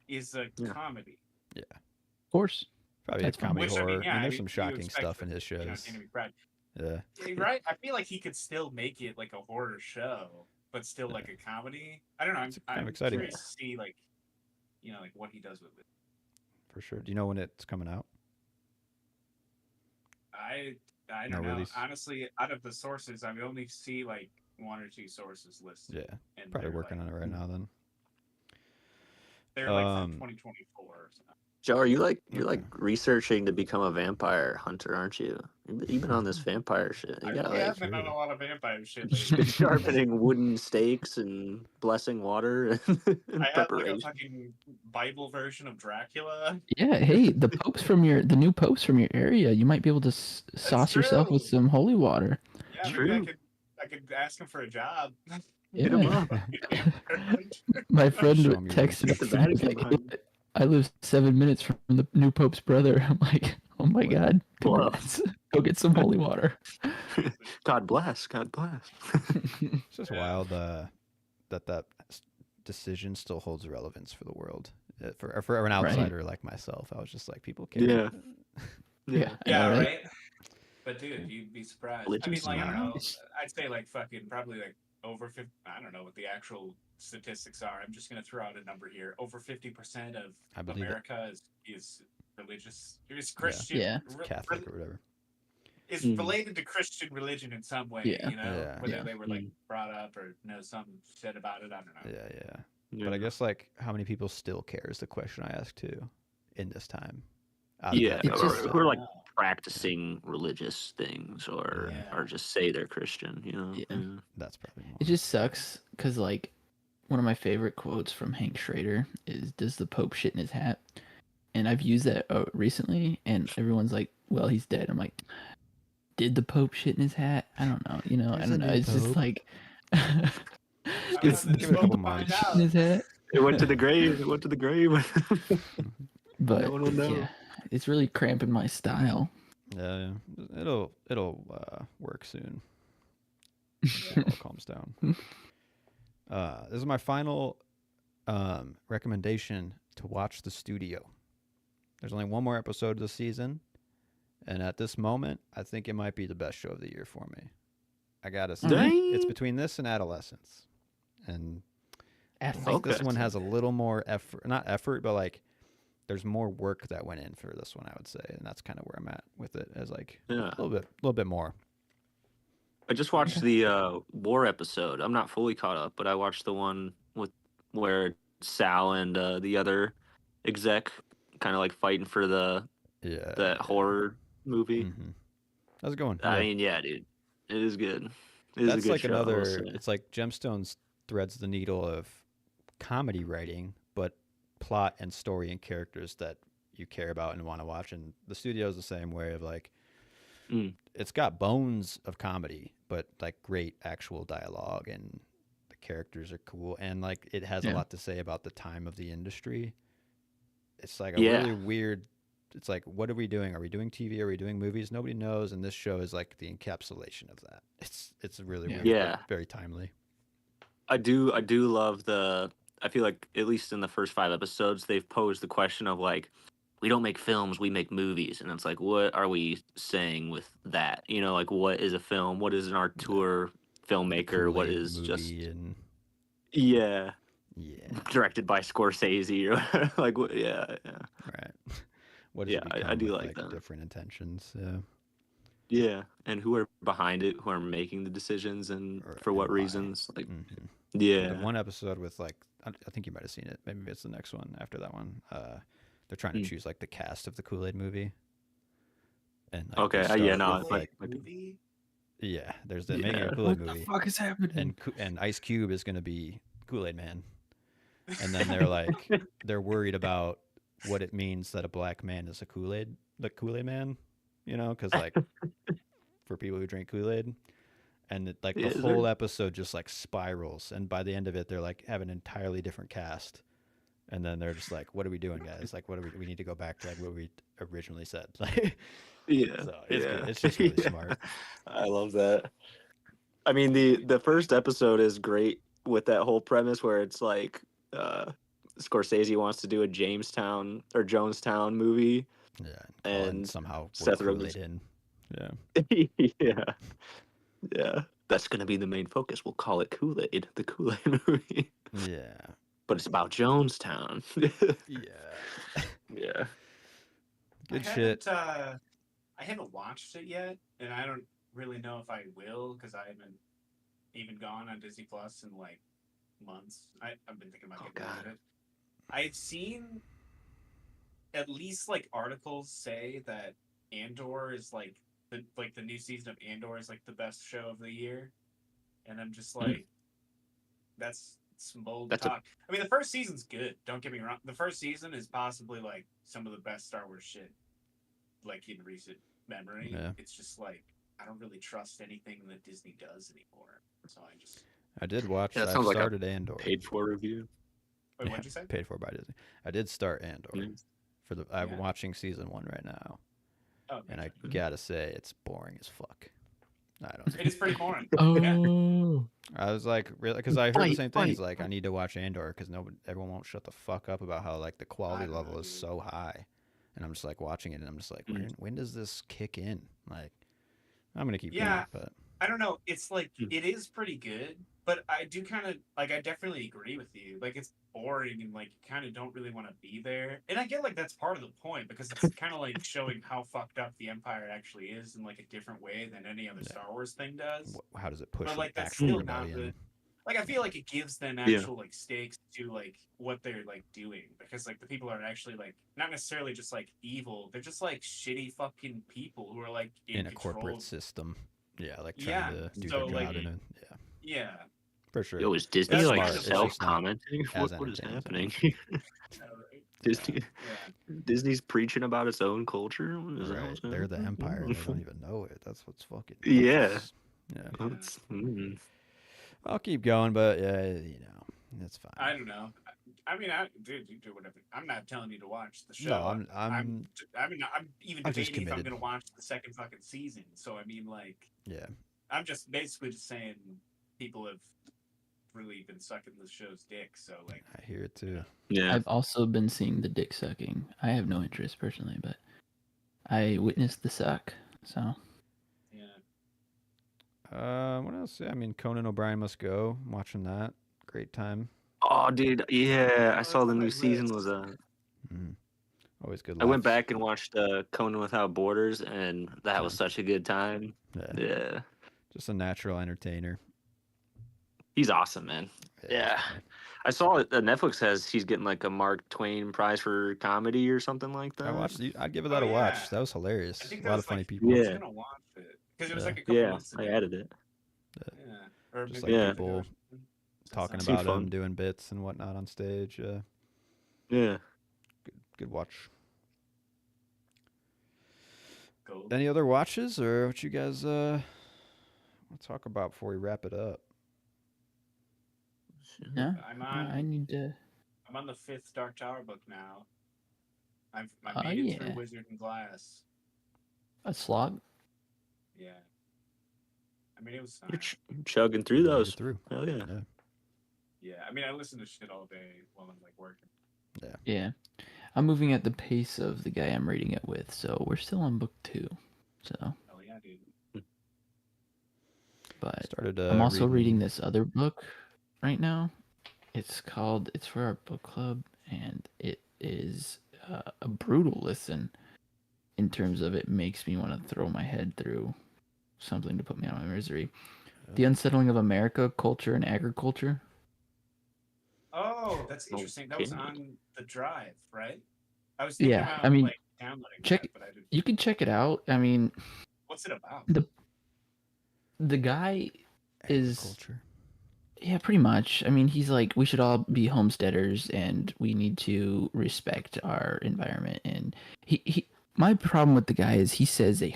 is a Yeah. comedy. Of course. Probably a that's fine. comedy Which, I mean, horror. yeah, there's you some shocking expect stuff from, in his you know, shows. Danny McBride. Yeah. Yeah, right? I feel like he could still make it like a horror show, but still like a comedy. I don't know. It's kind of I'm exciting. curious to see like, like what he does with it. For sure. Do you know when it's coming out? I No don't know. release. Honestly, out of the sources, I only see like one or two sources listed. Yeah. And Probably they're, working like, on it right now then. They're like Um, from 2024. So. Joe, are you you're Okay. researching to become a vampire hunter, aren't you? You've been on this vampire shit. You I got really have true. been on a lot of vampire shit you've lately. been sharpening wooden stakes and blessing water and I have like a preparation. fucking Bible version of Dracula. Yeah. Hey, the new popes from your area, you might be able to sauce yourself with true. some holy water. Yeah, maybe True. I could ask him for a job. Hit 'em Yeah. up. My friend Show 'em your texted Get the me. He was Vatican like, behind "Hey, I live 7 minutes from the new pope's brother." I'm like, Oh my God! Whoa. Congrats. Go get some holy water. God bless. God bless. It's just Yeah. wild that decision still holds relevance for the world. For an Right. outsider like myself, I was just like, people care. Yeah. Yeah, I Yeah, know, right. But dude, you'd be surprised. I mean, Religious like I don't know. It's- I'd say like fucking probably like over 50. I don't know what the actual statistics are. I'm just gonna throw out a number here. Over 50% of I believe it. America is religious. Is Yeah. Christian. Yeah. It's Catholic or whatever. Is Mm. related to Christian religion in some way. Yeah. You know, Yeah. whether Yeah. they were like brought up or know some shit about it. I don't know. Yeah. Yeah. But I guess like how many people still care is the question I ask too in this time. Out Yeah, of that It's or just- who are like Wow. practicing religious things, or Yeah. just say they're Christian. You know. Yeah. That's probably more. It just sucks because, like, one of my favorite quotes from Hank Schrader is, "Does the Pope shit in his hat?" And I've used that recently, and everyone's like, "Well, he's dead." I'm like, "Did the Pope shit in his hat?" I don't know. You know, I There's a don't know. new It's just Pope. like, Give it's it- give it a couple months. in his hat. It went to the grave. It went to the grave. But one will know. yeah, it's really cramping my style. Yeah, it'll work soon. It all calms down. This is my final recommendation to watch The Studio. There's only one more episode this season, and at this moment, I think it might be the best show of the year for me. I gotta say, Alright. it's between this and Adolescence, and I think Athletic. this Okay. one has a little more effort. Not effort, but like there's more work that went in for this one, I would say, and that's kind of where I'm at with it. As like Yeah. a little bit more. I just watched the war episode. I'm not fully caught up, but I watched the one with where Sal and the other exec kind of like fighting for Yeah. that horror movie. Mm-hmm. How's it going? I Yeah. mean, yeah, dude, it is good. It is a That's good like show, I will another. say. It's like Gemstones threads the needle of comedy writing, but plot and story and characters that you care about and want to watch. And The Studio is the same way of like, Mm. it's got bones of comedy, but like great actual dialogue and the characters are cool and like it has a Yeah. lot to say about the time of the industry. It's like a Yeah. really weird. It's like, what are we doing? Are we doing TV? Are we doing movies? Nobody knows, and this show is like the encapsulation of that. It's really Yeah. weird, Yeah. but very timely. I do love I feel like at least in the first 5 episodes they've posed the question of like, we don't make films, we make movies, and it's like, what are we saying with that? You know, like what is a film? What is an auteur filmmaker? What Kool-Aid is just movie and yeah, yeah, directed by Scorsese or like what? Yeah, right. What does Yeah, it I become do with like that. different intentions? Yeah, yeah. And who are behind it? Who are making the decisions and Or- for what and why. reasons? Like, Mhm. yeah, The one episode with like, I think you might have seen it. Maybe it's the next one after that one. They're trying to Mm. choose like the cast of the Kool-Aid movie. And like, Okay, they yeah, start no, with, it's like movie. yeah, there's the Yeah. making a What Kool-Aid the movie, fuck is happening? and Ice Cube is going to be Kool-Aid Man, and then they're like they're worried about what it means that a black man is the Kool-Aid Man, you know, because like for people who drink Kool-Aid, and like the Is whole there? episode just like spirals, and by the end of it, they're like have an entirely different cast, and then they're just like, what are we doing, guys? Like, what do we need to go back to like what we originally said, like. yeah, So it's yeah. good. It's just really Yeah. smart. I love that. I mean, the first episode is great with that whole premise where it's like Scorsese wants to do a Jamestown or Jonestown movie. Yeah, and call in And somehow work Seth Kool-Aid Rogen's- in. Yeah. Yeah, yeah. That's gonna be the main focus. We'll call it Kool-Aid, the Kool-Aid movie. Yeah. But it's about Jonestown. Yeah. Yeah. Good I shit. I haven't watched it yet, and I don't really know if I will because I haven't even gone on Disney Plus in like months. I've been thinking about Oh, getting rid of God. it. I've seen at least like articles say that Andor is like the new season of Andor is like the best show of the year, and I'm just like, that's some bold That's a- talk. I mean, the first season's good. Don't get me wrong. The first season is possibly like some of the best Star Wars shit, like in recent memory. Yeah. It's just like I don't really trust anything that Disney does anymore. So I just I did watch. Yeah, that I sounds like a started Andor. Paid for review. wait. Yeah, What'd you say? Paid for by Disney. I did start Andor. Mm. I'm Yeah. watching season 1 right now. Oh, and I gotcha. gotta say it's boring as fuck. I don't know. It is pretty boring. Yeah. Oh, I was like, really, because I heard the Fight, same thing. He's fight. like, I need to watch Andor because everyone won't shut the fuck up about how like the quality I don't level know, is dude. so high, and I'm just like watching it, and I'm just like, when does this kick in? Like, I'm gonna keep Yeah, going, but I don't know. It's like Mm. it is pretty good, but I do kind of like. I definitely agree with you. Like it's boring and like you kind of don't really want to be there. And I get like that's part of the point because it's kind of like showing how fucked up the Empire actually is in like a different way than any other yeah. Star Wars thing does. How does it push But the like that's actual still not rebellion? the like I feel like it gives them Yeah. actual like stakes to like what they're like doing because like the people are actually like not necessarily just like evil. They're just like shitty fucking people who are like in In a control corporate of system? Yeah, like trying yeah. to do So their like job in a yeah. for sure. Yo, is Disney It's That's like kind smart. of It's like just not self-commenting? as What is entertaining as I happening? want. right. Disney, Yeah. Disney's preaching about its own culture. Is that Right, what's they're the empire and they don't happening? even know it. That's what's fucking Yeah. nuts. Yeah, Yeah. That's, I'll keep going, but yeah, it's fine. I don't know. I mean, dude, you do whatever. I'm not telling you to watch the No, show. I mean, I'm even I'm just debating if I'm committed. gonna watch the second fucking season. So I mean, like, Yeah, I'm just basically just saying people have really been sucking the show's dick. So like, I hear it too. yeah. I've also been seeing the dick sucking. I have no interest personally, but I witnessed the suck. So yeah. What else? Yeah, I mean, Conan O'Brien Must Go. I'm watching that. Great time. Oh, dude. Yeah, I Oh, saw that's the on my new season list. was Mm. Always good I went laughs. back and watched Conan Without Borders, and that was Yeah. such a good time. Yeah, Yeah, just a natural entertainer. he's awesome, man. Yeah. He's funny. I saw it. Netflix has he's getting like a Mark Twain Prize for comedy or something like I that. watched. I'd give Oh that a yeah. watch. That was I hilarious. think A that lot was of funny like people. I was Yeah, gonna watch it because it was Yeah, like a couple yeah. months I ago. added it. Yeah. Or just maybe like a Yeah, month ago or people something. That talking sounds seems about right. him, fun. doing bits and whatnot on stage. Yeah. Good watch. Cool. Any other watches or what you guys want to talk about before we wrap it up? yeah, I'm I on. need to. I'm on the fifth Dark Tower book now. I Oh made it through yeah, Wizard and Glass. a slog. Yeah. I mean, it was You're fine. chugging through You made those. it through. Hell yeah. Yeah. Yeah. I mean, I listen to shit all day while I'm like working. Yeah, I'm moving at the pace of the guy I'm reading it with, so we're still on book 2. So, Hell yeah, dude. but Started I'm also reading reading. this other book right now. It's for our book club, and it is a brutal listen in terms of it makes me want to throw my head through something to put me out of my misery. The Unsettling of America, Culture and Agriculture. Oh, that's interesting. That was Okay. on the drive, right? I was thinking Yeah, about I mean, like downloading check. that, but I didn't. You can check it out. I mean, What's it about? the guy is Agriculture. yeah, pretty much. I mean, he's like, we should all be homesteaders and we need to respect our environment. And my problem with the guy is he says he's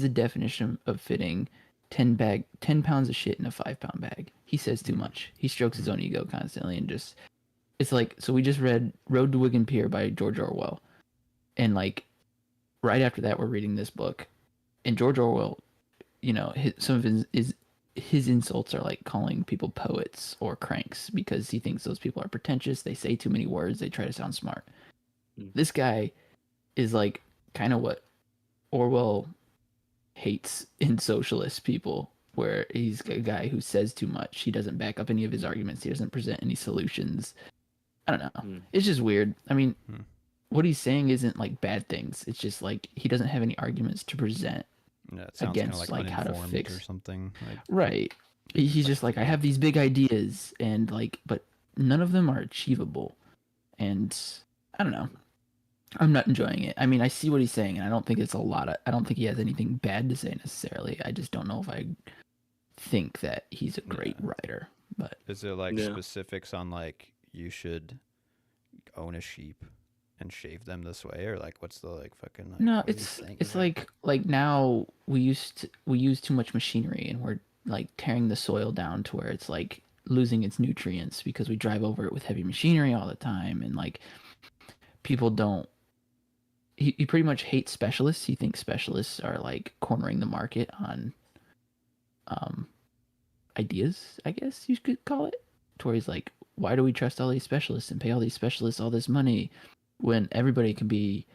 the definition of fitting 10 pounds of shit in a 5-pound bag. He says too much. He strokes his own ego constantly and just, it's like, so we just read Road to Wigan Pier by George Orwell. And like, right after that, we're reading this book. And George Orwell, some of his insults are like calling people poets or cranks because he thinks those people are pretentious. They say too many words. They try to sound smart. Mm. This guy is like kind of what Orwell hates in socialist people, where he's a guy who says too much. He doesn't back up any of his arguments. He doesn't present any solutions. I don't know. Mm. It's just weird. I mean, Hmm. what he's saying isn't like bad things. It's just like he doesn't have any arguments to present Yeah, it sounds kind of against like like how to uninformed fix or something. Like, right. He's just like, I have these big ideas and like, but none of them are achievable. And I don't know. I'm not enjoying it. I mean, I see what he's saying, and I don't think I don't think he has anything bad to say necessarily. I just don't know if I think that he's a great writer. But is there like Yeah. specifics on like you should own a sheep and shave them this way, or like what's the like fucking like, no, what is he saying it's here? like now we use too much machinery, and we're like tearing the soil down to where it's like losing its nutrients because we drive over it with heavy machinery all the time, and like people don't he pretty much hates specialists. He thinks specialists are like cornering the market on um ideas, I guess you could call it. To where he's like, why do we trust all these specialists and pay all these specialists all this money when everybody can be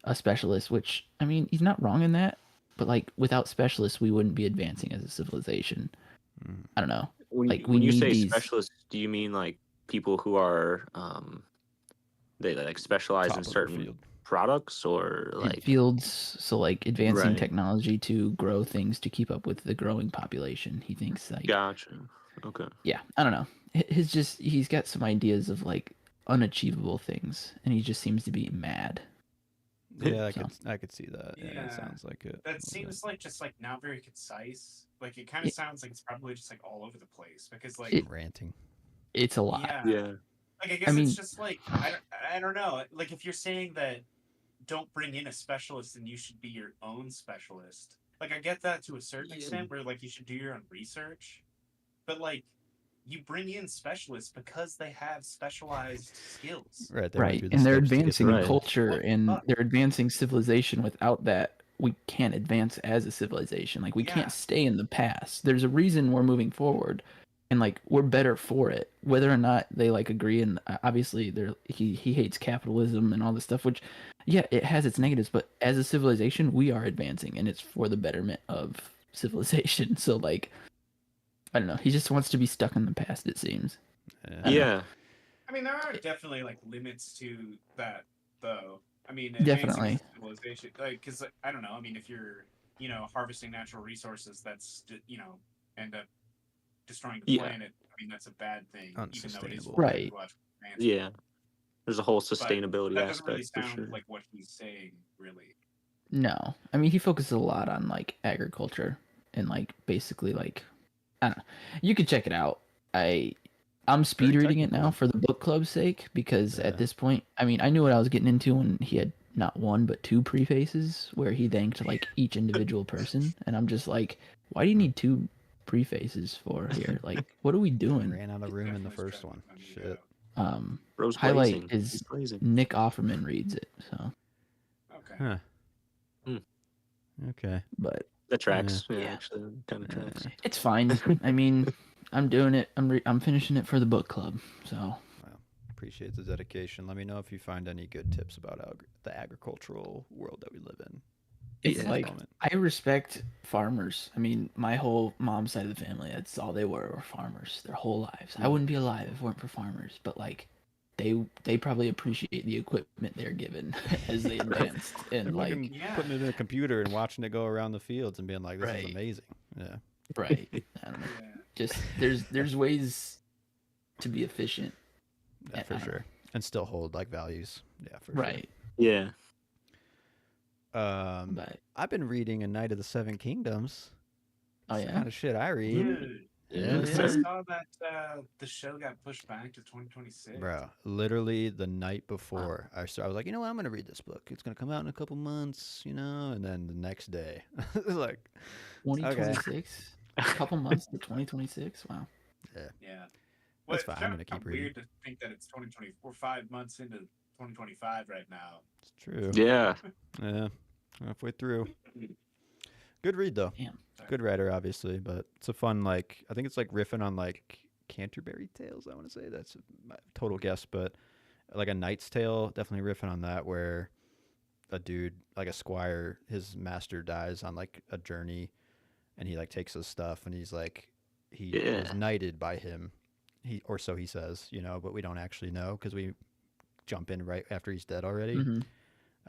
a specialist? Which, I mean, he's not wrong in that, but like without specialists, we wouldn't be advancing as a civilization. Mm. I don't know. When Like we when you need say these. specialists, do you mean like people who are they like specialize in Top of their certain field. products or In like fields, so like advancing Right. technology to grow things to keep up with the growing population. He thinks like, Gotcha. Okay. yeah, I don't know. He's got some ideas of like unachievable things, and he just seems to be mad. Yeah, So. I could see that. Yeah, Yeah. it sounds like it. a That little seems bit. like just like not very concise. Like it kind Yeah. of sounds like it's probably just like all over the place because like Ranting. It's a lot. yeah, Yeah. like I guess mean- it's just like I don't know. Like if you're saying that don't bring in a specialist and you should be your own specialist. Like I get that to a certain extent where like you should do your own research. But like you bring in specialists because they have specialized skills. Right. They went Right, through the and they're steps to get advancing to Right. it. culture What the and fuck? they're advancing civilization. Without that, we can't advance as a civilization. Like we Yeah. can't stay in the past. There's a reason we're moving forward, and like we're better for it. Whether or not they like agree, and obviously he hates capitalism and all this stuff. Which, yeah, it has its negatives, but as a civilization, we are advancing, and it's for the betterment of civilization. So like, I don't know. He just wants to be stuck in the past. It seems. Yeah. I don't know. Yeah. I mean, there are definitely like limits to that, though. I mean, Definitely. advancing civilization, like, because I don't know. I mean, if you're, harvesting natural resources, that's end up destroying the Yeah. planet. I mean, that's a bad thing, even though it is Unsustainable. Right. technological advancement. Yeah. There's a whole But sustainability that doesn't really aspect for sound sure. like what he's saying, really. No, I mean he focuses a lot on like agriculture and like basically like I don't know. You could check it out. I'm speed Very reading it now technical. for the book club's sake because Yeah. at this point, I mean, I knew what I was getting into when he had not one but two prefaces where he thanked like each individual person, and I'm just like, why do you need two prefaces for here? Like, what are we doing? Ran out of room in the Definitely first one. stretching on Shit. ego. Bro's Highlight blazing. is He's blazing. Nick Offerman reads it, so Okay. Huh. Hmm. Okay. but That tracks. Yeah. Yeah, actually, kind of tracks. it's fine. I mean, I'm doing it. I'm finishing it for the book club, so. Appreciate the dedication. Let me know if you find any good tips about the agricultural world that we live in. It's at this like moment. I respect farmers. I mean, my whole mom's side of the family, that's all they were farmers their whole lives. I wouldn't be alive if it weren't for farmers, but like they probably appreciate the equipment they're given as they advance They're and like fucking Yeah. putting it in a computer and watching it go around the fields and being like, "This Right. is amazing." Yeah. right. I don't know. Yeah. Just there's ways to be efficient. Yeah, for sure. And still hold like values. Yeah, for Right. Yeah. sure. But I've been reading A Knight of the Seven Kingdoms. oh It's the yeah. kind of shit I read. Dude, Yeah. I sir. saw that the show got pushed back to 2026. Bro, literally the night before I was like, you know what, I'm gonna read this book. It's gonna come out in a couple months, and then the next day, like, 2026. A couple months to 2026. Wow. Yeah. That's Well, fine, it's I'm gonna keep kinda reading. weird to think that it's 2024, 5 months into 2025 right now. It's true. Yeah. Yeah, halfway through. Good read though. Damn. Good writer, obviously, but it's a fun I think it's like riffing on like Canterbury Tales. I want to say that's my total guess, but like A Knight's Tale, definitely riffing on that, where a dude like a squire, his master dies on like a journey, and he like takes his stuff, and he's like he was Yeah. knighted by him, or so he says, but we don't actually know because we jump in right after he's dead already. Mhm.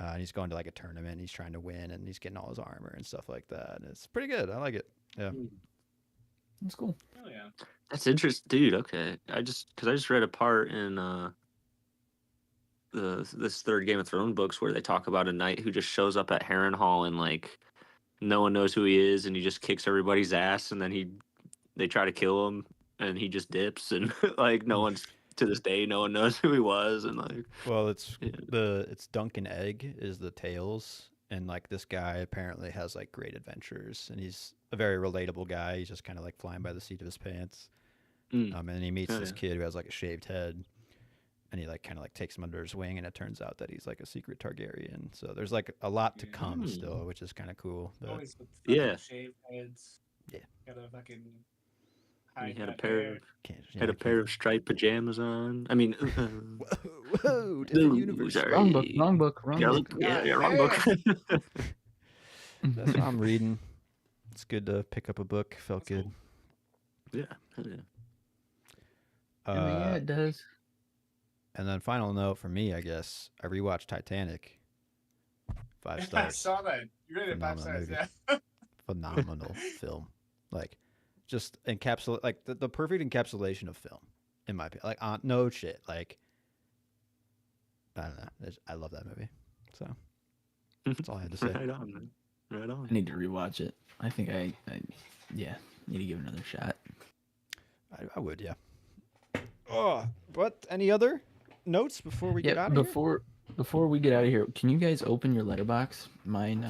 And he's going to like a tournament. He's trying to win, and he's getting all his armor and stuff like that. It's pretty good. I like it. Yeah. That's cool. Oh yeah. That's interesting, dude. Okay, I just read a part in this third Game of Thrones books where they talk about a knight who just shows up at Harrenhal and like no one knows who he is, and he just kicks everybody's ass, and then they try to kill him, and he just dips, and like no one's to this day, no one knows who he was, and like Well, it's Yeah. it's Duncan Egg is the tales, and like this guy apparently has like great adventures, and he's a very relatable guy. He's just kind of like flying by the seat of his pants. Mm. And then he meets Oh, this yeah. kid who has like a shaved head, and he like kind of like takes him under his wing, and it turns out that he's like a secret Targaryen. So there's like a lot to Yeah. come still, which is kind of cool. But Always with fucking Yeah. shaved heads. Yeah. Gotta fucking And he hide had a that pair hair. of can't, had a pair of striped pajamas on. I mean, whoa, different no, universe. sorry. Wrong book, wrong book, wrong Yeah, book. yeah, wrong book. That's what I'm reading. It's good to pick up a book. Felt That's good. cool. Yeah, hell yeah. I mean, yeah, it does. And then final note for me, I guess I rewatched Titanic. 5 I stars. saw that. You rated it 5 Phenomenal stars, movie. yeah. Phenomenal film. Like, just encapsulate like the perfect encapsulation of film, in my opinion. Like, no shit. Like, I don't know. I love that movie. So that's all I had to say. Right on, man. Right on. I need to rewatch it. I think yeah, need to give it another shot. I would, yeah. Oh, but any other notes before we get out of here? Before we get out of here, can you guys open your letterbox? Mine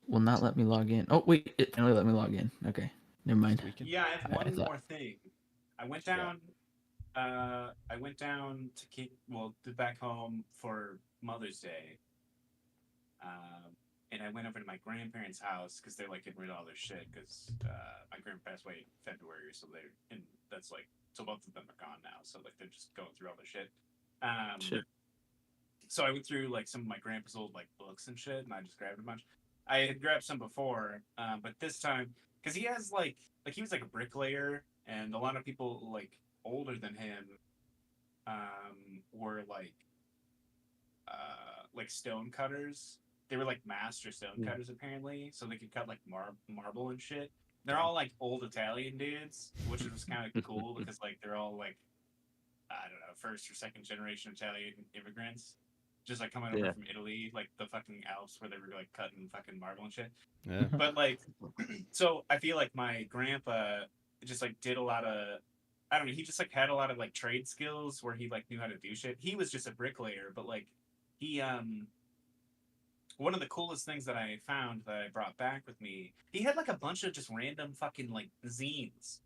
will not let me log in. Oh wait, it finally let me log in. Okay, never mind. Yeah, I have I one thought- more thing. I went Yeah. down. I went down to back home for Mother's Day. And I went over to my grandparents' house because they're like getting rid of all their shit because my grandpa passed away in February, so both of them are gone now. So like they're just going through all their shit. Shit. So I went through like some of my grandpa's old like books and shit, and I just grabbed a bunch. I had grabbed some before, but this time because he has like he was like a bricklayer, and a lot of people like older than him were like stone cutters. They were like master stone cutters apparently, so they could cut like marble and shit. They're all like old Italian dudes, which was kind of cool because like they're all like I don't know, first or second generation Italian immigrants, just like coming over from Italy, like the fucking Alps where they were like cutting fucking marble and shit. Yeah. But like, so I feel like my grandpa just like did a lot of, I don't know, he just like had a lot of like trade skills where he like knew how to do shit. He was just a bricklayer, but like he one of the coolest things that I found that I brought back with me, he had like a bunch of just random fucking like zines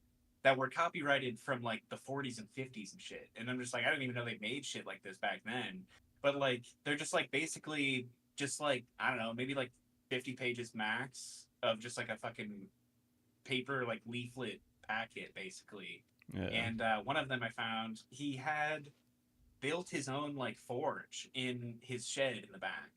that were copyrighted from like the 40s and 50s and shit. And I'm just like, I didn't even know they made shit like this back then. But like, they're just like basically just like, I don't know, maybe like 50 pages max of just like a fucking paper like leaflet packet basically. Yeah. And one of them I found, he had built his own like forge in his shed in the back.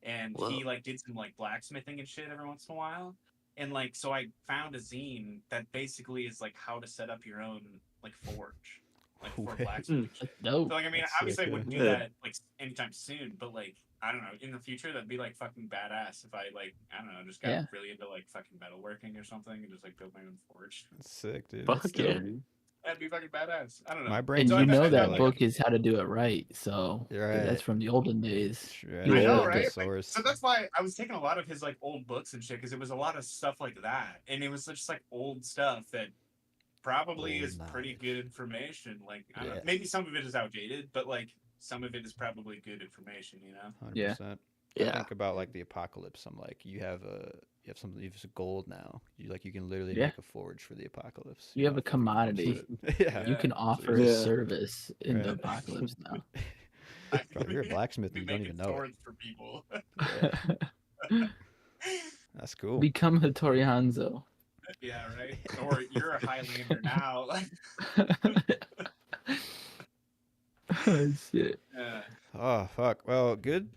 And he like did some like blacksmithing and shit every once in a while. And like, so I found a zine that basically is like how to set up your own like forge, like for blacksmithing shit. Dope. So like, I mean, That's obviously sick, I wouldn't yeah. do that like anytime soon, but like, I don't know, in the future that'd be like fucking badass if I like, I don't know, just got really into like fucking metalworking or something and just like build my own forge. That's sick, dude. Fuck That's yeah, dope. dude. That'd be fucking badass. I don't know. My brain. And So you I know bet- that like- book is how to do it right. So 'cause Right. that's from the olden days. Right. You I know, loved right? it. Source. So that's why I was taking a lot of his like old books and shit because it was a lot of stuff like that, and it was just like old stuff that probably Old is pretty knowledge. good information. Like, I don't know, Yeah. maybe some of it is outdated, but like some of it is probably good information. You know? 100%. Yeah. I think about like the apocalypse. I'm like, you have something. You have gold now. You can literally Yeah. make a forge for the apocalypse. You have know, a if everyone comes to commodity. it. Yeah. You can offer a Yeah. service in the Right. apocalypse now. Bro, you're a blacksmith Be and you don't making even know it. swords for people. That's cool. Become Hattori Hanzo. Yeah, right. Or you're a Highlander now. Oh, shit. Oh fuck. Well, good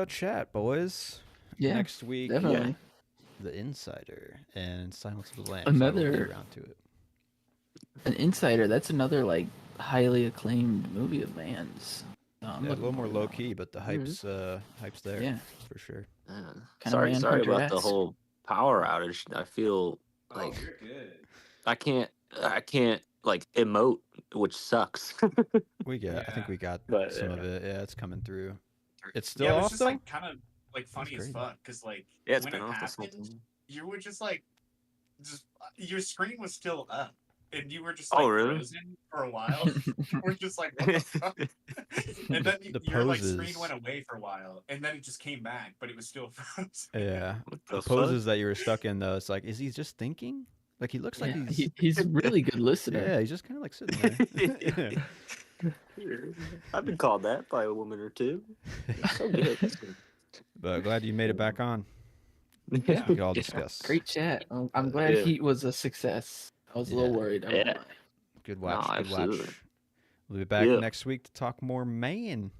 chat, boys. Yeah, Next week, definitely. The Insider and Silence of the Lambs. I will Another- get around to it. An Insider, that's another like highly acclaimed movie of Mann's. So I'm Yeah, a looking little more forward low to key, but the There it hype's there. Yeah. For sure. Yeah. Kinda Sorry about the Manhunter-esque. whole power outage. I feel Oh, like you're good. I can't like emote, which sucks. I think we got But, some of yeah. it. Yeah, it's coming through. It's still Yeah, it was off just though. like kind of like funny as crazy. fuck because like Yeah, it's when been it off this whole happened, time. you were just like, your screen was still up, and you were just Oh, like really? frozen for a while. We're just like, what the fuck? And then The your like screen poses. went away for a while, and then it just came back, but it was still frozen. Yeah. What The the poses that you were stuck in though, it's like, is he just thinking? Like he looks like Yeah, he's he's a really good listener. yeah, he's just kind of like sitting there. I've been called that by a woman or two. It's so good. But glad you made it back on. Yeah. We could all discuss. Great chat. I'm Uh, glad yeah. Heat was a success. I was a little Yeah. worried. I Yeah. won't lie. Good No, watch. Good absolutely. watch. We'll be back Yeah. next week to talk more Man.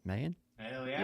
Hell yeah.